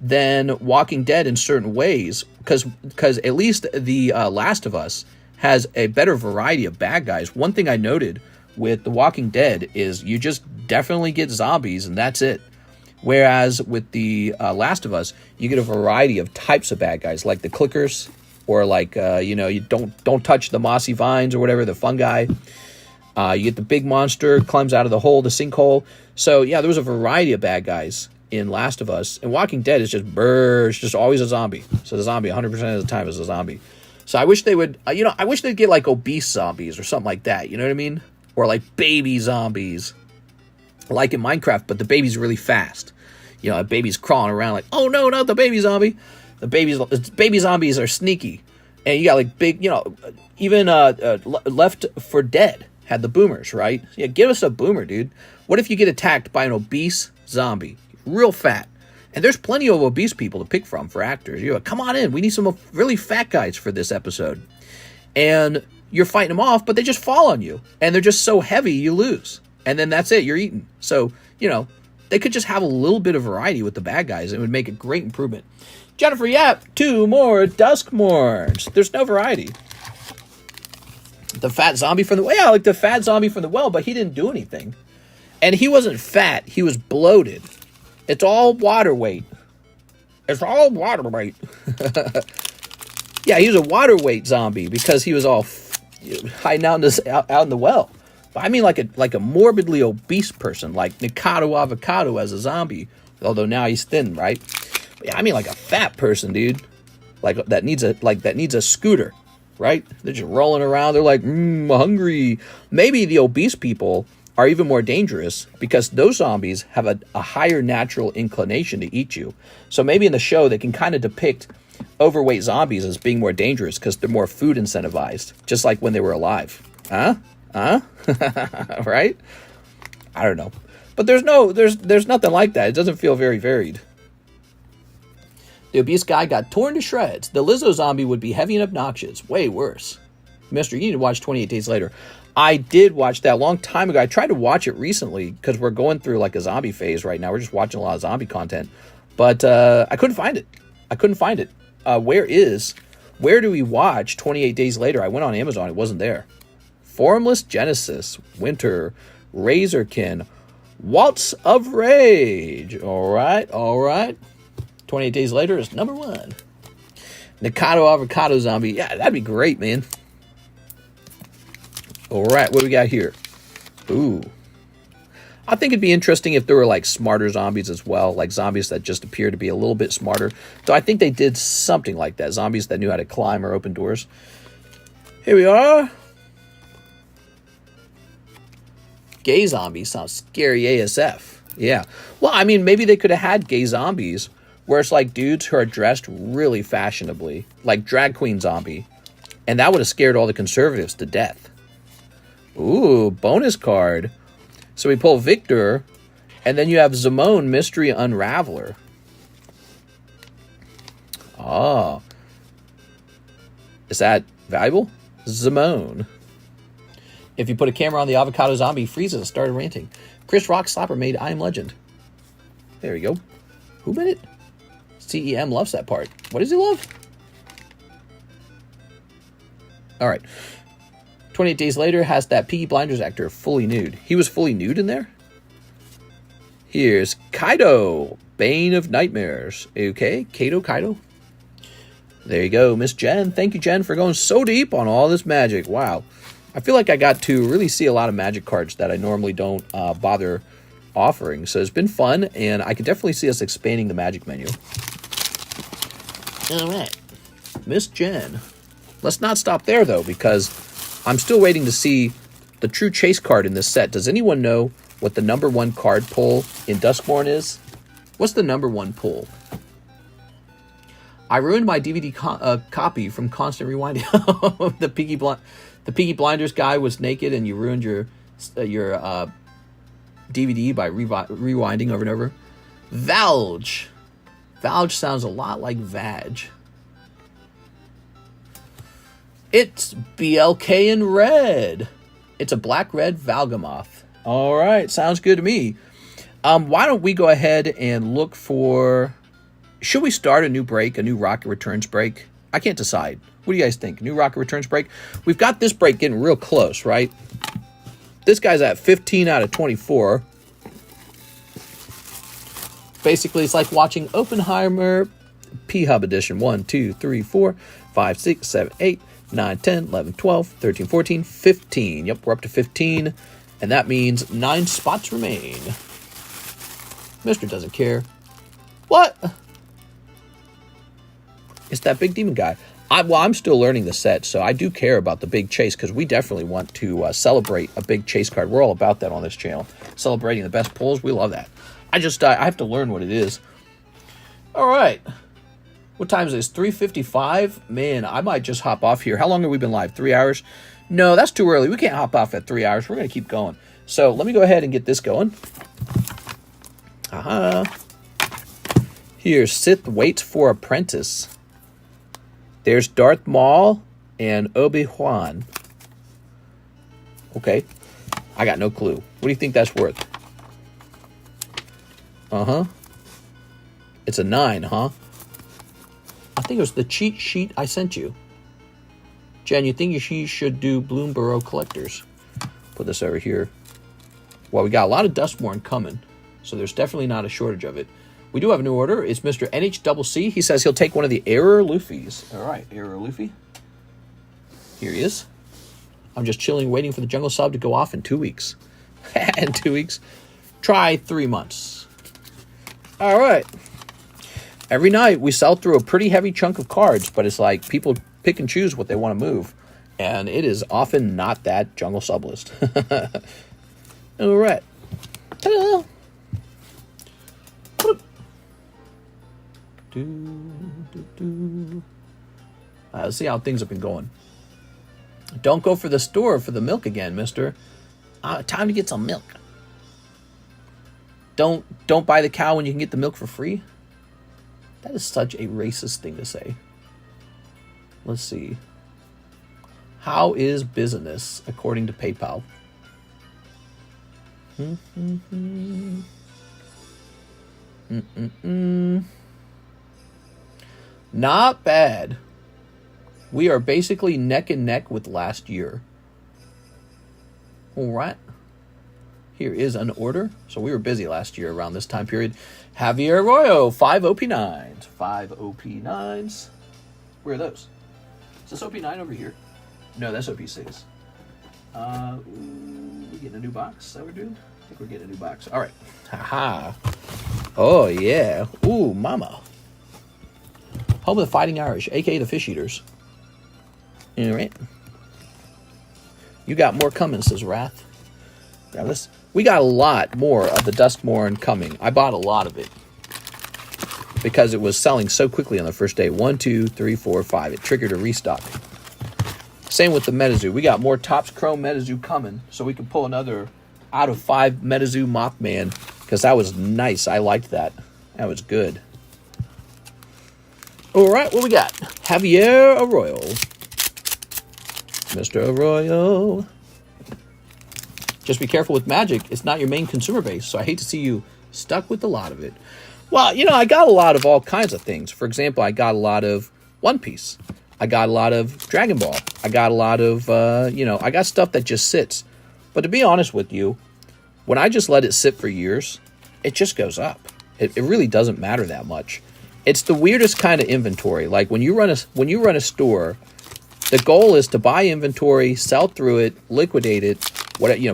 than Walking Dead in certain ways, because at least the Last of Us has a better variety of bad guys. One thing I noted with The Walking Dead is you just definitely get zombies and that's it. Whereas with the Last of Us, you get a variety of types of bad guys, like the clickers, or like you don't touch the mossy vines or whatever, the fungi. You get the big monster climbs out of the hole, the sinkhole. So yeah, there was a variety of bad guys in Last of Us. And Walking Dead is just always a zombie. So the zombie 100% of the time is a zombie. So I wish they would, I wish they'd get like obese zombies or something like that. You know what I mean? Or like baby zombies, like in Minecraft, but the baby's really fast. A baby's crawling around like, oh no, not the baby zombie. The baby zombies are sneaky. And you got like big, even Left 4 Dead had the boomers, right? Yeah, give us a boomer, dude. What if you get attacked by an obese zombie, real fat? And there's plenty of obese people to pick from for actors. You're like, come on in. We need some really fat guys for this episode. And you're fighting them off, but they just fall on you. And they're just so heavy, you lose. And then that's it. You're eaten. So, they could just have a little bit of variety with the bad guys. It would make a great improvement. Jennifer Yap, 2 more Duskmourns. There's no variety. The fat zombie from the well. Yeah, like the fat zombie from the well, but he didn't do anything. And he wasn't fat. He was bloated. It's all water weight. It's all water weight. Yeah, he was a water weight zombie because he was all hiding out in the well. But I mean like a morbidly obese person, like Nikado Avocado as a zombie. Although now he's thin, right? But yeah, I mean like a fat person, dude. Like that needs a scooter, right? They're just rolling around. They're like, hungry. Maybe the obese people are even more dangerous because those zombies have a higher natural inclination to eat you. So maybe in the show they can kind of depict overweight zombies as being more dangerous because they're more food incentivized, just like when they were alive. Right? I don't know. But there's nothing like that. It doesn't feel very varied. The obese guy got torn to shreds. The Lizzo zombie would be heavy and obnoxious. Way worse. Mister, you need to watch 28 Days Later. I did watch that a long time ago. I tried to watch it recently because we're going through like a zombie phase right now. We're just watching a lot of zombie content. But I couldn't find it. Where do we watch 28 Days Later? I went on Amazon. It wasn't there. Formless Genesis, Winter, Razorkin, Waltz of Rage. All right. 28 Days Later is number 1. Nikado Avocado Zombie. Yeah, that'd be great, man. All right, what do we got here? Ooh. I think it'd be interesting if there were like smarter zombies as well, like zombies that just appear to be a little bit smarter. So I think they did something like that, zombies that knew how to climb or open doors. Here we are. Gay zombies sounds scary ASF. Yeah. Well, I mean, maybe they could have had gay zombies where it's like dudes who are dressed really fashionably, like drag queen zombie. And that would have scared all the conservatives to death. Ooh, bonus card. So we pull Victor, and then you have Zimone, Mystery Unraveler. Oh. Is that valuable? Zimone. If you put a camera on the avocado zombie, he freezes and started ranting. Chris Rock Slapper made I Am Legend. There we go. Who made it? CEM loves that part. What does he love? All right. 28 Days Later has that Peaky Blinders actor fully nude. He was fully nude in there? Here's Kaido, Bane of Nightmares. Okay, Kaido. There you go, Miss Jen. Thank you, Jen, for going so deep on all this magic. Wow. I feel like I got to really see a lot of magic cards that I normally don't bother offering. So it's been fun, and I can definitely see us expanding the magic menu. All right. Miss Jen. Let's not stop there, though, because I'm still waiting to see the true chase card in this set. Does anyone know what the number 1 card pull in Duskmourn is? What's the number 1 pull? I ruined my DVD copy from constant rewinding. The Peaky Blinders guy was naked, and you ruined your DVD by rewinding over and over. Valge. Valge sounds a lot like Vag. It's BLK in red. It's a black-red Valgamoth. All right, sounds good to me. Why don't we go ahead and look for... Should we start a new break, a new Rocket Returns break? I can't decide. What do you guys think? New Rocket Returns break? We've got this break getting real close, right? This guy's at 15 out of 24. Basically, it's like watching Oppenheimer P-Hub Edition. 1, 2, 3, 4, 5, 6, 7, 8, 9, 10, 11, 12, 13, 14, 15. Yep, we're up to 15. And that means 9 spots remain. Mister doesn't care. What? It's that big demon guy. I'm still learning the set, so I do care about the big chase, because we definitely want to celebrate a big chase card. We're all about that on this channel. Celebrating the best pulls. We love that. I have to learn what it is. All right. What time is this? 3:55? Man, I might just hop off here. How long have we been live? 3 hours? No, that's too early. We can't hop off at 3 hours. We're going to keep going. So let me go ahead and get this going. Here, Sith waits for apprentice. There's Darth Maul and Obi-Wan. Okay. I got no clue. What do you think that's worth? It's a 9, huh? I think it was the cheat sheet I sent you. Jen, you think she should do Bloomborough Collectors? Put this over here. Well, we got a lot of Duskmourn coming, so there's definitely not a shortage of it. We do have a new order. It's Mr. NHCC. He says he'll take one of the Error Luffys. All right, Error Luffy. Here he is. I'm just chilling, waiting for the jungle sub to go off in 2 weeks. In 2 weeks. Try 3 months. All right. Every night we sell through a pretty heavy chunk of cards, but it's like people pick and choose what they want to move. And it is often not that jungle sub list. All right. Ta-da. Let's see how things have been going. Don't go for the store for the milk again, mister. Time to get some milk. Don't buy the cow when you can get the milk for free. That is such a racist thing to say. Let's see. How is business according to PayPal? Not bad. We are basically neck and neck with last year. All right. Here is an order. So we were busy last year around this time period. Javier Arroyo, 5 OP9s. 5 OP9s. Where are those? Is this OP9 over here? No, that's OP6. We getting a new box? Is that what we're doing? I think we're getting a new box. All right. Haha. Oh, yeah. Ooh, mama. Home of the Fighting Irish, a.k.a. the Fish Eaters. All right. You got more coming, says Wrath. Now this, we got a lot more of the Duskmourn coming. I bought a lot of it because it was selling so quickly on the first day. 1, 2, 3, 4, 5. It triggered a restock. Same with the Metazoo. We got more Topps Chrome Metazoo coming, so we can pull another out of 5 Metazoo Mothman because that was nice. I liked that. That was good. All right, what we got? Javier Arroyo. Mr. Arroyo. Just be careful with Magic. It's not your main consumer base, so I hate to see you stuck with a lot of it. Well, you know, I got a lot of all kinds of things. For example, I got a lot of One Piece. I got a lot of Dragon Ball. I got a lot of, I got stuff that just sits. But to be honest with you, when I just let it sit for years, it just goes up. It really doesn't matter that much. It's the weirdest kind of inventory. Like when you run a store, the goal is to buy inventory, sell through it, liquidate it,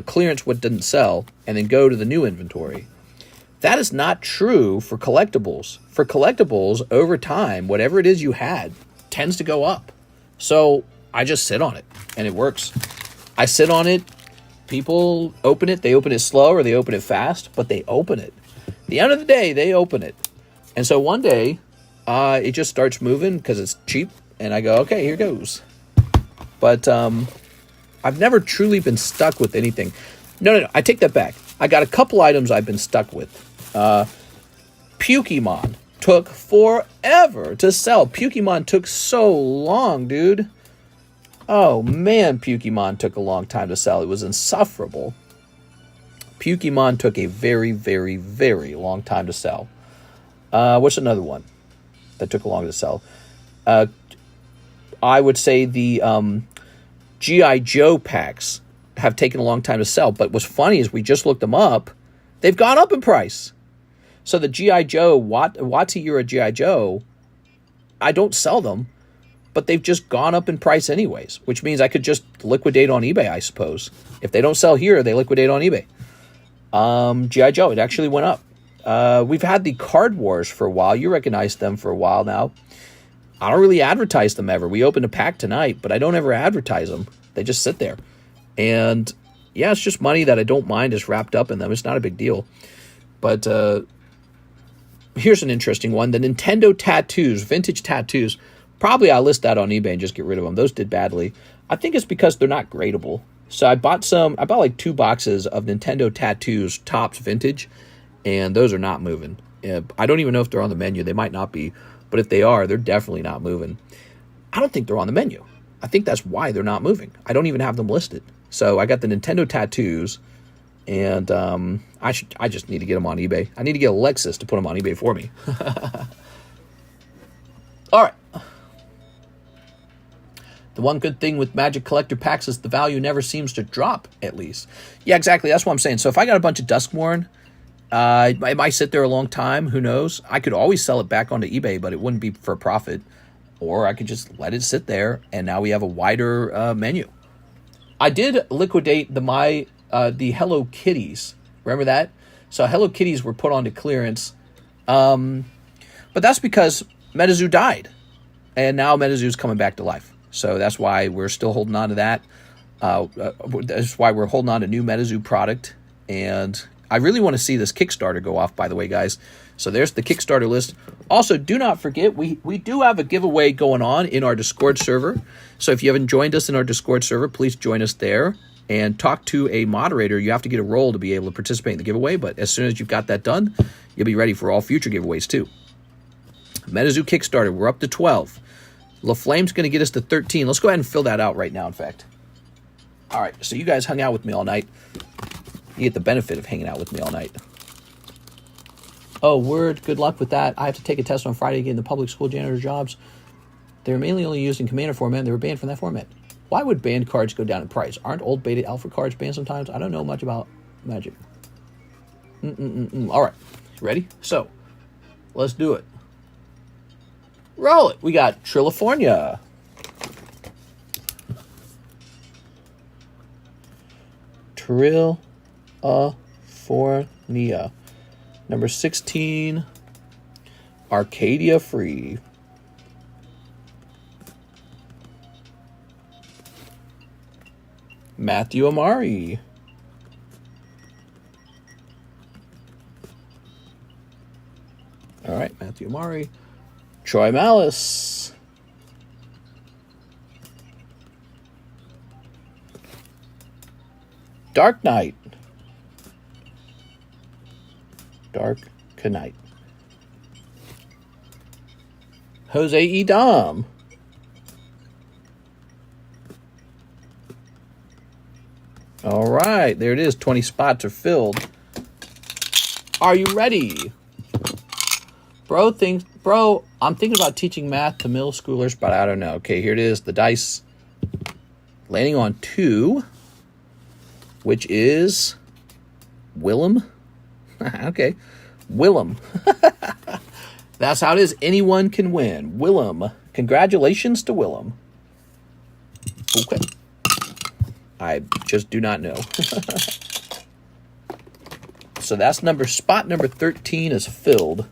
clearance what didn't sell, and then go to the new inventory. That is not true for collectibles. For collectibles, over time, whatever it is you had tends to go up. So I just sit on it, and it works. I sit on it. People open it. They open it slow or they open it fast, but they open it. At the end of the day, they open it. And so one day, it just starts moving because it's cheap, and I go, okay, here goes. But I've never truly been stuck with anything. No, I take that back. I got a couple items I've been stuck with. Pokemon took forever to sell. Pokemon took so long, dude. Oh, man, Pokemon took a long time to sell. It was insufferable. Pokemon took a very, very, very long time to sell. What's another one that took long to sell? I would say the G.I. Joe packs have taken a long time to sell. But what's funny is we just looked them up. They've gone up in price. So the G.I. Joe, Watsuyura G.I. Joe, I don't sell them, but they've just gone up in price anyways, which means I could just liquidate on eBay, I suppose. If they don't sell here, they liquidate on eBay. G.I. Joe, it actually went up. We've had the Card Wars for a while. You recognize them for a while now. I don't really advertise them ever. We opened a pack tonight, but I don't ever advertise them. They just sit there. And yeah, it's just money that I don't mind is wrapped up in them. It's not a big deal. But here's an interesting one. The Nintendo tattoos, vintage tattoos. Probably I'll list that on eBay and just get rid of them. Those did badly. I think it's because they're not gradable. So I bought like 2 boxes of Nintendo tattoos, Topps vintage, and those are not moving. I don't even know if they're on the menu. They might not be. But if they are, they're definitely not moving. I don't think they're on the menu. I think that's why they're not moving. I don't even have them listed. So I got the Nintendo tattoos, and I just need to get them on eBay. I need to get Alexis to put them on eBay for me. All right. The one good thing with Magic Collector packs is the value never seems to drop, at least. Yeah, exactly. That's what I'm saying. So if I got a bunch of Duskmourn, it might sit there a long time. Who knows? I could always sell it back onto eBay, but it wouldn't be for profit. Or I could just let it sit there, and now we have a wider menu. I did liquidate the Hello Kitties. Remember that? So Hello Kitties were put onto clearance. But that's because Metazoo died. And now Metazoo's coming back to life. So that's why we're still holding on to that. That's why we're holding on to new Metazoo product. And I really want to see this Kickstarter go off, by the way, guys. So there's the Kickstarter list. Also, do not forget, we do have a giveaway going on in our Discord server. So if you haven't joined us in our Discord server, please join us there and talk to a moderator. You have to get a role to be able to participate in the giveaway, but as soon as you've got that done, you'll be ready for all future giveaways too. Metazoo Kickstarter, we're up to 12. LaFlame's going to get us to 13. Let's go ahead and fill that out right now, in fact. All right, so you guys hung out with me all night. You get the benefit of hanging out with me all night. Oh, word. Good luck with that. I have to take a test on Friday to get into public school janitor jobs. They're mainly only used in Commander format. They were banned from that format. Why would banned cards go down in price? Aren't old beta alpha cards banned sometimes? I don't know much about Magic. All right. Ready? So, let's do it. Roll it. We got Trillifornia. Trillifornia. Number 16, Arcadia Free. Matthew Amari. All right, Matthew Amari. Troy Malice. Dark Knight. Dark Knight. Jose E. Dom. All right, there it is. 20 spots are filled. Are you ready? Bro, I'm thinking about teaching math to middle schoolers, but I don't know. Okay, here it is. The dice landing on 2, which is Willem. Okay. Willem. That's how it is. Anyone can win. Willem. Congratulations to Willem. Okay. I just do not know. So that's spot number 13 is filled.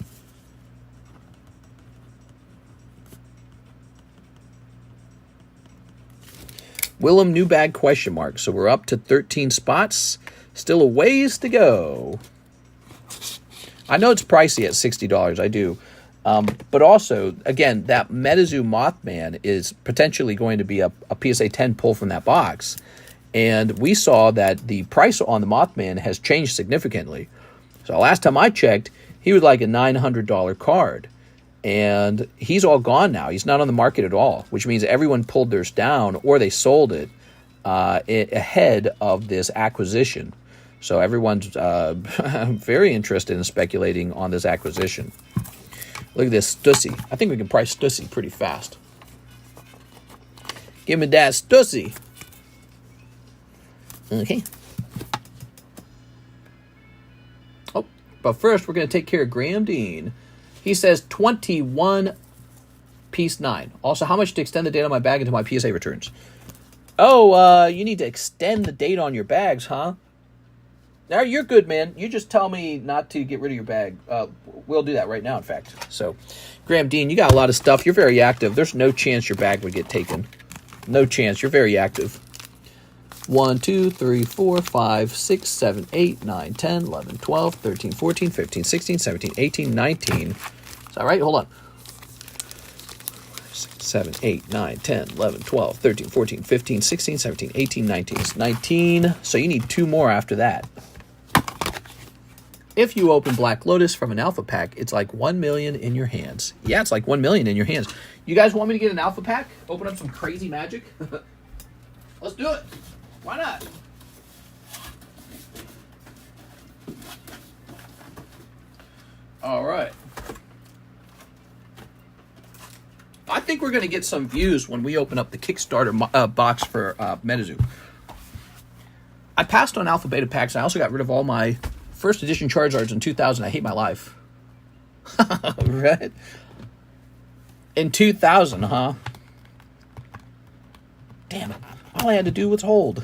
Willem, new bag, question mark. So we're up to 13 spots. Still a ways to go. I know it's pricey at $60. I do. But also, again, that Metazoo Mothman is potentially going to be a PSA 10 pull from that box. And we saw that the price on the Mothman has changed significantly. So last time I checked, he was like a $900 card. And he's all gone now. He's not on the market at all, which means everyone pulled theirs down or they sold it ahead of this acquisition. So everyone's very interested in speculating on this acquisition. Look at this Stussy. I think we can price Stussy pretty fast. Give me that Stussy. Okay. Oh, but first we're going to take care of Graham Dean. He says 21 piece 9. Also, how much to extend the date on my bag until my PSA returns? Oh, you need to extend the date on your bags, huh? Now, you're good, man. You just tell me not to get rid of your bag. We'll do that right now, in fact. So, Graham Dean, you got a lot of stuff. You're very active. There's no chance your bag would get taken. No chance. You're very active. 1, 2, 3, 4, 5, 6, 7, 8, 9, 10, 11, 12, 13, 14, 15, 16, 17, 18, 19. Is that right? Hold on. 6, 7, 8, 9, 10, 11, 12, 13, 14, 15, 16, 17, 18, 19. It's 19. So you need 2 more after that. If you open Black Lotus from an alpha pack, it's like 1 million in your hands. Yeah, it's like 1 million in your hands. You guys want me to get an alpha pack? Open up some crazy magic? Let's do it. Why not? All right. I think we're going to get some views when we open up the Kickstarter box for Metazoo. I passed on alpha beta packs. I also got rid of all my first edition Charizards in 2000. I hate my life. Right? In 2000, huh? Damn it. All I had to do was hold.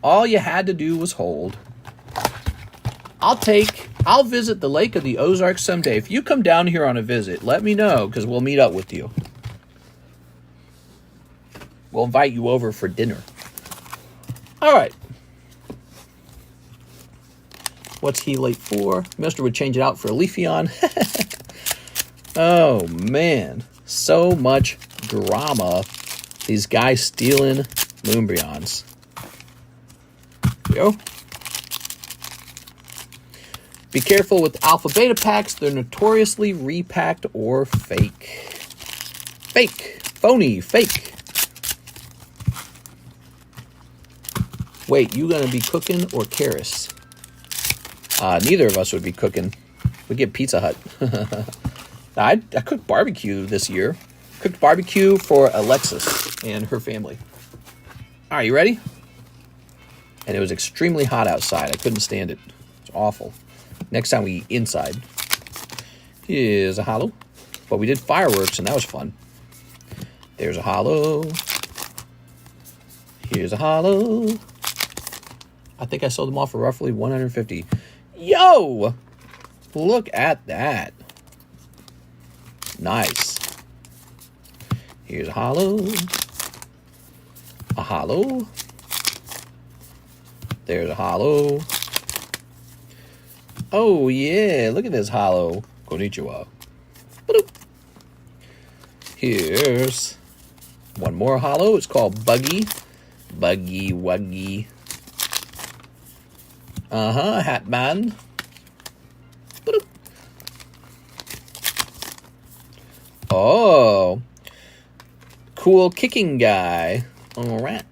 All you had to do was hold. I'll visit the Lake of the Ozarks someday. If you come down here on a visit, let me know, because we'll meet up with you. We'll invite you over for dinner. All right. What's he late for? Mister would change it out for a Leafeon. Oh, man. So much drama. These guys stealing Moonbreons. Yo. Be careful with alpha beta packs. They're notoriously repacked or fake. Fake. Phony. Fake. Wait, you gonna be cooking or Karis? Neither of us would be cooking. We get Pizza Hut. I cooked barbecue this year. Cooked barbecue for Alexis and her family. All right, you ready? And it was extremely hot outside. I couldn't stand it. It's awful. Next time we eat inside. Here's a holo. But we did fireworks, and that was fun. There's a holo. Here's a holo. I think I sold them all for roughly 150. Yo! Look at that. Nice. Here's a holo. A holo. There's a holo. Oh, yeah. Look at this holo. Konnichiwa. Ba-doop. Here's one more holo. It's called Buggy. Buggy Wuggy. Hatman. Ba-doop. Oh. Cool kicking guy. All right.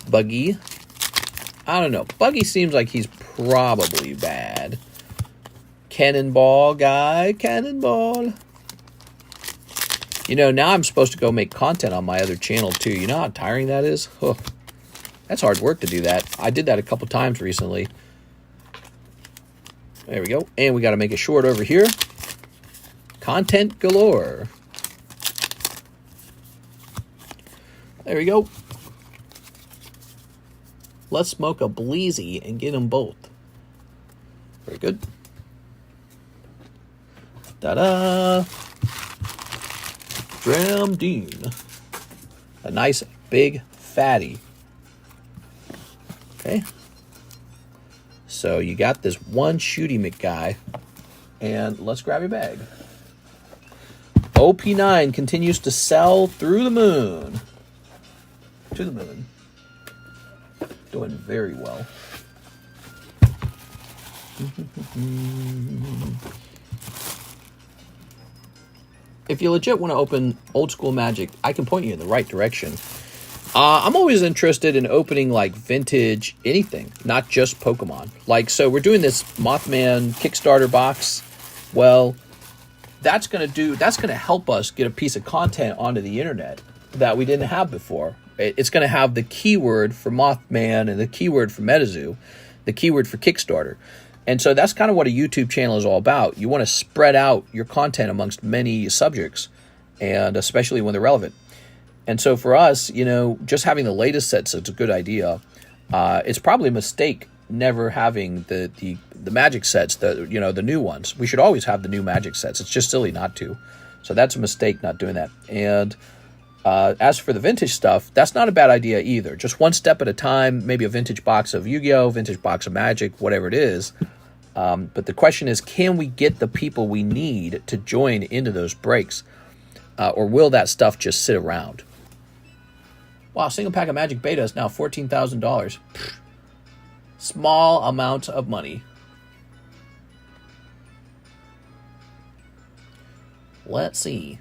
Buggy. I don't know. Buggy seems like he's probably bad. Cannonball guy. Cannonball. You know, now I'm supposed to go make content on my other channel, too. You know how tiring that is? Oh, that's hard work to do that. I did that a couple times recently. There we go. And we got to make a short over here. Content galore. There we go. Let's smoke a bleezy and get them both. Very good. Ta-da! Dram Dean. A nice big fatty. Okay. So you got this one Shooty McGuy. And let's grab your bag. OP9 continues to sell through the moon. To the moon. Doing very well. If you legit want to open old school Magic, I can point you in the right direction. I'm always interested in opening like vintage anything, not just Pokemon. Like, so we're doing this Mothman Kickstarter box. Well, that's going to help us get a piece of content onto the internet that we didn't have before. It's going to have the keyword for Mothman and the keyword for Metazoo, the keyword for Kickstarter. And so that's kind of what a YouTube channel is all about. You want to spread out your content amongst many subjects, and especially when they're relevant. And so for us, you know, just having the latest sets is a good idea. It's probably a mistake never having the Magic sets, the new ones. We should always have the new Magic sets. It's just silly not to. So that's a mistake not doing that. And as for the vintage stuff, that's not a bad idea either. Just one step at a time, maybe a vintage box of Yu-Gi-Oh!, vintage box of Magic, whatever it is. But the question is, can we get the people we need to join into those breaks? Or will that stuff just sit around? Wow, single pack of Magic Beta is now $14,000. Small amount of money. Let's see.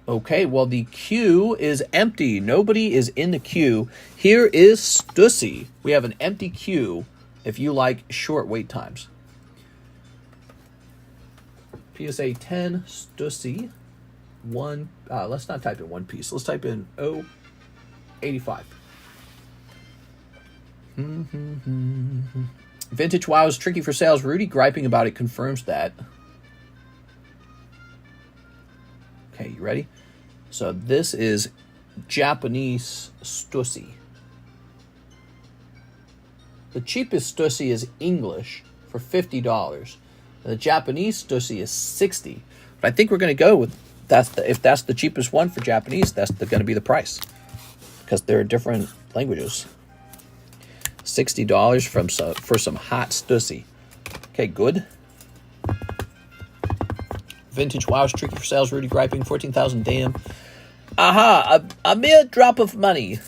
Okay, well, the queue is empty. Nobody is in the queue. Here is Stussy. We have an empty queue if you like short wait times. PSA 10, Stussy. Let's not type in One Piece. Let's type in 085. Vintage WoW is tricky for sales. Rudy griping about it confirms that. Okay, you ready? So this is Japanese Stussy. The cheapest Stussy is English for $50. The Japanese Stussy is $60. But I think we're going to go with if that's the cheapest one for Japanese, that's going to be the price because they're different languages. $60 for some hot stussy. Okay, good. Vintage WoW is tricky for sales. Rudy griping 14,000. Damn. Aha! A mere drop of money.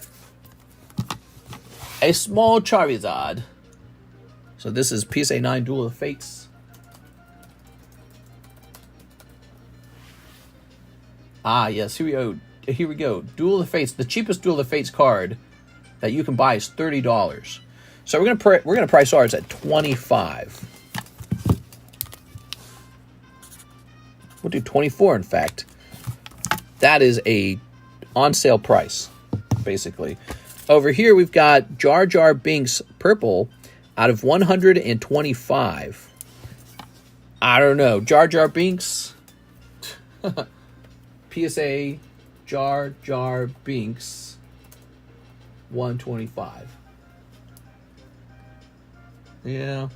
A small Charizard. So this is PSA 9 Duel of Fates. Ah, yes. Here we go. Duel of Fates. The cheapest Duel of Fates card that you can buy is $30. So we're gonna price ours at $25. We'll do 24, in fact. That is a on-sale price, basically. Over here, we've got Jar Jar Binks Purple out of 125. I don't know. Jar Jar Binks. PSA Jar Jar Binks 125. Yeah.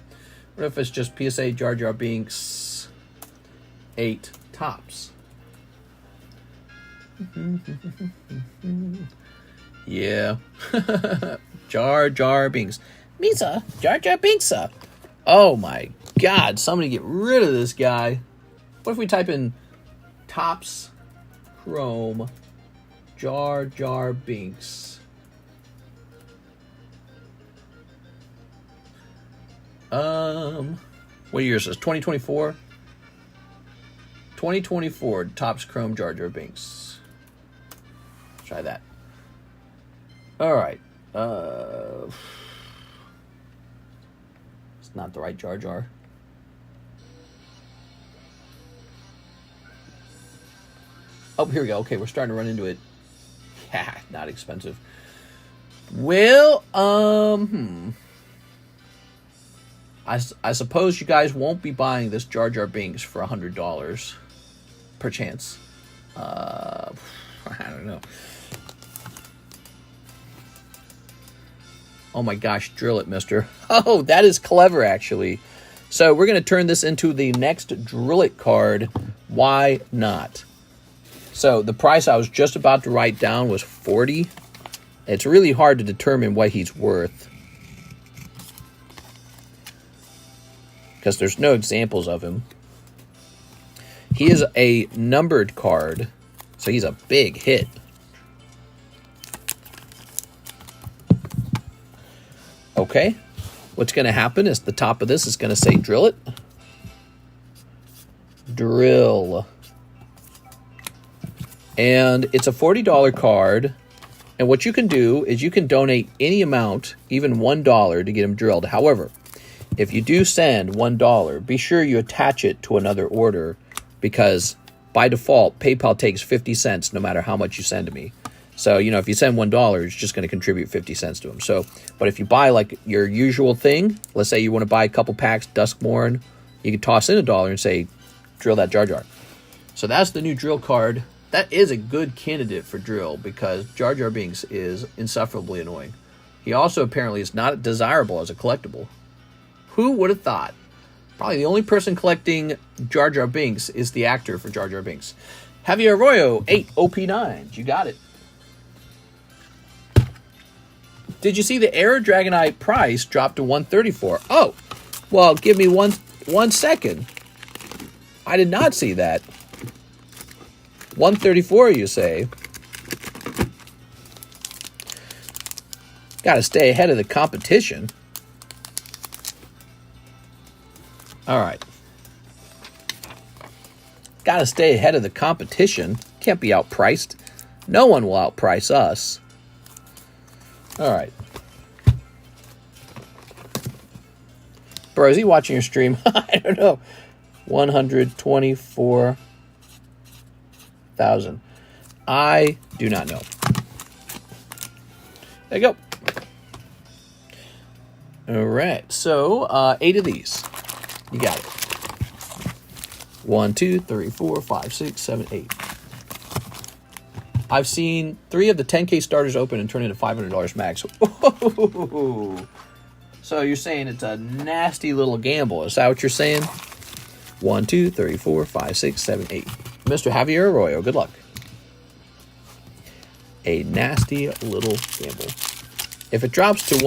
What if it's just PSA Jar Jar Binks 8 tops? Yeah. Jar Jar Binks. Misa, Jar Jar Binksa. Oh my god, somebody get rid of this guy. What if we type in tops Chrome Jar Jar Binks? What year is this? 2024? 2024 Topps Chrome Jar Jar Binks. Try that. Alright. It's not the right Jar Jar. Oh, here we go. Okay, we're starting to run into it. Yeah, not expensive. Well, I suppose you guys won't be buying this Jar Jar Binks for $100 per chance. I don't know. Oh my gosh, drill it, mister. Oh, that is clever, actually. So we're going to turn this into the next Drill It card. Why not? So the price I was just about to write down was $40. It's really hard to determine what he's worth, because there's no examples of him. He is a numbered card, so he's a big hit. Okay, what's going to happen is the top of this is going to say drill it. Drill. And it's a $40 card. And what you can do is you can donate any amount, even $1, to get him drilled. However, if you do send $1, be sure you attach it to another order, because by default, PayPal takes 50 cents no matter how much you send to me. So, you know, if you send $1, it's just going to contribute 50 cents to him. So, but if you buy like your usual thing, let's say you want to buy a couple packs, Duskmourn, you can toss in $1 and say, drill that Jar Jar. So that's the new drill card. That is a good candidate for drill, because Jar Jar Binks is insufferably annoying. He also apparently is not desirable as a collectible. Who would have thought? Probably the only person collecting Jar Jar Binks is the actor for Jar Jar Binks. Javier Arroyo, 8 OP9s. You got it. Did you see the Air Dragonite price dropped to $134? Oh, well, give me one second. I did not see that. $134, you say? Got to stay ahead of the competition. All right. Got to stay ahead of the competition. Can't be outpriced. No one will outprice us. All right. Bro, is he watching your stream? I don't know. 124,000. I do not know. There you go. All right. So, 8 of these. You got it. 1, 2, 3, 4, 5, 6, 7, 8. I've seen 3 of the 10K starters open and turn into $500 max. Ooh. So you're saying it's a nasty little gamble. Is that what you're saying? 1, 2, 3, 4, 5, 6, 7, 8. Mr. Javier Arroyo, good luck. A nasty little gamble. If it drops to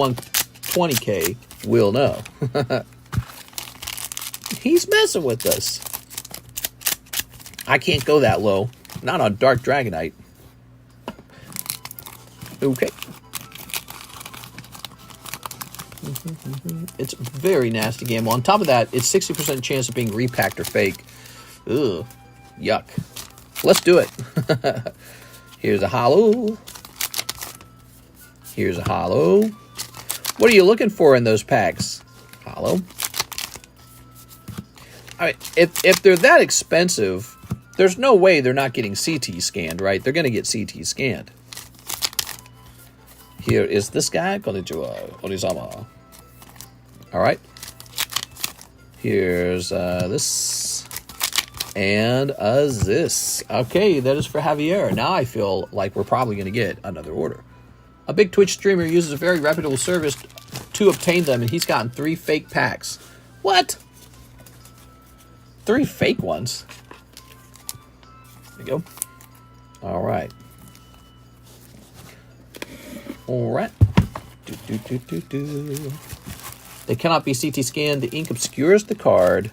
20K will know. He's messing with us. I can't go that low. Not on Dark Dragonite. Okay. It's a very nasty gamble. On top of that, it's 60% chance of being repacked or fake. Ugh. Yuck. Let's do it. Here's a holo. Here's a holo. What are you looking for in those packs? Holo. I mean, if they're that expensive, there's no way they're not getting CT scanned, right? They're going to get CT scanned. Here is this guy. Konnichiwa. Onisama. All right. Here's this. And this. Okay, that is for Javier. Now I feel like we're probably going to get another order. A big Twitch streamer uses a very reputable service to obtain them, and he's gotten 3 fake packs. What? 3 fake ones? There you go. All right. All right. They cannot be CT scanned. The ink obscures the card.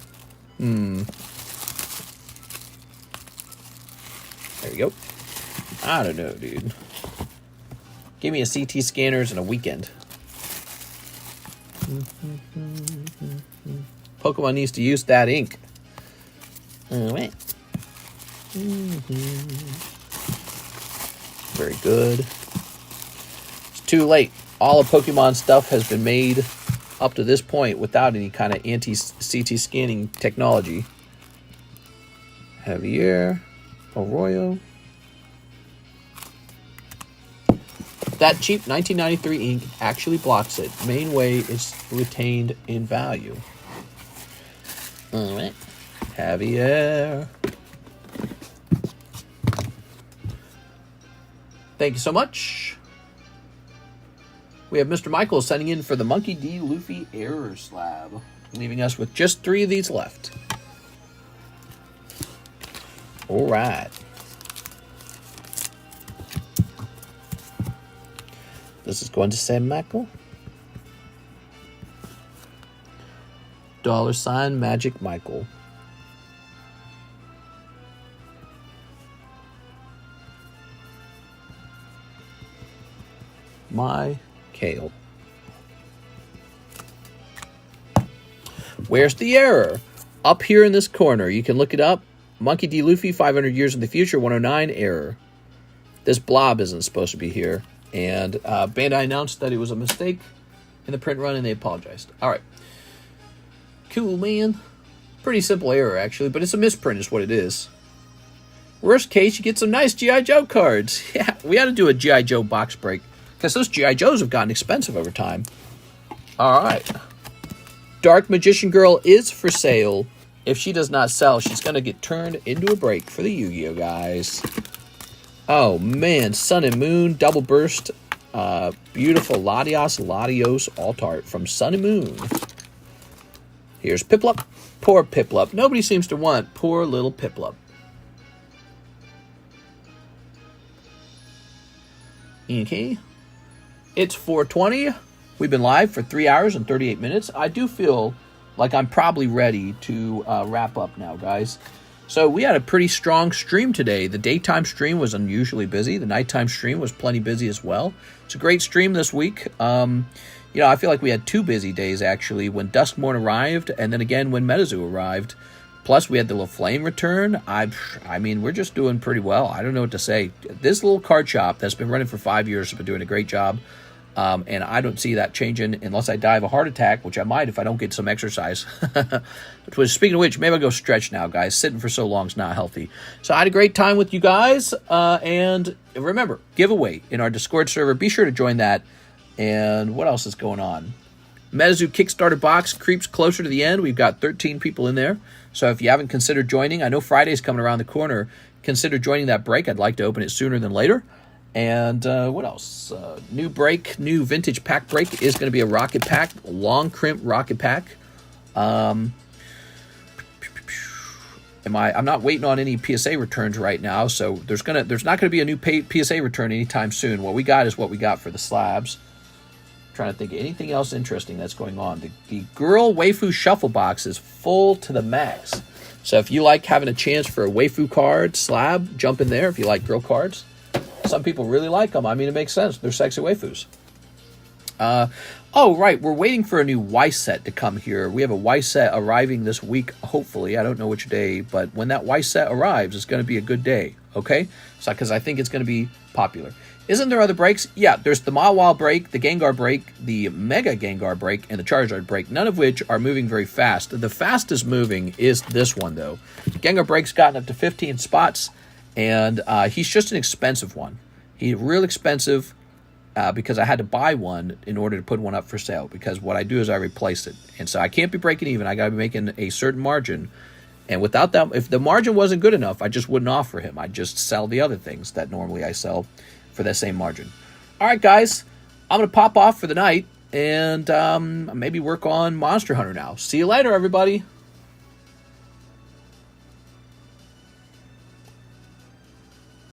There you go. I don't know, dude. Give me a CT scanners and a weekend. Pokemon needs to use that ink. All right. Very good. It's too late. All of Pokemon stuff has been made up to this point without any kind of anti-CT scanning technology. Javier. Arroyo. That cheap 1993 ink actually blocks it. Main way it's retained in value. All right. Javier. Thank you so much. We have Mr. Michael sending in for the Monkey D. Luffy Error Slab, leaving us with just 3 of these left. All right. This is going to say Michael. $ Magic Michael. My Kale. Where's the error? Up here in this corner. You can look it up. Monkey D. Luffy, 500 years in the future, 109, error. This blob isn't supposed to be here. And Bandai announced that it was a mistake in the print run, and they apologized. All right. Cool, man. Pretty simple error, actually, but it's a misprint is what it is. Worst case, you get some nice G.I. Joe cards. Yeah, we ought to do a G.I. Joe box break, because those G.I. Joes have gotten expensive over time. All right. Dark Magician Girl is for sale. If she does not sell, she's going to get turned into a break for the Yu-Gi-Oh guys. Oh, man. Sun and Moon, Double Burst. Beautiful Latios Altart from Sun and Moon. Here's Piplup. Poor Piplup. Nobody seems to want poor little Piplup. Okay. It's 4:20. We've been live for 3 hours and 38 minutes. I do feel like I'm probably ready to wrap up now, guys. So we had a pretty strong stream today. The daytime stream was unusually busy. The nighttime stream was plenty busy as well. It's a great stream this week. You know, I feel like we had 2 busy days, actually, when Duskmourn arrived and then again when Metazoo arrived. Plus, we had the little flame return. I mean, we're just doing pretty well. I don't know what to say. This little card shop that's been running for 5 years has been doing a great job. And I don't see that changing unless I die of a heart attack, which I might if I don't get some exercise. Speaking of which, maybe I'll go stretch now, guys. Sitting for so long is not healthy. So I had a great time with you guys. And remember, giveaway in our Discord server. Be sure to join that. And what else is going on? Metazoo Kickstarter box creeps closer to the end. We've got 13 people in there. So if you haven't considered joining, I know Friday's coming around the corner. Consider joining that break. I'd like to open it sooner than later. And what else? New vintage pack break is going to be a rocket pack, long crimp rocket pack. I'm not waiting on any PSA returns right now, so there's not going to be a new PSA return anytime soon. What we got is what we got for the slabs. trying to think of anything else interesting that's going on. The Girl Waifu Shuffle box is full to the max. So if you like having a chance for a waifu card slab, jump in there if you like girl cards. Some people really like them. I mean, it makes sense. They're sexy waifus. Oh, right. We're waiting for a new Y set to come here. We have a Y set arriving this week, hopefully. I don't know which day, but when that Y set arrives, it's going to be a good day, okay? So, because I think it's going to be popular. Isn't there other breaks? Yeah, there's the Mawile break, the Gengar break, the Mega Gengar break, and the Charizard break, none of which are moving very fast. The fastest moving is this one, though. Gengar break's gotten up to 15 spots, and he's just an expensive one. He's real expensive because I had to buy one in order to put one up for sale, because what I do is I replace it. And so I can't be breaking even. I got to be making a certain margin. And without that, if the margin wasn't good enough, I just wouldn't offer him. I'd just sell the other things that normally I sell for that same margin. All right, guys, I'm going to pop off for the night and maybe work on Monster Hunter now. See you later, everybody.